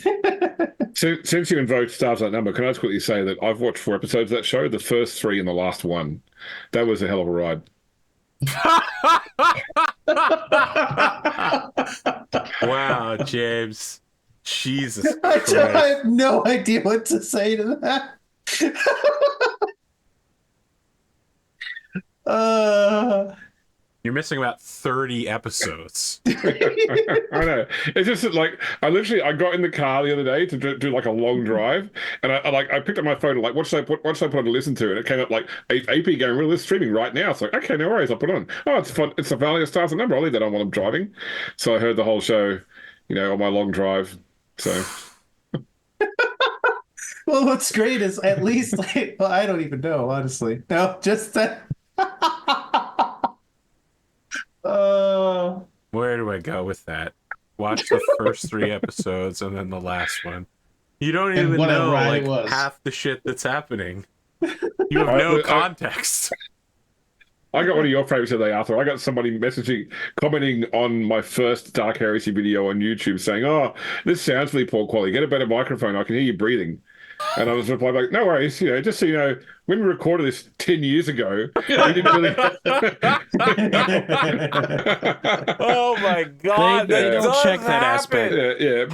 So, since you invoked Stars That Number, can I just quickly say that I've watched 4 episodes of that show, the first 3 and the last one. That was a hell of a ride. Wow, James. Jesus I Christ. have no idea what to say to that. You're missing about 30 episodes. I know. It's just that, like, I got in the car the other day to do like a long drive, and I picked up my phone and like, what should I put on to listen to? And it came up like APGamingREAL is streaming right now. So okay, no worries, I'll put it on. Oh, it's fun. It's a Valley of Stars and Number. I'll leave that on while I'm driving. So I heard the whole show, you know, on my long drive. So Well, what's great is at least, like, well, I don't even know, honestly. No, just that. Where do I go with that? Watch the first 3 episodes and then the last one. You don't even what a know ride like it was. half the shit that's happening. You have no context. I got one of your favorites today, Arthur. I got somebody commenting on my first Dark Heresy video on YouTube saying, "Oh, this sounds really poor quality. Get a better microphone. I can hear you breathing." And I was replying like, "No worries. You know, just so you know, when we recorded this 10 years ago, we didn't really." Oh my god! They that don't does check that happen. aspect. Yeah,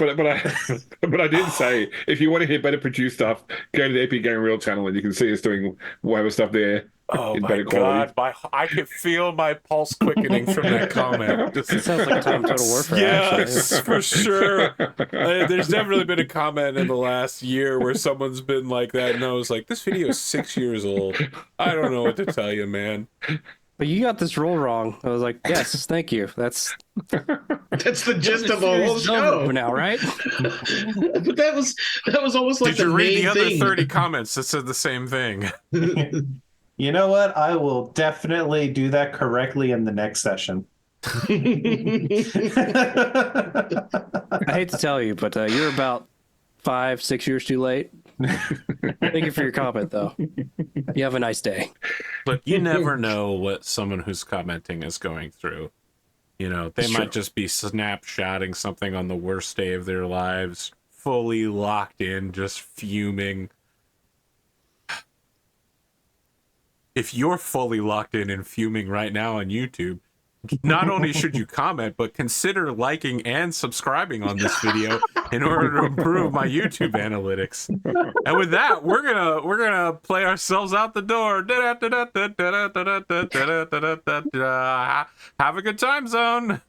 but I did say if you want to hear better produced stuff, go to the APGamingREAL channel and you can see us doing whatever stuff there. Oh in my better quality. god! I could feel my pulse quickening from that comment. It sounds like a time Total Warfare. Yes, Actually. for sure. There's definitely been a comment in the last year where someone's been like that, and I was like, "This video is 6 years old. I don't know what to tell you, man." But you got this role wrong. I was like, yes, thank you. That's That's the gist of the series whole is over show. now, right? But that was almost like Did you read main the other thing. 30 comments that said the same thing? You know what? I will definitely do that correctly in the next session. I hate to tell you, but you're about 5-6 years too late. Thank you for your comment, though. You have a nice day. But you never know what someone who's commenting is going through. You know, they might just be snapshotting something on the worst day of their lives, fully locked in, just fuming. If you're fully locked in and fuming right now on YouTube, not only should you comment, but consider liking and subscribing on this video in order to improve my YouTube analytics. And with that, we're gonna play ourselves out the door. Have a good time, zone.